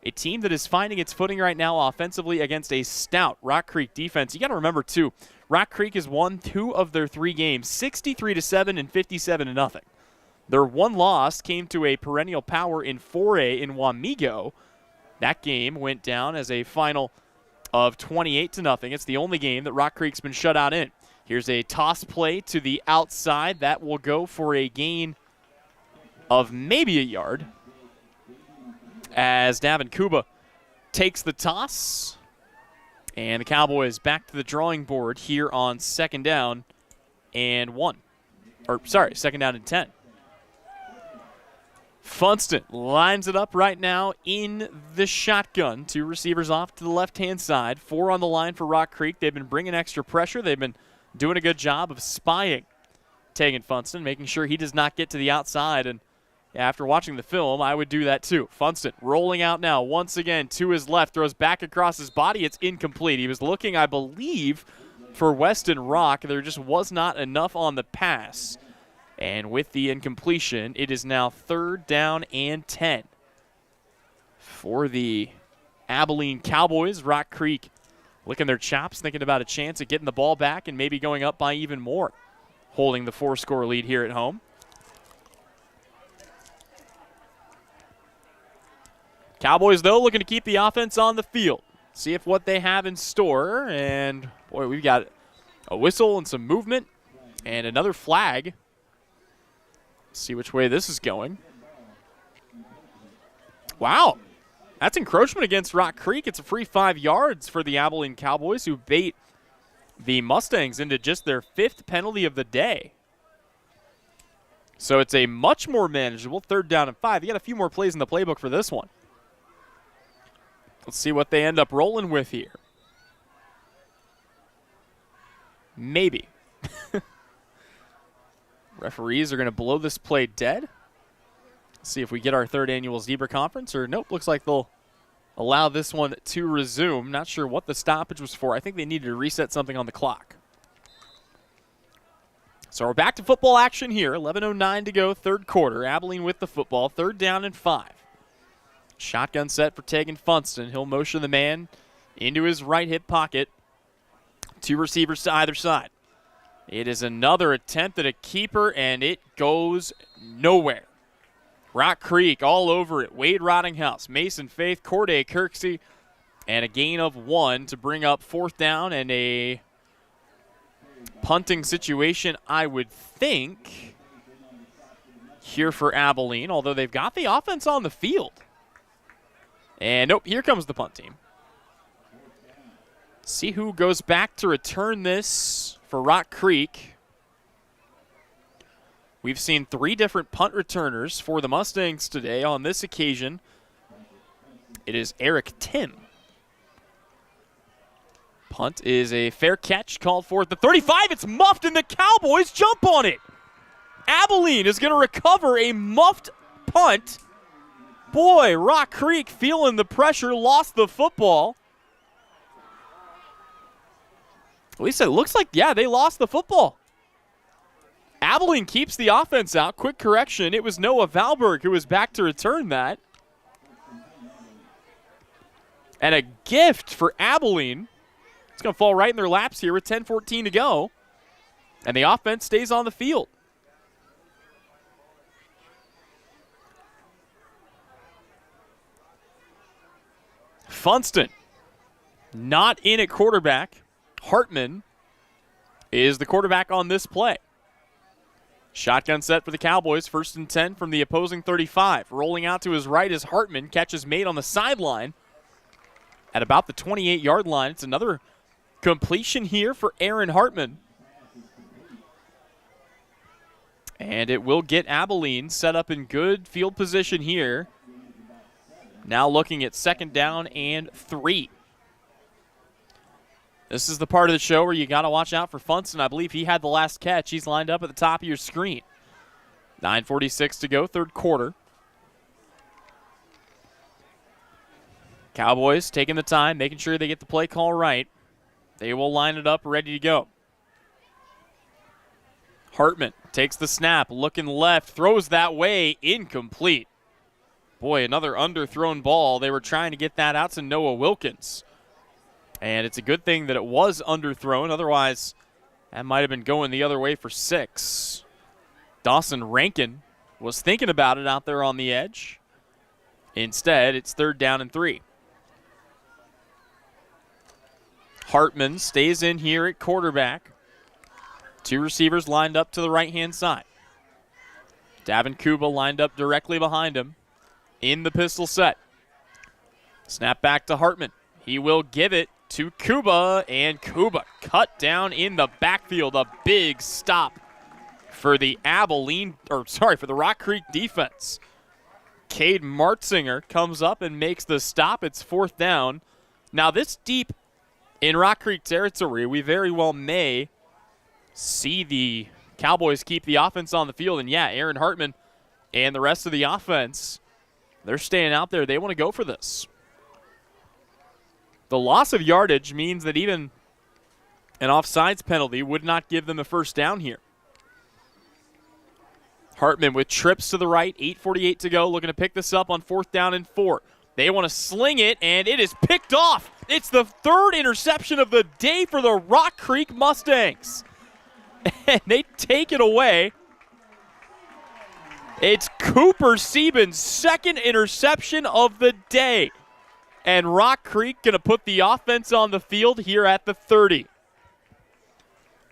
a team that is finding its footing right now offensively against a stout Rock Creek defense. You got to remember, too, Rock Creek has won 2 of their 3 games, 63-7 and 57-0. Their one loss came to a perennial power in 4A in Wamego. That game went down as a final of 28-0. It's the only game that Rock Creek's been shut out in. Here's a toss play to the outside. That will go for a gain of maybe a yard as Davin Kuba takes the toss. And the Cowboys back to the drawing board here on second down and 1. Second down and 10. Funston lines it up right now in the shotgun. 2 receivers off to the left-hand side. 4 on the line for Rock Creek. They've been bringing extra pressure. They've been doing a good job of spying Tegan Funston, making sure he does not get to the outside. And after watching the film, I would do that too. Funston rolling out now once again to his left. Throws back across his body. It's incomplete. He was looking, I believe, for Weston Rock. There just was not enough on the pass. And with the incompletion, it is now 3rd down and 10 for the Abilene Cowboys. Rock Creek licking their chops, thinking about a chance at getting the ball back and maybe going up by even more, holding the 4-score lead here at home. Cowboys, though, looking to keep the offense on the field. See if what they have in store. And, boy, we've got a whistle and some movement and another flag. See which way this is going. Wow. That's encroachment against Rock Creek. It's a free 5 yards for the Abilene Cowboys, who bait the Mustangs into just their 5th penalty of the day. So it's a much more manageable 3rd down and 5. You got a few more plays in the playbook for this one. Let's see what they end up rolling with here. Maybe. Referees are going to blow this play dead. See if we get our 3rd annual Zebra Conference, or nope, looks like they'll allow this one to resume. Not sure what the stoppage was for. I think they needed to reset something on the clock. So we're back to football action here. 11:09 to go, 3rd quarter. Abilene with the football, 3rd down and 5. Shotgun set for Tegan Funston. He'll motion the man into his right hip pocket. 2 receivers to either side. It is another attempt at a keeper, and it goes nowhere. Rock Creek all over it. Wade Rottinghouse, Mason Faith, Corday Kirksey, And a gain of 1 to bring up 4th down and a punting situation, I would think, here for Abilene, although they've got the offense on the field. And nope, here comes the punt team. See who goes back to return this for Rock Creek. We've seen 3 different punt returners for the Mustangs today. On this occasion, it is Eric Tim. Punt is a fair catch called for at the 35. It's muffed and the Cowboys jump on it. Abilene is going to recover a muffed punt. Boy, Rock Creek feeling the pressure, lost the football. At least it looks like, yeah, they lost the football. Abilene keeps the offense out. Quick correction. It was Noah Valberg who was back to return that. And a gift for Abilene. It's going to fall right in their laps here with 10:14 to go. And the offense stays on the field. Funston not in at quarterback. Hartman is the quarterback on this play. Shotgun set for the Cowboys. 1st and 10 from the opposing 35. Rolling out to his right is Hartman. Catch is made on the sideline at about the 28-yard line. It's another completion here for Aaron Hartman. And it will get Abilene set up in good field position here. Now looking at 2nd down and 3. This is the part of the show where you got to watch out for Funston. I believe he had the last catch. He's lined up at the top of your screen. 9:46 to go, 3rd quarter. Cowboys taking the time, making sure they get the play call right. They will line it up, ready to go. Hartman takes the snap, looking left, throws that way, incomplete. Boy, another underthrown ball. They were trying to get that out to Noah Wilkins. And it's a good thing that it was underthrown. Otherwise, that might have been going the other way for 6. Dawson Rankin was thinking about it out there on the edge. Instead, it's 3rd down and 3. Hartman stays in here at quarterback. 2 receivers lined up to the right-hand side. Davin Kuba lined up directly behind him in the pistol set. Snap back to Hartman. He will give it to Kuba, and Kuba cut down in the backfield. A big stop for the for the Rock Creek defense. Cade Martzinger comes up and makes the stop. It's 4th down. Now this deep in Rock Creek territory, we very well may see the Cowboys keep the offense on the field. And yeah, Aaron Hartman and the rest of the offense, they're staying out there. They want to go for this. The loss of yardage means that even an offsides penalty would not give them a 1st down here. Hartman with trips to the right, 8:48 to go, looking to pick this up on 4th down and 4. They want to sling it, and it is picked off. It's the 3rd interception of the day for the Rock Creek Mustangs. And they take it away. It's Cooper Siebens' 2nd interception of the day. And Rock Creek going to put the offense on the field here at the 30.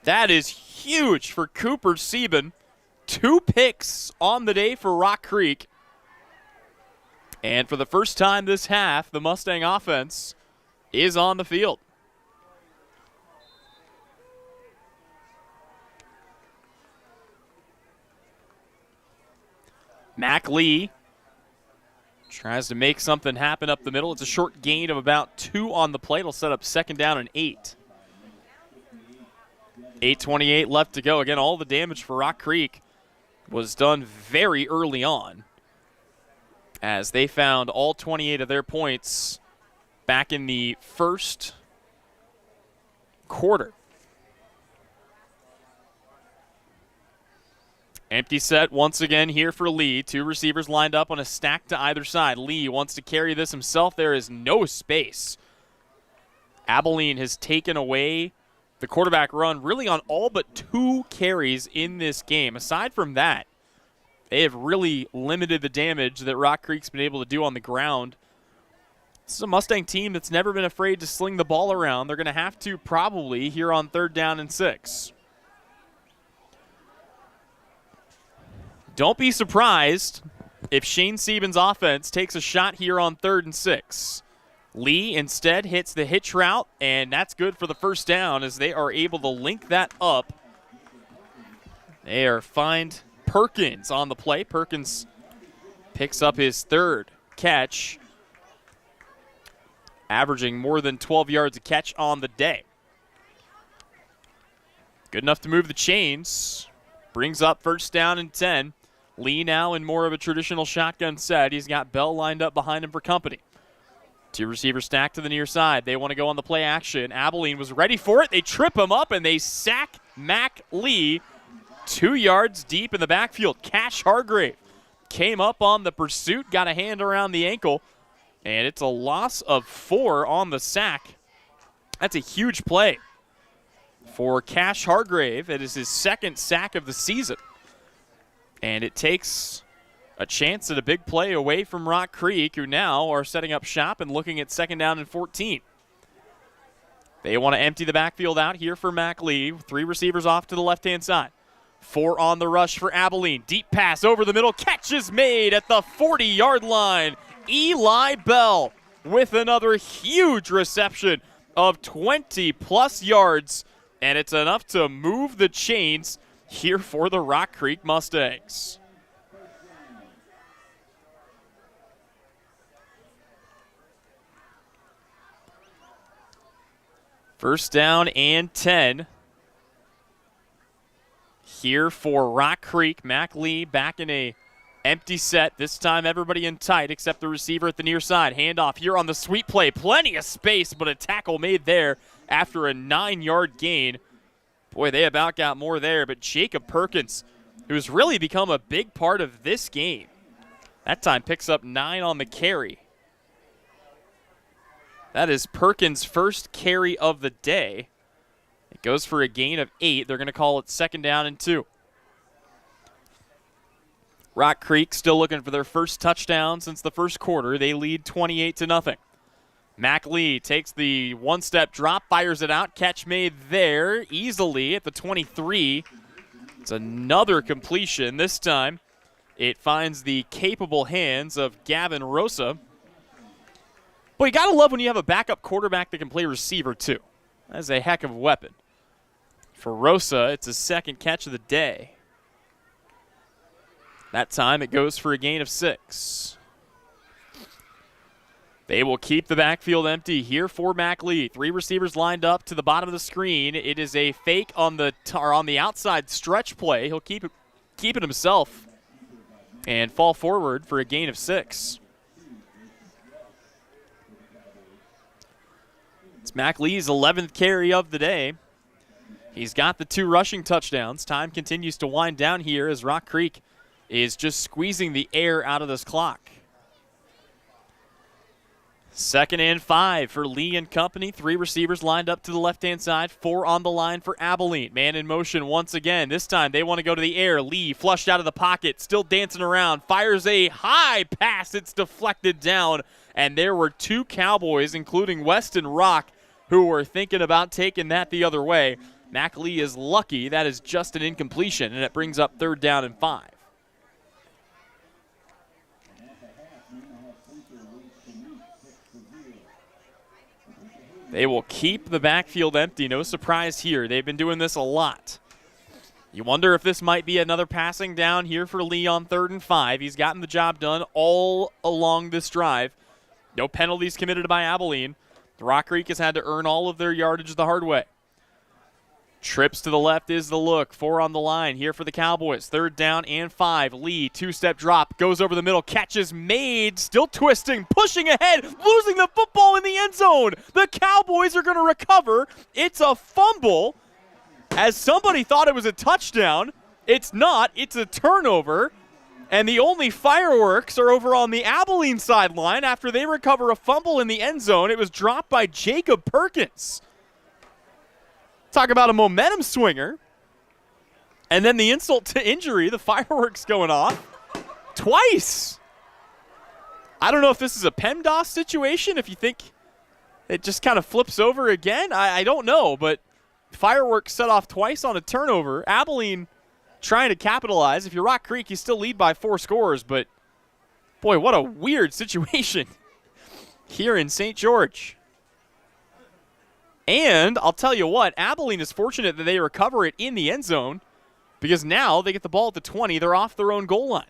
That is huge for Cooper Sieben. 2 picks on the day for Rock Creek. And for the first time this half, the Mustang offense is on the field. Mac Lee tries to make something happen up the middle. It's a short gain of about 2 on the play. It'll set up 2nd down and 8. 8:28 left to go. Again, all the damage for Rock Creek was done very early on, as they found all 28 of their points back in the 1st quarter. Empty set once again here for Lee. 2 receivers lined up on a stack to either side. Lee wants to carry this himself. There is no space. Abilene has taken away the quarterback run really on all but 2 carries in this game. Aside from that, they have really limited the damage that Rock Creek's been able to do on the ground This is a Mustang team that's never been afraid to sling the ball around. They're going to have to probably here on 3rd down and 6. Don't be surprised if Shane Siebens' offense takes a shot here on 3rd and 6. Lee instead hits the hitch route, and that's good for the first down as they are able to link that up. They are find Perkins on the play. Perkins picks up his 3rd catch, averaging more than 12 yards a catch on the day. Good enough to move the chains. Brings up 1st down and 10. Lee now in more of a traditional shotgun set. He's got Bell lined up behind him for company. 2 receivers stacked to the near side. They want to go on the play action. Abilene was ready for it. They trip him up, and they sack Mac Lee 2 yards deep in the backfield. Cash Hargrave came up on the pursuit, got a hand around the ankle, and it's a loss of 4 on the sack. That's a huge play for Cash Hargrave. It is his 2nd sack of the season. And it takes a chance at a big play away from Rock Creek, who now are setting up shop and looking at 2nd down and 14. They want to empty the backfield out here for Mac Lee. 3 receivers off to the left-hand side. 4 on the rush for Abilene. Deep pass over the middle. Catch is made at the 40-yard line. Eli Bell with another huge reception of 20-plus yards. And it's enough to move the chains here for the Rock Creek Mustangs. First down and 10 here for Rock Creek. Mac Lee back in a empty set. This time everybody in tight except the receiver at the near side. Handoff here on the sweep play. Plenty of space, but a tackle made there after a 9-yard gain. Boy, they about got more there, but Jacob Perkins, who's really become a big part of this game, that time picks up 9 on the carry. That is Perkins' first carry of the day. It goes for a gain of 8. They're going to call it 2nd down and 2. Rock Creek still looking for their first touchdown since the first quarter. They lead 28-0. Mac Lee takes the one-step drop, fires it out. Catch made there easily at the 23. It's another completion. This time it finds the capable hands of Gavin Rosa. But you got to love when you have a backup quarterback that can play receiver too. That's a heck of a weapon. For Rosa, it's his 2nd catch of the day. That time it goes for a gain of 6. They will keep the backfield empty here for Mac Lee. 3 receivers lined up to the bottom of the screen. It is a fake on the outside stretch play. He'll keep it himself and fall forward for a gain of 6. It's Mac Lee's 11th carry of the day. He's got the 2 rushing touchdowns. Time continues to wind down here as Rock Creek is just squeezing the air out of this clock. 2nd and 5 for Lee and company. 3 receivers lined up to the left-hand side. 4 on the line for Abilene. Man in motion once again. This time they want to go to the air. Lee flushed out of the pocket, still dancing around. Fires a high pass. It's deflected down. And there were 2 Cowboys, including Weston Rock, who were thinking about taking that the other way. Mac Lee is lucky. That is just an incompletion, and it brings up 3rd down and 5. They will keep the backfield empty. No surprise here. They've been doing this a lot. You wonder if this might be another passing down here for Lee on 3rd and 5. He's gotten the job done all along this drive. No penalties committed by Abilene. Rock Creek has had to earn all of their yardage the hard way. Trips to the left is the look. 4 on the line here for the Cowboys. 3rd down and 5. Lee, 2-step drop, goes over the middle. Catch is made, still twisting, pushing ahead, losing the football in the end zone. The Cowboys are going to recover. It's a fumble. As somebody thought it was a touchdown, it's not. It's a turnover. And the only fireworks are over on the Abilene sideline after they recover a fumble in the end zone. It was dropped by Jacob Perkins. Talk about a momentum swinger. And then the insult to injury, the fireworks going off twice. I don't know if this is a PEMDAS situation, if you think it just kind of flips over again. I don't know, but fireworks set off twice on a turnover. Abilene trying to capitalize. If you're Rock Creek, you still lead by 4 scores, but boy, what a weird situation here in St. George. And I'll tell you what, Abilene is fortunate that they recover it in the end zone because now they get the ball at the 20. They're off their own goal line.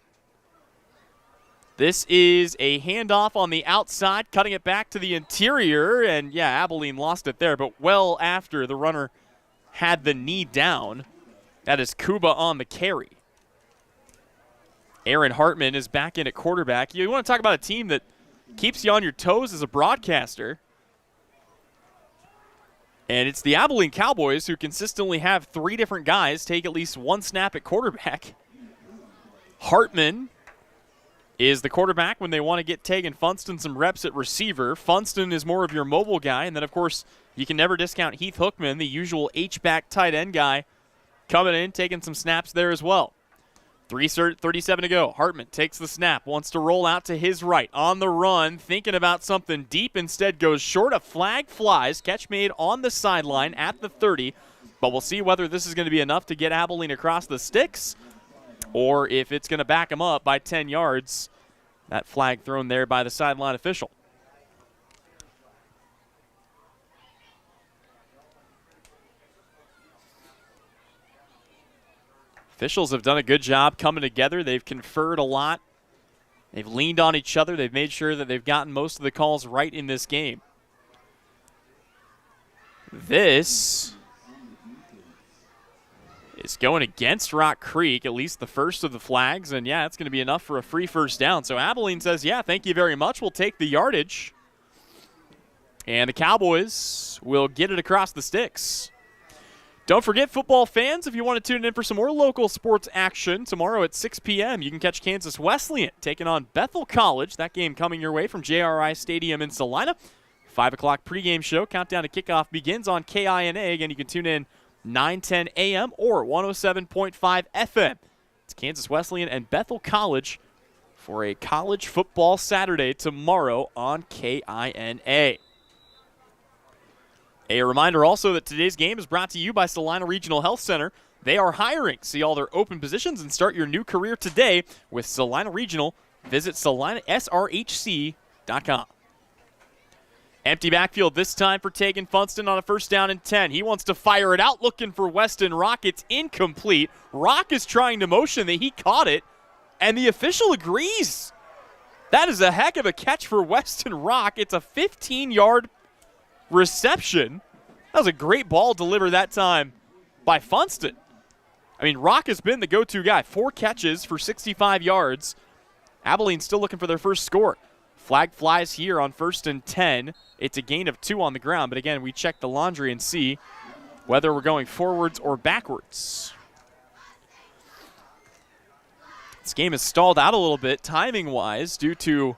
This is a handoff on the outside, cutting it back to the interior. And, yeah, Abilene lost it there, but well after the runner had the knee down. That is Kuba on the carry. Aaron Hartman is back in at quarterback. You want to talk about a team that keeps you on your toes as a broadcaster. And it's the Abilene Cowboys who consistently have 3 different guys take at least 1 snap at quarterback. Hartman is the quarterback when they want to get Tegan Funston some reps at receiver. Funston is more of your mobile guy. And then, of course, you can never discount Heath Hookman, the usual H-back tight end guy, coming in, taking some snaps there as well. 3:37 to go. Hartman takes the snap, wants to roll out to his right. On the run, thinking about something deep, instead goes short. A flag flies. Catch made on the sideline at the 30. But we'll see whether this is going to be enough to get Abilene across the sticks or if it's going to back them up by 10 yards. That flag thrown there by the sideline official. Officials have done a good job coming together. They've conferred a lot. They've leaned on each other. They've made sure that they've gotten most of the calls right in this game. This is going against Rock Creek, at least the first of the flags. And, yeah, it's going to be enough for a free first down. So Abilene says, yeah, thank you very much. We'll take the yardage. And the Cowboys will get it across the sticks. Don't forget, football fans, if you want to tune in for some more local sports action, tomorrow at 6 p.m., you can catch Kansas Wesleyan taking on Bethel College. That game coming your way from JRI Stadium in Salina. 5 o'clock pregame show. Countdown to kickoff begins on KINA. Again, you can tune in 9:10 a.m. or 107.5 FM. It's Kansas Wesleyan and Bethel College for a college football Saturday tomorrow on KINA. A reminder also that today's game is brought to you by Salina Regional Health Center. They are hiring. See all their open positions and start your new career today with Salina Regional. Visit SalinaSRHC.com. Empty backfield this time for Tegan Funston on a 1st down and 10. He wants to fire it out, looking for Weston Rock. It's incomplete. Rock is trying to motion that he caught it, and the official agrees. That is a heck of a catch for Weston Rock. It's a 15-yard reception. That was a great ball delivered that time by Funston. I mean, Rock has been the go-to guy. 4 catches for 65 yards. Abilene still looking for their first score. Flag flies here on 1st and 10. It's a gain of 2 on the ground. But again, we check the laundry and see whether we're going forwards or backwards. This game is stalled out a little bit timing-wise due to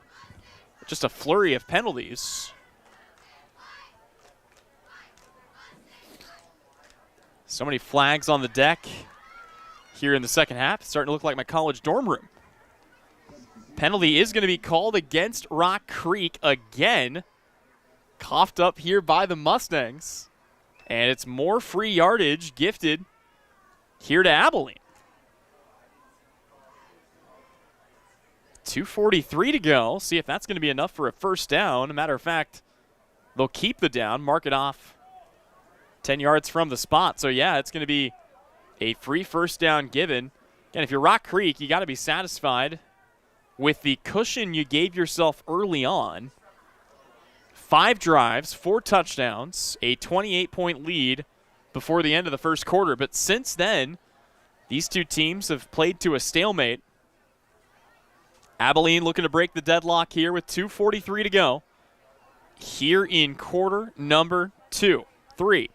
just a flurry of penalties. So many flags on the deck here in the second half. It's starting to look like my college dorm room. Penalty is going to be called against Rock Creek again. Coughed up here by the Mustangs. And it's more free yardage gifted here to Abilene. 2:43 to go. See if that's going to be enough for a first down. As a matter of fact, they'll keep the down, mark it off 10 yards from the spot. So, yeah, it's going to be a free first down given. Again, if you're Rock Creek, you got to be satisfied with the cushion you gave yourself early on. 5 drives, 4 touchdowns, a 28-point lead before the end of the first quarter. But since then, these two teams have played to a stalemate. Abilene looking to break the deadlock here with 2:43 to go. Here in quarter number 2. 3.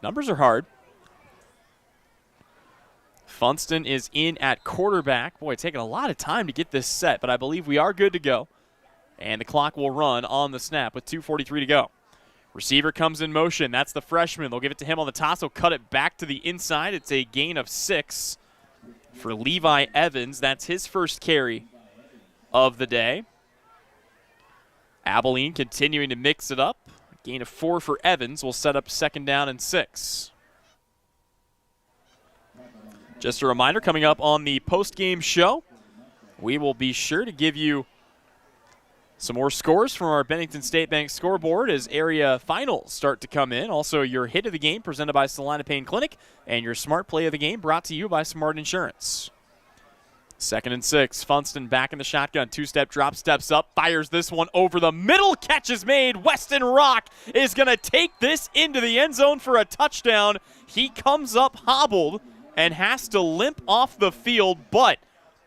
Numbers are hard. Funston is in at quarterback. Boy, taking a lot of time to get this set, but I believe we are good to go. And the clock will run on the snap with 2:43 to go. Receiver comes in motion. That's the freshman. They'll give it to him on the toss. He'll cut it back to the inside. It's a gain of 6 for Levi Evans. That's his first carry of the day. Abilene continuing to mix it up. A gain of 4 for Evans will set up 2nd down and 6. Just a reminder, coming up on the post-game show, we will be sure to give you some more scores from our Bennington State Bank scoreboard as area finals start to come in. Also, your hit of the game presented by Salina Pain Clinic, and your smart play of the game brought to you by Smart Insurance. 2nd and 6. Funston back in the shotgun. 2-step drop, steps up, fires this one over the middle. Catch is made. Weston Rock is going to take this into the end zone for a touchdown. He comes up hobbled and has to limp off the field, but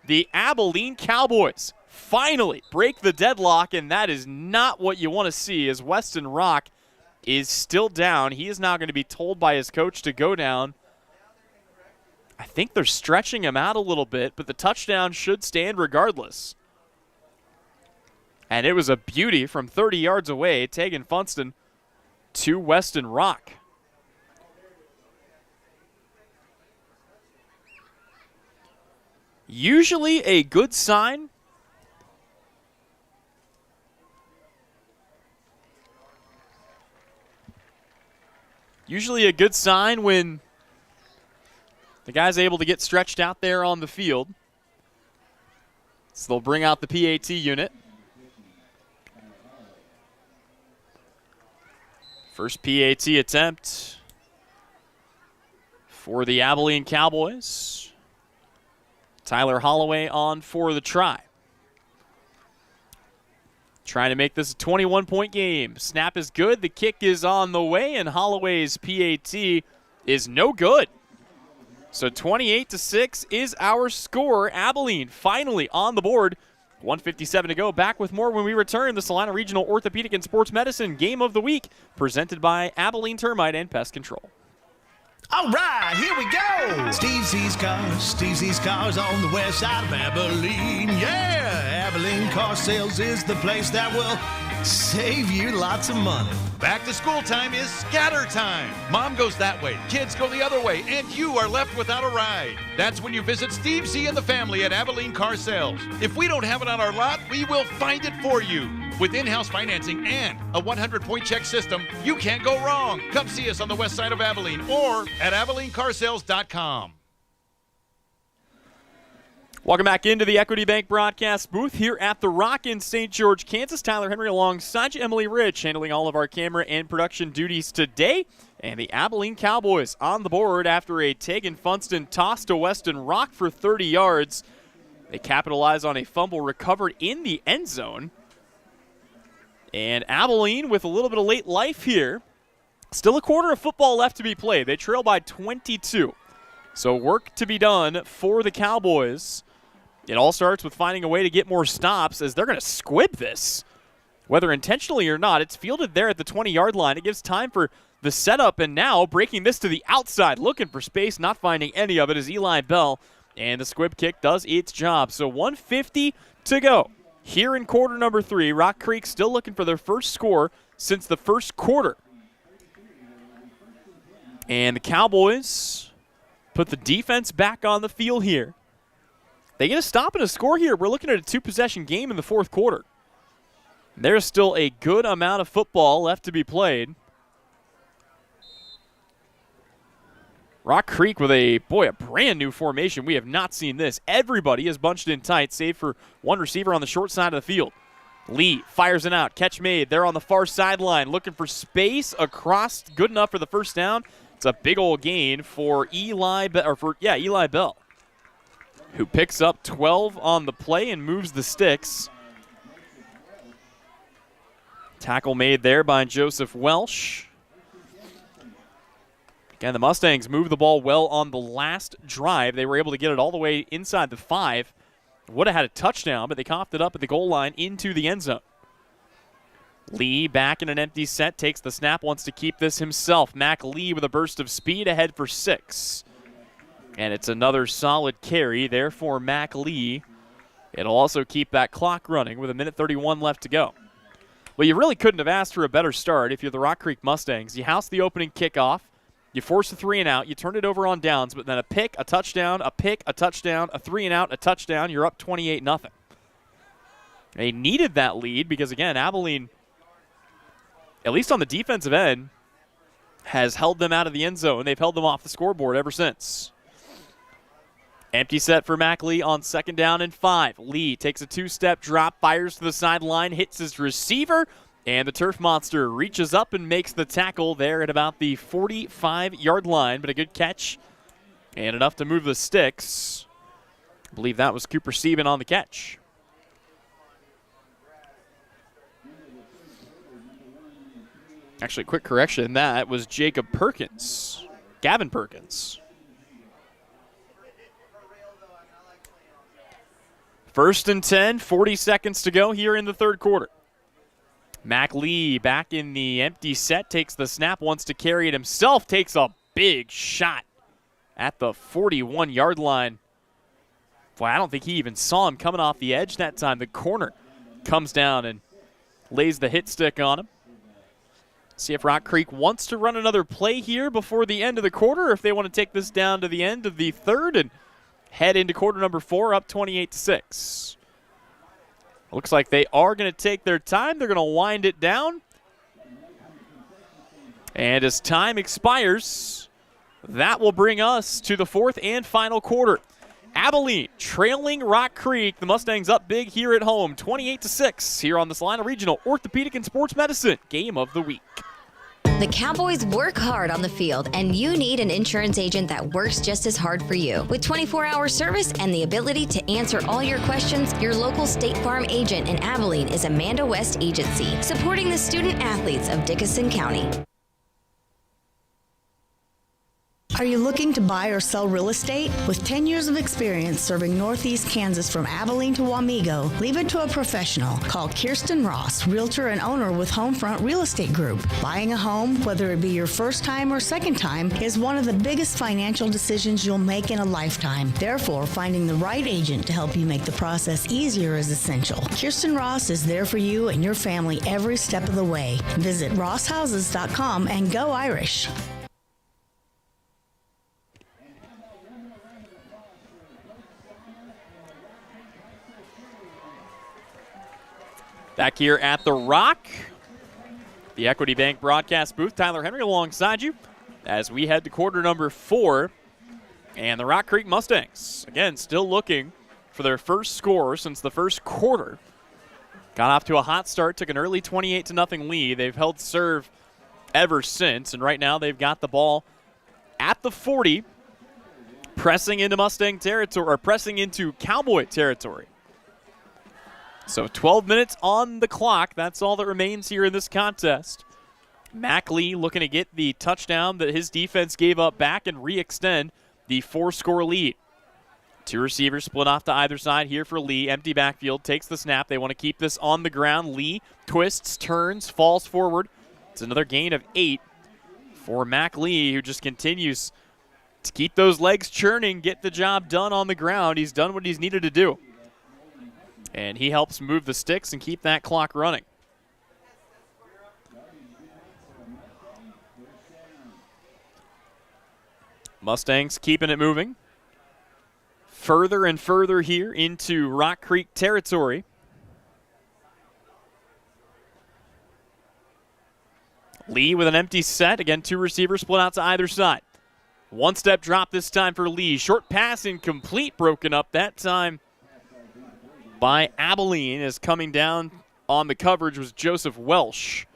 the Abilene Cowboys finally break the deadlock, and that is not what you want to see as Weston Rock is still down. He is now going to be told by his coach to go down. I think they're stretching him out a little bit, but the touchdown should stand regardless. And it was a beauty from 30 yards away, Tegan Funston to Weston Rock. Usually a good sign. Usually a good sign when the guy's able to get stretched out there on the field. So they'll bring out the PAT unit. First PAT attempt for the Abilene Cowboys. Tyler Holloway on for the try. Trying to make this a 21-point game. Snap is good. The kick is on the way, and Holloway's PAT is no good. So 28-6 is our score. Abilene finally on the board. 1:57 to go. Back with more when we return. The Salina Regional Orthopedic and Sports Medicine Game of the Week, presented by Abilene Termite and Pest Control. All right, here we go. Steve Z's Cars on the west side of Abilene. Yeah, Abilene Car Sales is the place that will save you lots of money. Back to school time is scatter time. Mom goes that way, kids go the other way, and you are left without a ride. That's when you visit Steve Z and the family at Abilene Car Sales. If we don't have it on our lot, we will find it for you. With in-house financing and a 100-point check system, you can't go wrong. Come see us on the west side of Abilene or at AbileneCarsales.com. Welcome back into the Equity Bank broadcast booth here at The Rock in St. George, Kansas. Tyler Henry alongside you, Emily Rich, handling all of our camera and production duties today. And the Abilene Cowboys on the board after a Tegan Funston toss to Weston Rock for 30 yards. They capitalize on a fumble recovered in the end zone. And Abilene with a little bit of late life here. Still a quarter of football left to be played. They trail by 22. So work to be done for the Cowboys. It all starts with finding a way to get more stops as they're going to squib this. Whether intentionally or not, it's fielded there at the 20-yard line. It gives time for the setup, and now breaking this to the outside, looking for space, not finding any of it is Eli Bell. And the squib kick does its job. So 1:50 to go. Here in quarter number 3, Rock Creek still looking for their first score since the first quarter. And the Cowboys put the defense back on the field here. They get a stop and a score here. We're looking at a 2-possession game in the fourth quarter. There's still a good amount of football left to be played. Rock Creek with a brand new formation. We have not seen this. Everybody is bunched in tight, save for one receiver on the short side of the field. Lee fires it out. Catch made. They're on the far sideline looking for space across. Good enough for the first down. It's a big old gain for Eli Bell, who picks up 12 on the play and moves the sticks. Tackle made there by Joseph Welsh. Again, the Mustangs moved the ball well on the last drive. They were able to get it all the way inside the 5. Would have had a touchdown, but they coughed it up at the goal line into the end zone. Lee back in an empty set, takes the snap, wants to keep this himself. Mac Lee with a burst of speed ahead for 6. And it's another solid carry there for Mac Lee. It'll also keep that clock running with 1:31 left to go. Well, you really couldn't have asked for a better start if you're the Rock Creek Mustangs. You house the opening kickoff. You force a 3-and-out. You turn it over on downs, but then a pick, a touchdown, a pick, a touchdown, a 3-and-out, a touchdown. You're up 28-0. They needed that lead because, again, Abilene, at least on the defensive end, has held them out of the end zone. They've held them off the scoreboard ever since. Empty set for Mac Lee on 2nd down and 5. Lee takes a 2-step drop, fires to the sideline, hits his receiver, and the Turf Monster reaches up and makes the tackle there at about the 45-yard line, but a good catch and enough to move the sticks. I believe that was Cooper Sieben on the catch. Actually, quick correction, that was Jacob Perkins. Gavin Perkins. 1st and 10, 40 seconds to go here in the third quarter. Mac Lee back in the empty set, takes the snap, wants to carry it himself, takes a big shot at the 41-yard line. Boy, I don't think he even saw him coming off the edge that time. The corner comes down and lays the hit stick on him. See if Rock Creek wants to run another play here before the end of the quarter, or if they want to take this down to the end of the third and head into quarter number 4 up 28-6. Looks like they are going to take their time. They're going to wind it down. And as time expires, that will bring us to the 4th and final quarter. Abilene trailing Rock Creek. The Mustangs up big here at home, 28-6 here on the Salina Regional Orthopedic and Sports Medicine Game of the Week. The Cowboys work hard on the field, and you need an insurance agent that works just as hard for you. With 24-hour service and the ability to answer all your questions, your local State Farm agent in Abilene is Amanda West Agency, supporting the student athletes of Dickinson County. Are you looking to buy or sell real estate? With 10 years of experience serving Northeast Kansas from Abilene to Wamego, leave it to a professional. Call Kirsten Ross, realtor and owner with Homefront Real Estate Group. Buying a home, whether it be your first time or second time, is one of the biggest financial decisions you'll make in a lifetime. Therefore, finding the right agent to help you make the process easier is essential. Kirsten Ross is there for you and your family every step of the way. Visit rosshouses.com and go Irish. Back here at the Rock, the Equity Bank broadcast booth. Tyler Henry alongside you as we head to quarter number 4. And the Rock Creek Mustangs, again, still looking for their first score since the first quarter. Got off to a hot start, took an early 28-0 lead. They've held serve ever since, and right now they've got the ball at the 40, pressing into Mustang territory, or pressing into Cowboy territory. So 12 minutes on the clock. That's all that remains here in this contest. Mac Lee looking to get the touchdown that his defense gave up back and re-extend the 4-score lead. 2 receivers split off to either side here for Lee. Empty backfield, takes the snap. They want to keep this on the ground. Lee twists, turns, falls forward. It's another gain of 8 for Mac Lee, who just continues to keep those legs churning, get the job done on the ground. He's done what he's needed to do. And he helps move the sticks and keep that clock running. Mustangs keeping it moving. Further and further here into Rock Creek territory. Lee with an empty set. Again, 2 receivers split out to either side. 1-step drop this time for Lee. Short pass incomplete, broken up that time by Abilene, as coming down on the coverage was Joseph Welsh.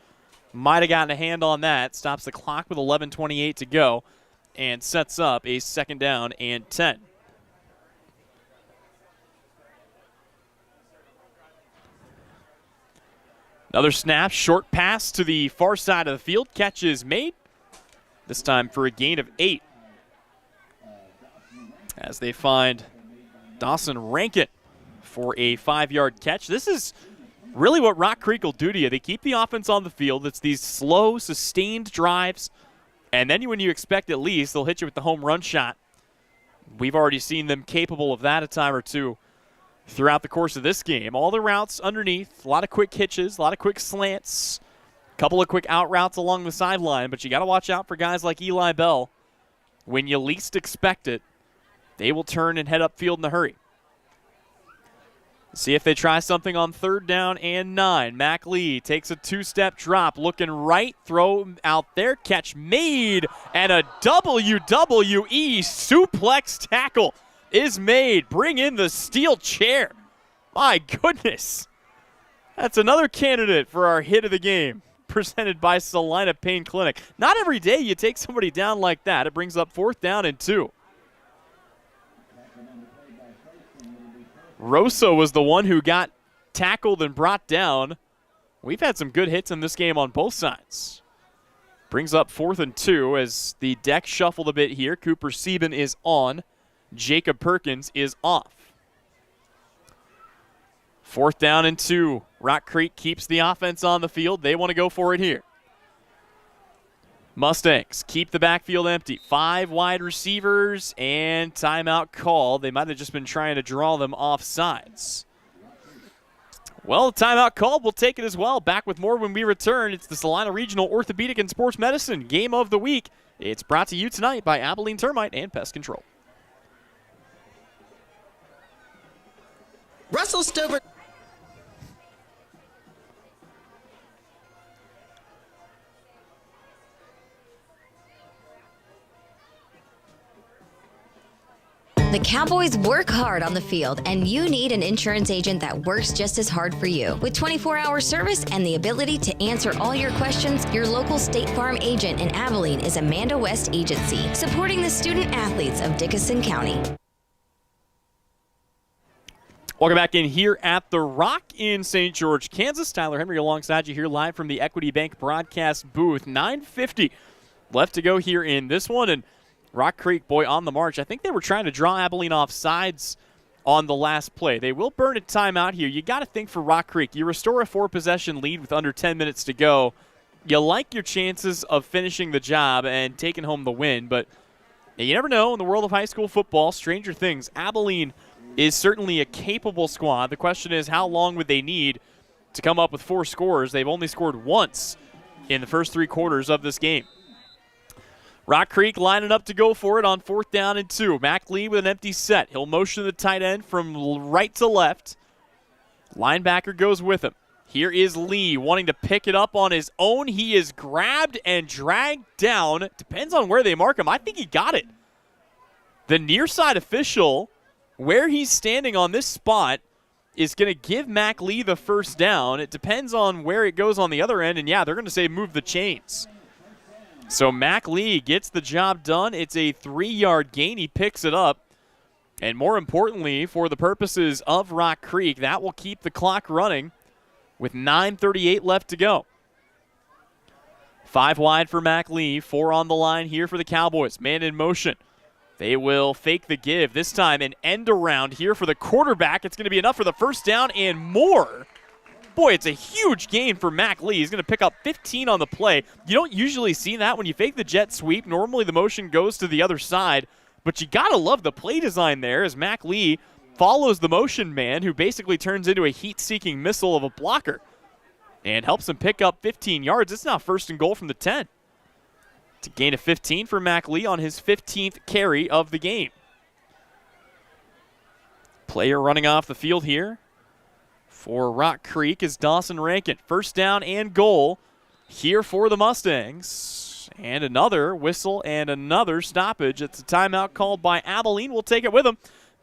Might have gotten a hand on that. Stops the clock with 11:28 to go and sets up a 2nd down and 10. Another snap, short pass to the far side of the field. Catch is made, this time for a gain of 8. As they find Dawson Rankin for a 5-yard catch. This is really what Rock Creek will do to you. They keep the offense on the field. It's these slow, sustained drives. And then when you expect at least, they'll hit you with the home run shot. We've already seen them capable of that a time or two throughout the course of this game. All the routes underneath, a lot of quick hitches, a lot of quick slants, a couple of quick out routes along the sideline. But you got to watch out for guys like Eli Bell. When you least expect it, they will turn and head upfield in a hurry. See if they try something on 3rd down and 9. Mac Lee takes a 2-step drop, looking right, throw out there, catch made, and a WWE suplex tackle is made. Bring in the steel chair. My goodness. That's another candidate for our hit of the game, presented by Salina Pain Clinic. Not every day you take somebody down like that. It brings up 4th down and 2. Rosso was the one who got tackled and brought down. We've had some good hits in this game on both sides. Brings up 4th and 2 as the deck shuffled a bit here. Cooper Sieben is on. Jacob Perkins is off. 4th down and 2. Rock Creek keeps the offense on the field. They want to go for it here. Mustangs keep the backfield empty. 5 wide receivers and timeout call. They might have just been trying to draw them off sides. Well, timeout call. We'll take it as well. Back with more when we return. It's the Salina Regional Orthopedic and Sports Medicine Game of the Week. It's brought to you tonight by Abilene Termite and Pest Control. Russell Stover. The Cowboys work hard on the field, and you need an insurance agent that works just as hard for you. With 24-hour service and the ability to answer all your questions, your local State Farm agent in Abilene is Amanda West Agency, supporting the student athletes of Dickinson County. Welcome back in here at The Rock in St. George, Kansas. Tyler Henry alongside you here live from the Equity Bank broadcast booth. 9:50 left to go here in this one, and Rock Creek, boy, on the march. I think they were trying to draw Abilene off sides on the last play. They will burn a timeout here. You got to think for Rock Creek. You restore a 4-possession lead with under 10 minutes to go. You like your chances of finishing the job and taking home the win, but you never know in the world of high school football. Stranger things. Abilene is certainly a capable squad. The question is, how long would they need to come up with 4 scores? They've only scored once in the first 3 quarters of this game. Rock Creek lining up to go for it on 4th down and 2. Mac Lee with an empty set. He'll motion the tight end from right to left. Linebacker goes with him. Here is Lee wanting to pick it up on his own. He is grabbed and dragged down. Depends on where they mark him. I think he got it. The near side official, where he's standing on this spot, is going to give Mac Lee the first down. It depends on where it goes on the other end. And, yeah, they're going to say move the chains. So Mac Lee gets the job done. It's a 3-yard gain. He picks it up. And more importantly, for the purposes of Rock Creek, that will keep the clock running with 9:38 left to go. 5 wide for Mac Lee, 4 on the line here for the Cowboys. Man in motion. They will fake the give. This time an end around here for the quarterback. It's going to be enough for the first down and more. Boy, it's a huge gain for Mac Lee. He's going to pick up 15 on the play. You don't usually see that when you fake the jet sweep. Normally the motion goes to the other side, but you got to love the play design there as Mac Lee follows the motion man, who basically turns into a heat-seeking missile of a blocker and helps him pick up 15 yards. It's now 1st and goal from the 10. It's a gain of 15 for Mac Lee on his 15th carry of the game. Player running off the field here for Rock Creek is Dawson Rankin. 1st down and goal here for the Mustangs. And another whistle and another stoppage. It's a timeout called by Abilene. We'll take it with them.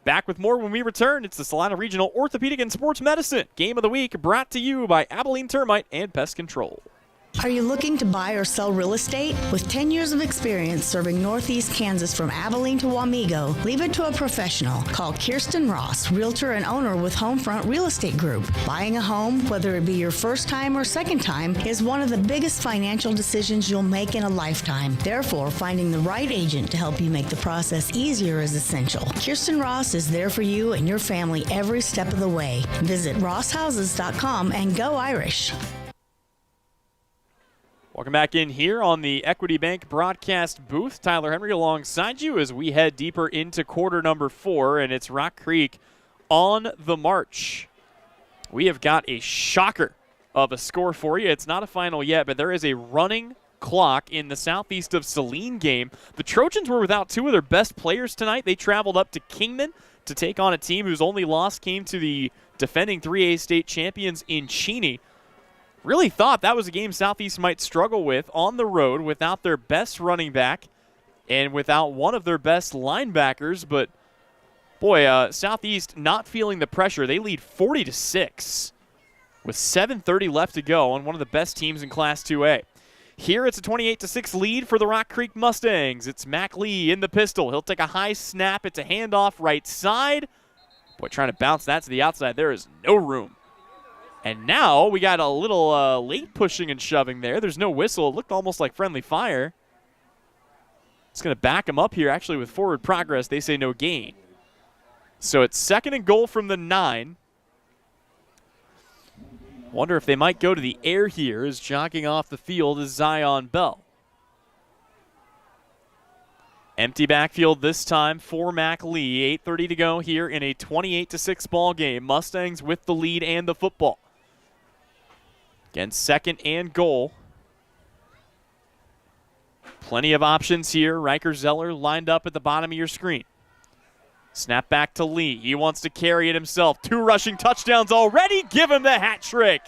Back with more when we return. It's the Salina Regional Orthopedic and Sports Medicine Game of the Week, brought to you by Abilene Termite and Pest Control. Are you looking to buy or sell real estate? With 10 years of experience serving Northeast Kansas from Abilene to Wamego, leave it to a professional. Call Kirsten Ross, realtor and owner with Homefront Real Estate Group. Buying a home, whether it be your first time or second time, is one of the biggest financial decisions you'll make in a lifetime. Therefore, finding the right agent to help you make the process easier is essential. Kirsten Ross is there for you and your family every step of the way. Visit rosshouses.com and go Irish. Welcome back in here on the Equity Bank broadcast booth. Tyler Henry alongside you as we head deeper into quarter number 4, and it's Rock Creek on the march. We have got a shocker of a score for you. It's not a final yet, but there is a running clock in the southeast of Saline game. The Trojans were without 2 of their best players tonight. They traveled up to Kingman to take on a team whose only loss came to the defending 3A state champions in Cheney. Really thought that was a game Southeast might struggle with on the road without their best running back and without one of their best linebackers. But, boy, Southeast not feeling the pressure. They lead 40-6 with 7:30 left to go on one of the best teams in Class 2A. Here it's a 28-6 lead for the Rock Creek Mustangs. It's Mac Lee in the pistol. He'll take a high snap. It's a handoff right side. Boy, trying to bounce that to the outside. There is no room. And now we got a little late pushing and shoving there. There's no whistle. It looked almost like friendly fire. It's going to back him up here, actually, with forward progress. They say no gain. So it's 2nd and goal from the 9. Wonder if they might go to the air here, as jogging off the field is Zion Bell. Empty backfield this time for Mac Lee. 8:30 to go here in a 28-6 ball game. Mustangs with the lead and the football. Again, 2nd and goal. Plenty of options here. Riker Zeller lined up at the bottom of your screen. Snap back to Lee. He wants to carry it himself. 2 rushing touchdowns already. Give him the hat trick.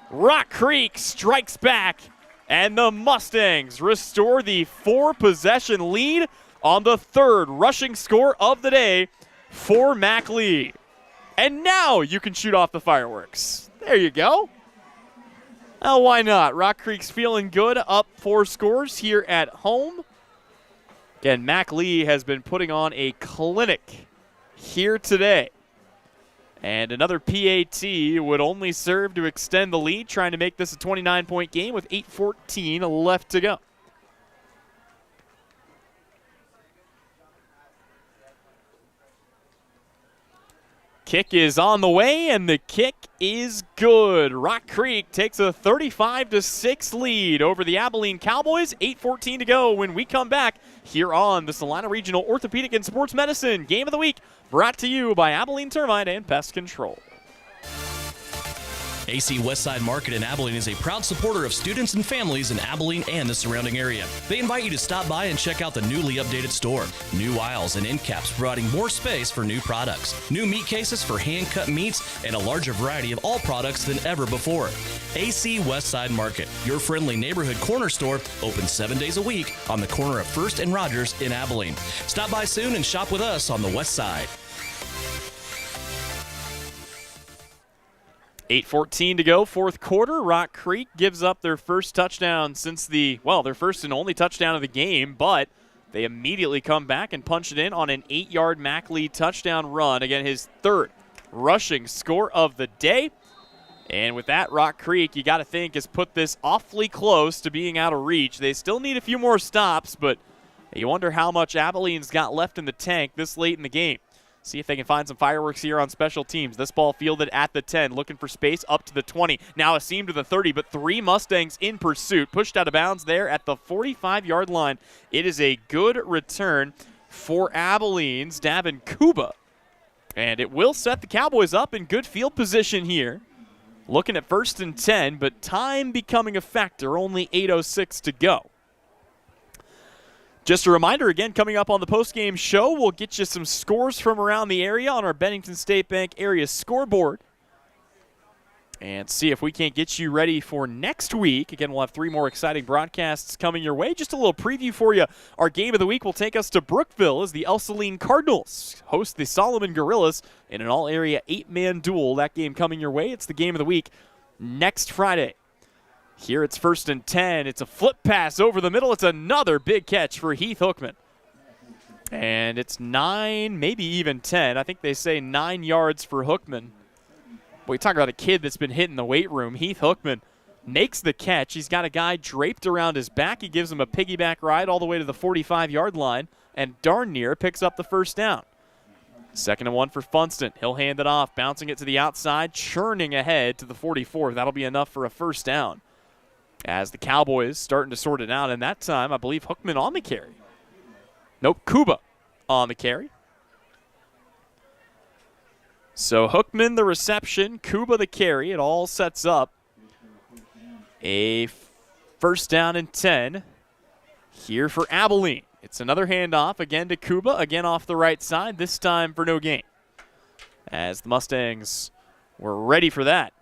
Rock Creek strikes back, and the Mustangs restore the 4-possession lead on the 3rd rushing score of the day for Mac Lee. And now you can shoot off the fireworks. There you go. Well, why not? Rock Creek's feeling good, up 4 scores here at home. Again, Mac Lee has been putting on a clinic here today. And another PAT would only serve to extend the lead, trying to make this a 29-point game with 8:14 left to go. Kick is on the way, and the kick is good. Rock Creek takes a 35-6 lead over the Abilene Cowboys. 8:14 to go when we come back here on the Salina Regional Orthopedic and Sports Medicine Game of the Week, brought to you by Abilene Termite and Pest Control. AC Westside Market in Abilene is a proud supporter of students and families in Abilene and the surrounding area. They invite you to stop by and check out the newly updated store. New aisles and end caps providing more space for new products. New meat cases for hand-cut meats and a larger variety of all products than ever before. AC Westside Market, your friendly neighborhood corner store, open 7 days a week on the corner of First and Rogers in Abilene. Stop by soon and shop with us on the West Side. 8:14 to go, 4th quarter. Rock Creek gives up their first touchdown since their first and only touchdown of the game, but they immediately come back and punch it in on an 8-yard Mac Lee touchdown run. Again, his 3rd rushing score of the day. And with that, Rock Creek, you got to think, has put this awfully close to being out of reach. They still need a few more stops, but you wonder how much Abilene's got left in the tank this late in the game. See if they can find some fireworks here on special teams. This ball fielded at the 10, looking for space up to the 20. Now a seam to the 30, but 3 Mustangs in pursuit. Pushed out of bounds there at the 45-yard line. It is a good return for Abilene's Davin Kuba. And it will set the Cowboys up in good field position here. Looking at 1st and 10, but time becoming a factor. Only 8:06 to go. Just a reminder, again, coming up on the postgame show, we'll get you some scores from around the area on our Bennington State Bank area scoreboard and see if we can't get you ready for next week. Again, we'll have 3 more exciting broadcasts coming your way. Just a little preview for you. Our game of the week will take us to Brookville as the El Saline Cardinals host the Solomon Gorillas in an all-area 8-man duel. That game coming your way. It's the game of the week next Friday. Here it's 1st and 10. It's a flip pass over the middle. It's another big catch for Heath Hookman. And it's 9, maybe even 10. I think they say 9 yards for Hookman. We talk about a kid that's been hit in the weight room. Heath Hookman makes the catch. He's got a guy draped around his back. He gives him a piggyback ride all the way to the 45-yard line and darn near picks up the first down. 2nd and 1 for Funston. He'll hand it off, bouncing it to the outside, churning ahead to the 44. That'll be enough for a first down. As the Cowboys starting to sort it out, and that time I believe Hookman on the carry. Nope, Kuba on the carry. So Hookman the reception, Kuba the carry. It all sets up a 1st down and 10 here for Abilene. It's another handoff again to Kuba, again off the right side, this time for no gain. as the Mustangs were ready for that.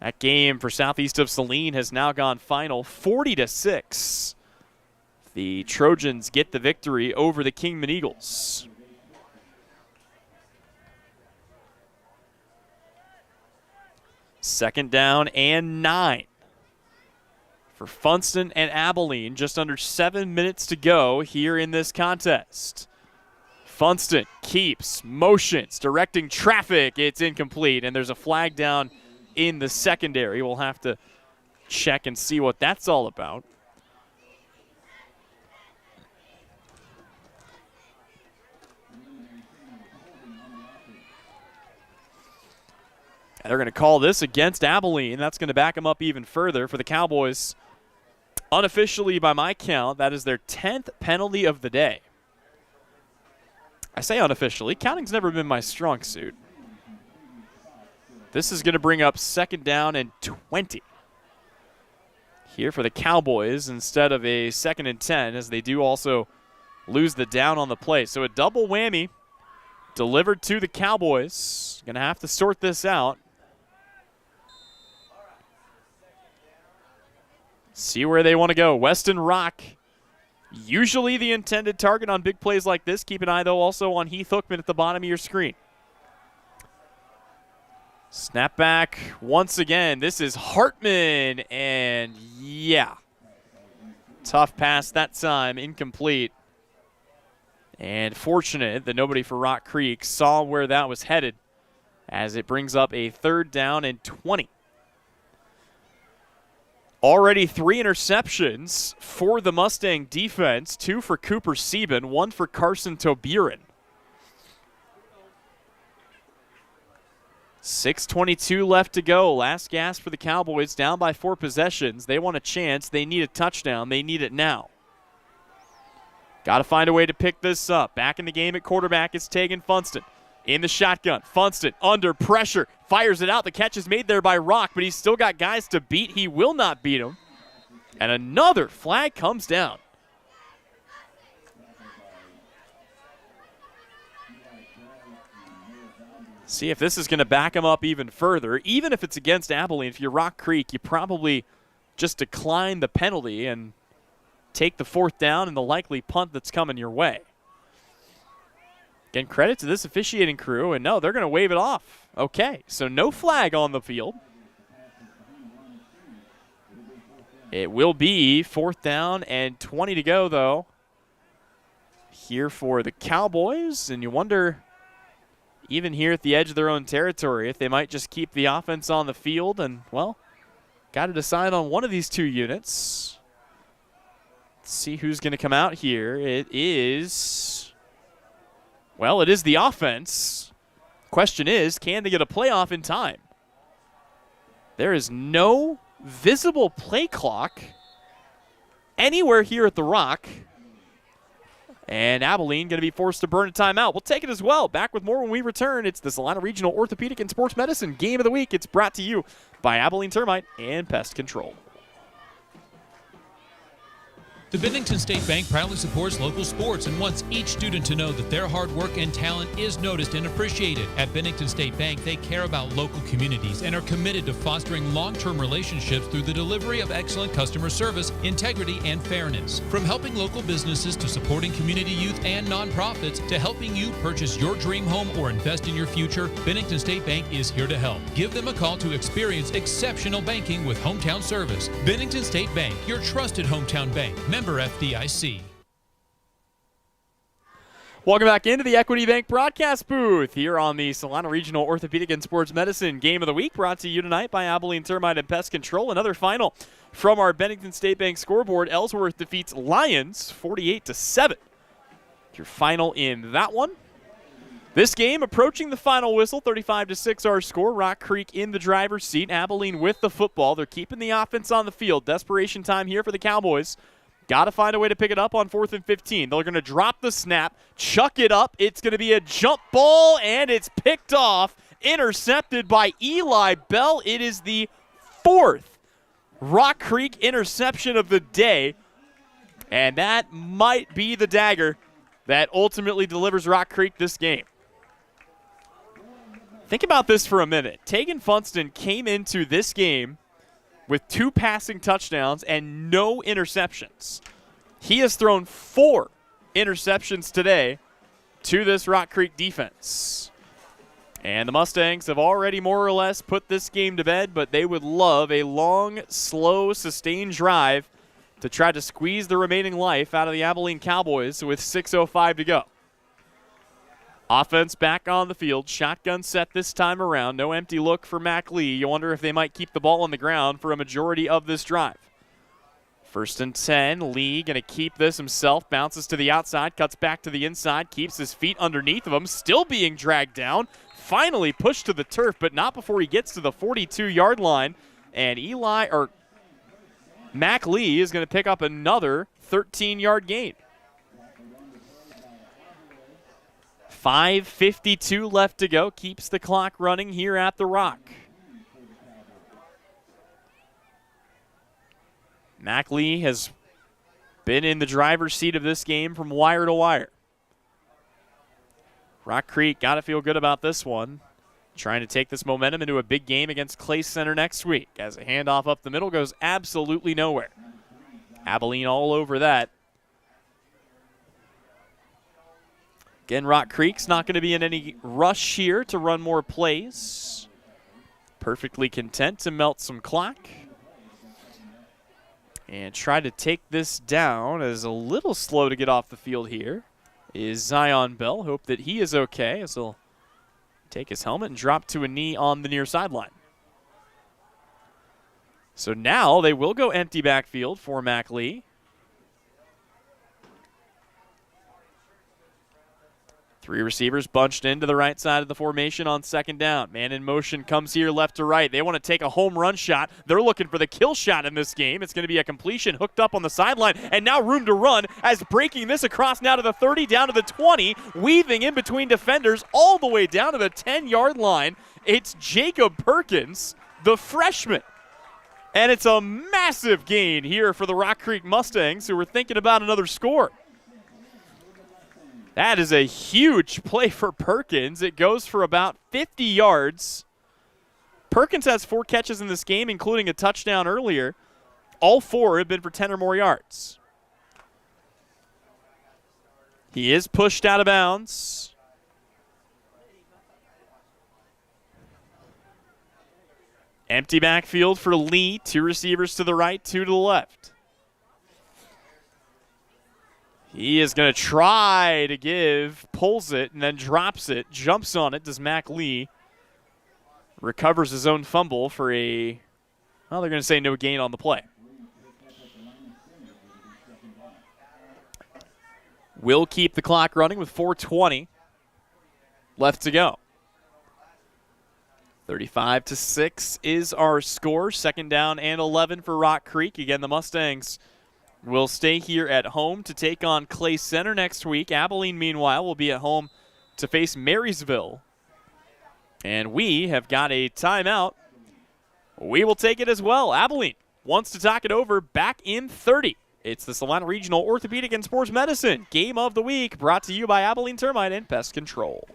That game for southeast of Saline has now gone final 40-6. The Trojans get the victory over the Kingman Eagles. Second down and 9 for Funston and Abilene. Just under 7 minutes to go here in this contest. Funston keeps, motions, directing traffic. It's incomplete, and there's a flag down in the secondary. We'll have to check and see what that's all about. And they're going to call this against Abilene. That's going to back them up even further for the Cowboys. Unofficially, by my count, that is their 10th penalty of the day. I say unofficially. Counting's never been my strong suit. This is going to bring up second down and 20 here for the Cowboys instead of a 2nd and 10, as they do also lose the down on the play. So a double whammy delivered to the Cowboys. Going to have to sort this out. See where they want to go. Weston Rock, usually the intended target on big plays like this. Keep an eye, though, also on Heath Hookman at the bottom of your screen. Snap back once again. This is Hartman, and yeah. Tough pass that time, incomplete. And fortunate that nobody for Rock Creek saw where that was headed, as it brings up a 3rd down and 20. Already 3 interceptions for the Mustang defense, 2 for Cooper Sieben, 1 for Carson Toburin. 6:22 left to go. Last gasp for the Cowboys, down by 4 possessions. They want a chance. They need a touchdown. They need it now. Got to find a way to pick this up. Back in the game at quarterback is Tegan Funston. In the shotgun, Funston under pressure. Fires it out. The catch is made there by Rock, but he's still got guys to beat. He will not beat him. And another flag comes down. See if this is going to back him up even further. Even if it's against Abilene, if you're Rock Creek, you probably just decline the penalty and take the 4th down and the likely punt that's coming your way. Again, credit to this officiating crew, and no, they're going to wave it off. Okay, so no flag on the field. It will be 4th down and 20 to go, though, here for the Cowboys. And you wonder, even here at the edge of their own territory, if they might just keep the offense on the field. And, well, got to decide on one of these 2 units. Let's see who's going to come out here. It is the offense. Question is, can they get a playoff in time? There is no visible play clock anywhere here at the Rock. And Abilene going to be forced to burn a timeout. We'll take it as well. Back with more when we return. It's the Salina Regional Orthopedic and Sports Medicine Game of the Week. It's brought to you by Abilene Termite and Pest Control. The Bennington State Bank proudly supports local sports and wants each student to know that their hard work and talent is noticed and appreciated. At Bennington State Bank, they care about local communities and are committed to fostering long-term relationships through the delivery of excellent customer service, integrity, and fairness. From helping local businesses to supporting community youth and nonprofits to helping you purchase your dream home or invest in your future, Bennington State Bank is here to help. Give them a call to experience exceptional banking with hometown service. Bennington State Bank, your trusted hometown bank. Member FDIC. Welcome back into the Equity Bank broadcast booth here on the Salina Regional Orthopedic and Sports Medicine Game of the Week, brought to you tonight by Abilene Termite and Pest Control. Another final from our Bennington State Bank scoreboard. Ellsworth defeats Lions 48-7. Your final in that one. This game approaching the final whistle, 35-6 our score. Rock Creek in the driver's seat. Abilene with the football. They're keeping the offense on the field. Desperation time here for the Cowboys. Got to find a way to pick it up on 4th and 15. They're going to drop the snap, chuck it up. It's going to be a jump ball, and it's picked off, intercepted by Eli Bell. It is the 4th Rock Creek interception of the day. And that might be the dagger that ultimately delivers Rock Creek this game. Think about this for a minute. Tegan Funston came into this game with 2 passing touchdowns and no interceptions. He has thrown 4 interceptions today to this Rock Creek defense. And the Mustangs have already more or less put this game to bed, but they would love a long, slow, sustained drive to try to squeeze the remaining life out of the Abilene Cowboys with 6:05 to go. Offense back on the field. Shotgun set this time around. No empty look for Mac Lee. You wonder if they might keep the ball on the ground for a majority of this drive. 1st and 10. Lee going to keep this himself. Bounces to the outside. Cuts back to the inside. Keeps his feet underneath of him. Still being dragged down. Finally pushed to the turf, but not before he gets to the 42-yard line. And Mac Lee is going to pick up another 13-yard gain. 5:52 left to go. Keeps the clock running here at the Rock. Mac Lee has been in the driver's seat of this game from wire to wire. Rock Creek got to feel good about this one. Trying to take this momentum into a big game against Clay Center next week as a handoff up the middle goes absolutely nowhere. Abilene all over that. Again, Rock Creek's not going to be in any rush here to run more plays. Perfectly content to melt some clock. And try to take this down as a little slow to get off the field here is Zion Bell. Hope that he is okay as he'll take his helmet and drop to a knee on the near sideline. So now they will go empty backfield for Mac Lee. 3 receivers bunched into the right side of the formation on 2nd down. Man in motion comes here left to right. They want to take a home run shot. They're looking for the kill shot in this game. It's going to be a completion hooked up on the sideline, and now room to run as breaking this across now to the 30, down to the 20, weaving in between defenders all the way down to the 10-yard line. It's Jacob Perkins, the freshman. And it's a massive gain here for the Rock Creek Mustangs, who were thinking about another score. That is a huge play for Perkins. It goes for about 50 yards. Perkins has 4 catches in this game, including a touchdown earlier. All 4 have been for 10 or more yards. He is pushed out of bounds. Empty backfield for Lee. 2 receivers to the right, 2 to the left. He is going to try to pulls it, and then drops it, jumps on it. Does Mac Lee. Recovers his own fumble for they're going to say no gain on the play. Will keep the clock running with 4:20 left to go. 35-6 is our score. 2nd down and 11 for Rock Creek. Again, the Mustangs will stay here at home to take on Clay Center next week. Abilene, meanwhile, will be at home to face Marysville. And we have got a timeout. We will take it as well. Abilene wants to talk it over back in 30. It's the Salina Regional Orthopedic and Sports Medicine Game of the Week, brought to you by Abilene Termite and Pest Control.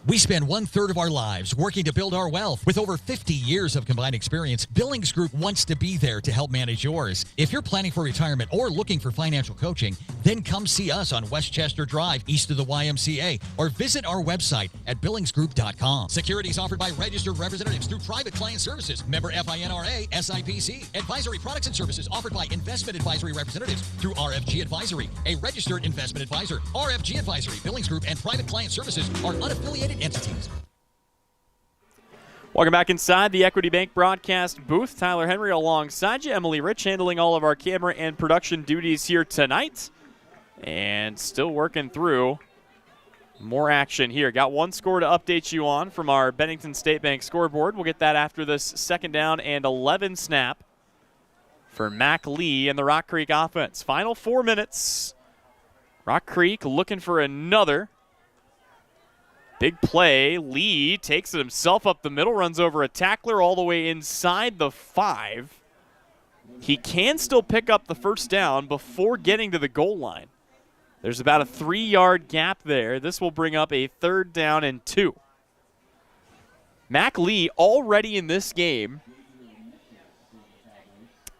We spend 1/3 of our lives working to build our wealth. With over 50 years of combined experience, Billings Group wants to be there to help manage yours. If you're planning for retirement or looking for financial coaching, then come see us on Westchester Drive, east of the YMCA, or visit our website at billingsgroup.com. Securities offered by registered representatives through Private Client Services, member FINRA, SIPC. Advisory products and services offered by investment advisory representatives through RFG Advisory, a registered investment advisor. RFG Advisory, Billings Group, and Private Client Services are unaffiliated entities. Welcome back inside the Equity Bank broadcast booth. Tyler Henry alongside you. Emily Rich handling all of our camera and production duties here tonight. And still working through more action here. Got one score to update you on from our Bennington State Bank scoreboard. We'll get that after this 2nd down and 11 snap for Mac Lee and the Rock Creek offense. Final 4 minutes. Rock Creek looking for another big play. Lee takes it himself up the middle, runs over a tackler all the way inside the 5. he can still pick up the first down before getting to the goal line. There's about a 3-yard gap there. This will bring up a 3rd down and 2. Mac Lee already in this game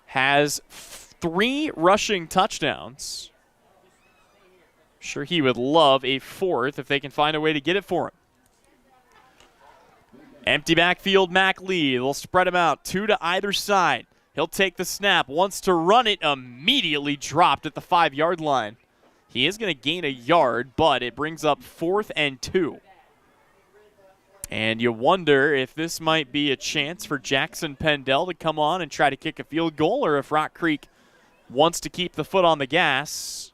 has 3 rushing touchdowns. Sure, he would love a 4th if they can find a way to get it for him. Empty backfield, Mac Lee. They'll spread him out, 2 to either side. He'll take the snap, wants to run it, immediately dropped at the 5-yard line. He is going to gain a yard, but it brings up 4th and 2. And you wonder if this might be a chance for Jackson Pendel to come on and try to kick a field goal, or if Rock Creek wants to keep the foot on the gas.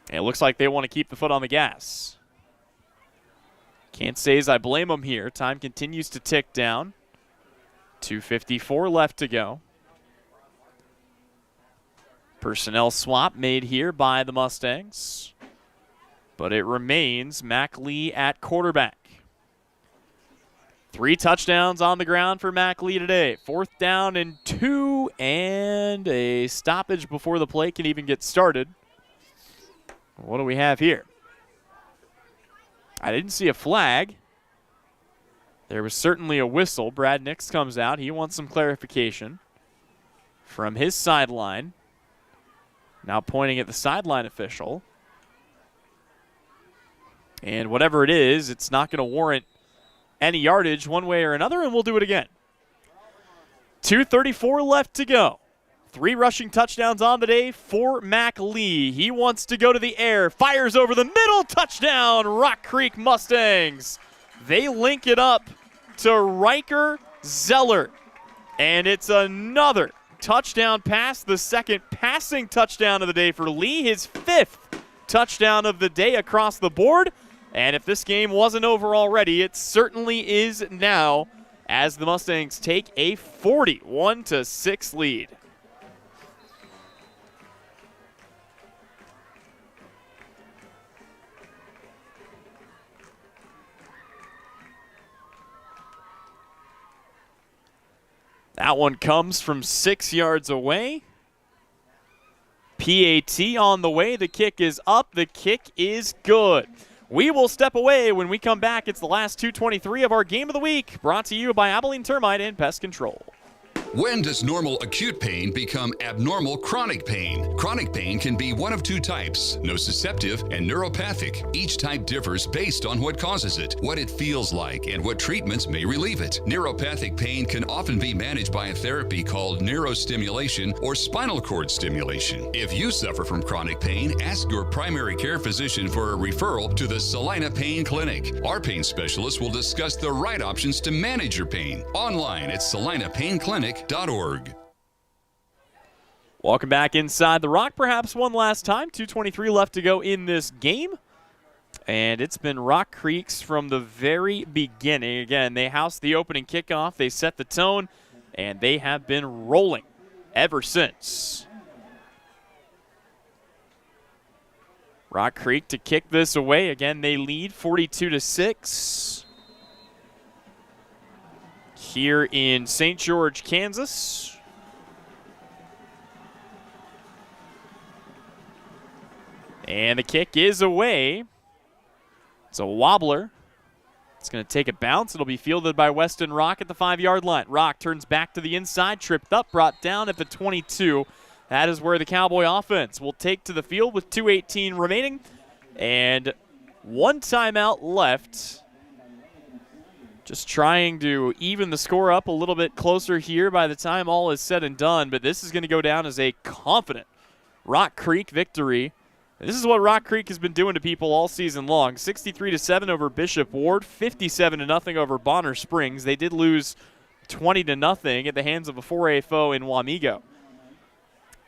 And it looks like they want to keep the foot on the gas. Can't say as I blame them here. Time continues to tick down. 2:54 left to go. Personnel swap made here by the Mustangs. But it remains Mac Lee at quarterback. 3 touchdowns on the ground for Mac Lee today. 4th down and 2, and a stoppage before the play can even get started. What do we have here? I didn't see a flag. There was certainly a whistle. Brad Nix comes out. He wants some clarification from his sideline. Now pointing at the sideline official. And whatever it is, it's not going to warrant any yardage one way or another, and we'll do it again. 2:34 left to go. 3 rushing touchdowns on the day for Mac Lee. He wants to go to the air, fires over the middle, touchdown, Rock Creek Mustangs. They link it up to Riker Zeller, and it's another touchdown pass, the second passing touchdown of the day for Lee, his 5th touchdown of the day across the board. And if this game wasn't over already, it certainly is now, as the Mustangs take a 41-6 lead. That one comes from 6 yards away. PAT on the way. The kick is up. The kick is good. We will step away. When we come back, it's the last 2:23 of our game of the week, brought to you by Abilene Termite and Pest Control. When does normal acute pain become abnormal chronic pain? Chronic pain can be one of 2 types, nociceptive and neuropathic. Each type differs based on what causes it, what it feels like, and what treatments may relieve it. Neuropathic pain can often be managed by a therapy called neurostimulation or spinal cord stimulation. If you suffer from chronic pain, ask your primary care physician for a referral to the Salina Pain Clinic. Our pain specialists will discuss the right options to manage your pain. Online at salinapainclinic.org. Welcome back inside the Rock, perhaps one last time. 2:23 left to go in this game. And it's been Rock Creek's from the very beginning. Again, they housed the opening kickoff. They set the tone, and they have been rolling ever since. Rock Creek to kick this away. Again, they lead 42-6. Here in St. George, Kansas. And the kick is away. It's a wobbler. It's going to take a bounce. It'll be fielded by Weston Rock at the 5-yard line. Rock turns back to the inside, tripped up, brought down at the 22. That is where the Cowboy offense will take to the field with 2:18 remaining. And 1 timeout left. Just trying to even the score up a little bit closer here by the time all is said and done. But this is going to go down as a confident Rock Creek victory. This is what Rock Creek has been doing to people all season long. 63-7 over Bishop Ward, 57-0 over Bonner Springs. They did lose 20-0 at the hands of a 4A foe in Wamego.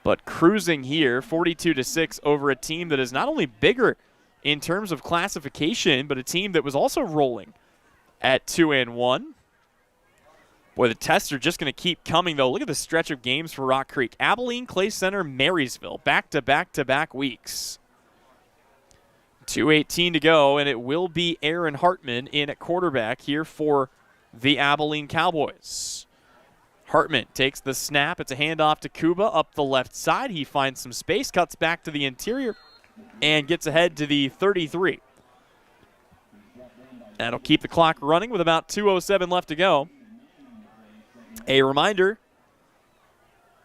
But cruising here, 42-6 over a team that is not only bigger in terms of classification, but a team that was also rolling at 2-1. Boy, the tests are just going to keep coming, though. Look at the stretch of games for Rock Creek. Abilene, Clay Center, Marysville, back-to-back-to-back weeks. 2:18 to go, and it will be Aaron Hartman in at quarterback here for the Abilene Cowboys. Hartman takes the snap. It's a handoff to Kuba up the left side. He finds some space, cuts back to the interior, and gets ahead to the 33. That'll keep the clock running with about 2:07 left to go. A reminder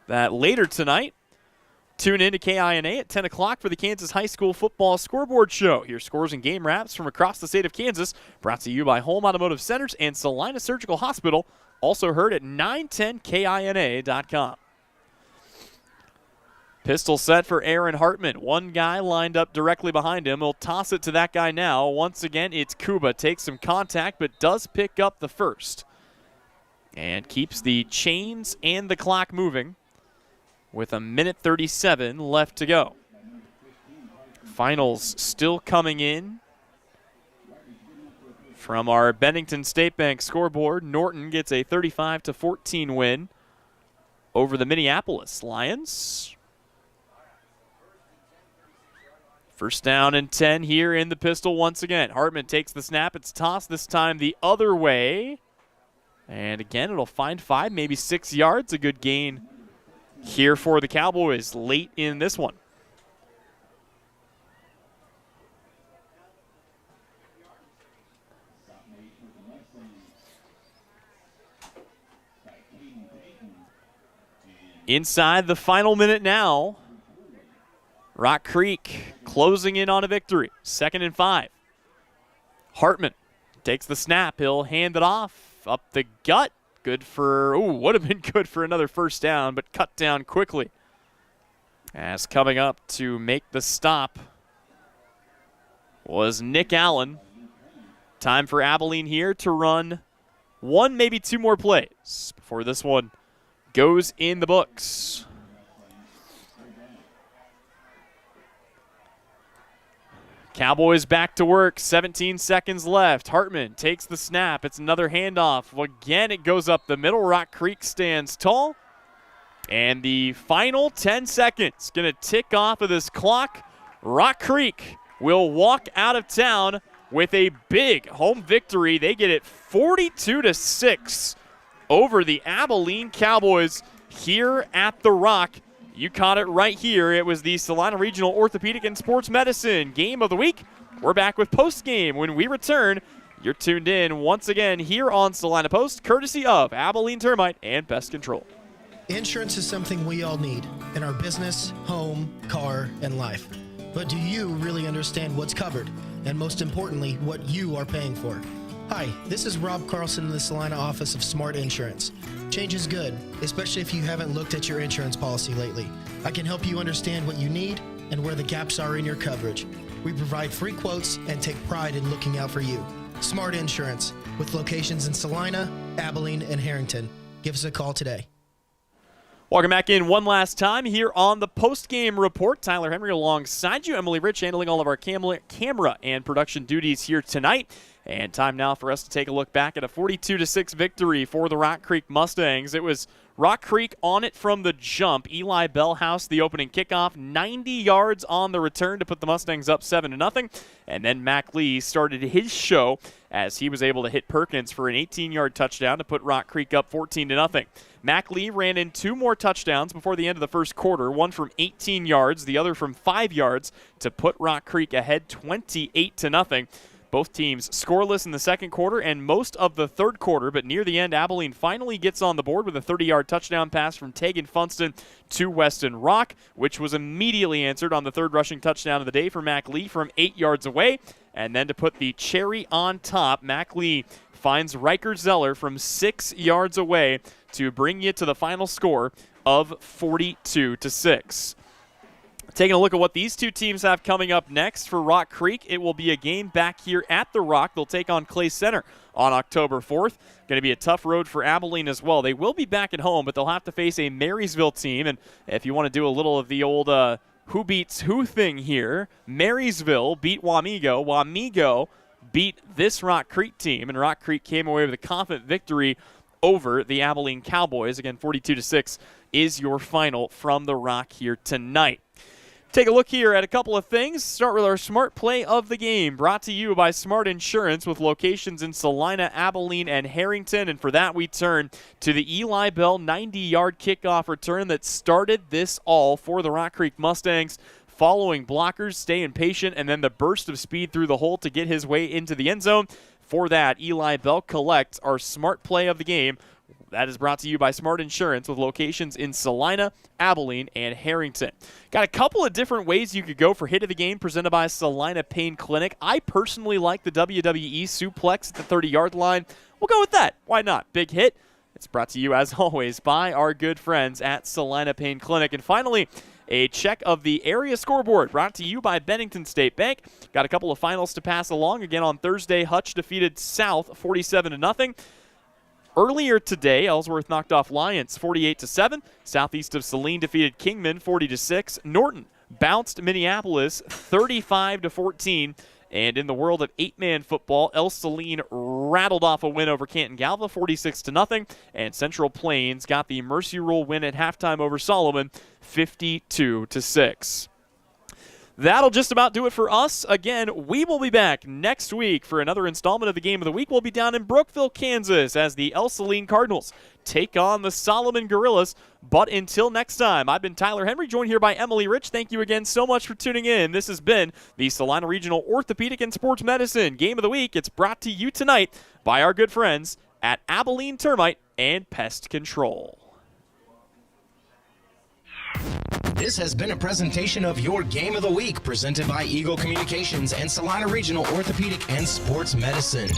that later tonight, tune in to KINA at 10 o'clock for the Kansas High School Football Scoreboard Show. Here's scores and game wraps from across the state of Kansas, brought to you by Home Automotive Centers and Salina Surgical Hospital, also heard at 910KINA.com. Pistol set for Aaron Hartman. One guy lined up directly behind him. He'll toss it to that guy now. Once again, it's Kuba. Takes some contact, but does pick up the first. And keeps the chains and the clock moving with 1:37 left to go. Finals still coming in from our Bennington State Bank scoreboard. Norton gets a 35-14 win over the Minneapolis Lions. First down and 10 here in the pistol once again. Hartman takes the snap. It's tossed this time the other way. And again, it'll find 5, maybe 6 yards. A good gain here for the Cowboys late in this one. Inside the final minute now. Rock Creek closing in on a victory. 2nd and 5. Hartman takes the snap. He'll hand it off up the gut. Good for, would have been good for another first down, but cut down quickly. As coming up to make the stop was Nick Allen. Time for Abilene here to run 1, maybe 2 more plays before this one goes in the books. Cowboys back to work, 17 seconds left. Hartman takes the snap. It's another handoff. Again, it goes up the middle. Rock Creek stands tall. And the final 10 seconds going to tick off of this clock. Rock Creek will walk out of town with a big home victory. They get it 42-6 over the Abilene Cowboys here at the Rock. You caught it right here. It was the Salina Regional Orthopedic and Sports Medicine Game of the Week. We're back with Postgame when we return. You're tuned in once again here on Salina Post, courtesy of Abilene Termite and Pest Control. Insurance is something we all need in our business, home, car, and life. But do you really understand what's covered? And most importantly, what you are paying for? Hi, this is Rob Carlson in the Salina office of Smart Insurance. Change is good, especially if you haven't looked at your insurance policy lately. I can help you understand what you need and where the gaps are in your coverage. We provide free quotes and take pride in looking out for you. Smart Insurance, with locations in Salina, Abilene, and Harrington. Give us a call today. Welcome back in one last time here on the post-game report. Tyler Henry alongside you. Emily Rich handling all of our camera and production duties here tonight. And time now for us to take a look back at a 42-6 victory for the Rock Creek Mustangs. It was Rock Creek on it from the jump. Eli Bellhouse, the opening kickoff, 90 yards on the return to put the Mustangs up 7-0. And then Mac Lee started his show as he was able to hit Perkins for an 18-yard touchdown to put Rock Creek up 14-0. Mac Lee ran in 2 more touchdowns before the end of the first quarter, one from 18 yards, the other from 5 yards to put Rock Creek ahead 28-0. Both teams scoreless in the second quarter and most of the third quarter, but near the end, Abilene finally gets on the board with a 30-yard touchdown pass from Tegan Funston to Weston Rock, which was immediately answered on the third rushing touchdown of the day for Mac Lee from 8 yards away. And then to put the cherry on top, Mac Lee finds Riker Zeller from 6 yards away to bring you to the final score of 42-6. Taking a look at what these two teams have coming up next for Rock Creek, it will be a game back here at the Rock. They'll take on Clay Center on October 4th. Going to be a tough road for Abilene as well. They will be back at home, but they'll have to face a Marysville team. And if you want to do a little of the old who beats who thing here, Marysville beat Wamego. Wamego beat this Rock Creek team, and Rock Creek came away with a confident victory over the Abilene Cowboys. Again, 42-6 is your final from the Rock here tonight. Take a look here at a couple of things. Start with our Smart Play of the Game, brought to you by Smart Insurance with locations in Salina, Abilene, and Harrington. And for that, we turn to the Eli Bell 90-yard kickoff return that started this all for the Rock Creek Mustangs. Following blockers, staying patient, and then the burst of speed through the hole to get his way into the end zone. For that, Eli Bell collects our Smart Play of the Game. That is brought to you by Smart Insurance with locations in Salina, Abilene, and Harrington. Got a couple of different ways you could go for Hit of the Game presented by Salina Pain Clinic. I personally like the WWE suplex at the 30-yard line. We'll go with that. Why not? Big hit. It's brought to you, as always, by our good friends at Salina Pain Clinic. And finally, a check of the area scoreboard brought to you by Bennington State Bank. Got a couple of finals to pass along. Again, on Thursday, Hutch defeated South 47-0. Earlier today, Ellsworth knocked off Lyons 48-7. Southeast of Saline defeated Kingman 40-6. Norton bounced Minneapolis 35-14. And in the world of 8-man football, El Saline rattled off a win over Canton Galva 46-0. And Central Plains got the Mercy Rule win at halftime over Solomon 52-6. That'll just about do it for us. Again, we will be back next week for another installment of the Game of the Week. We'll be down in Brookville, Kansas, as the El Saline Cardinals take on the Solomon Gorillas. But until next time, I've been Tyler Henry, joined here by Emily Rich. Thank you again so much for tuning in. This has been the Salina Regional Orthopedic and Sports Medicine Game of the Week. It's brought to you tonight by our good friends at Abilene Termite and Pest Control. This has been a presentation of your Game of the Week, presented by Eagle Communications and Salina Regional Orthopedic and Sports Medicine.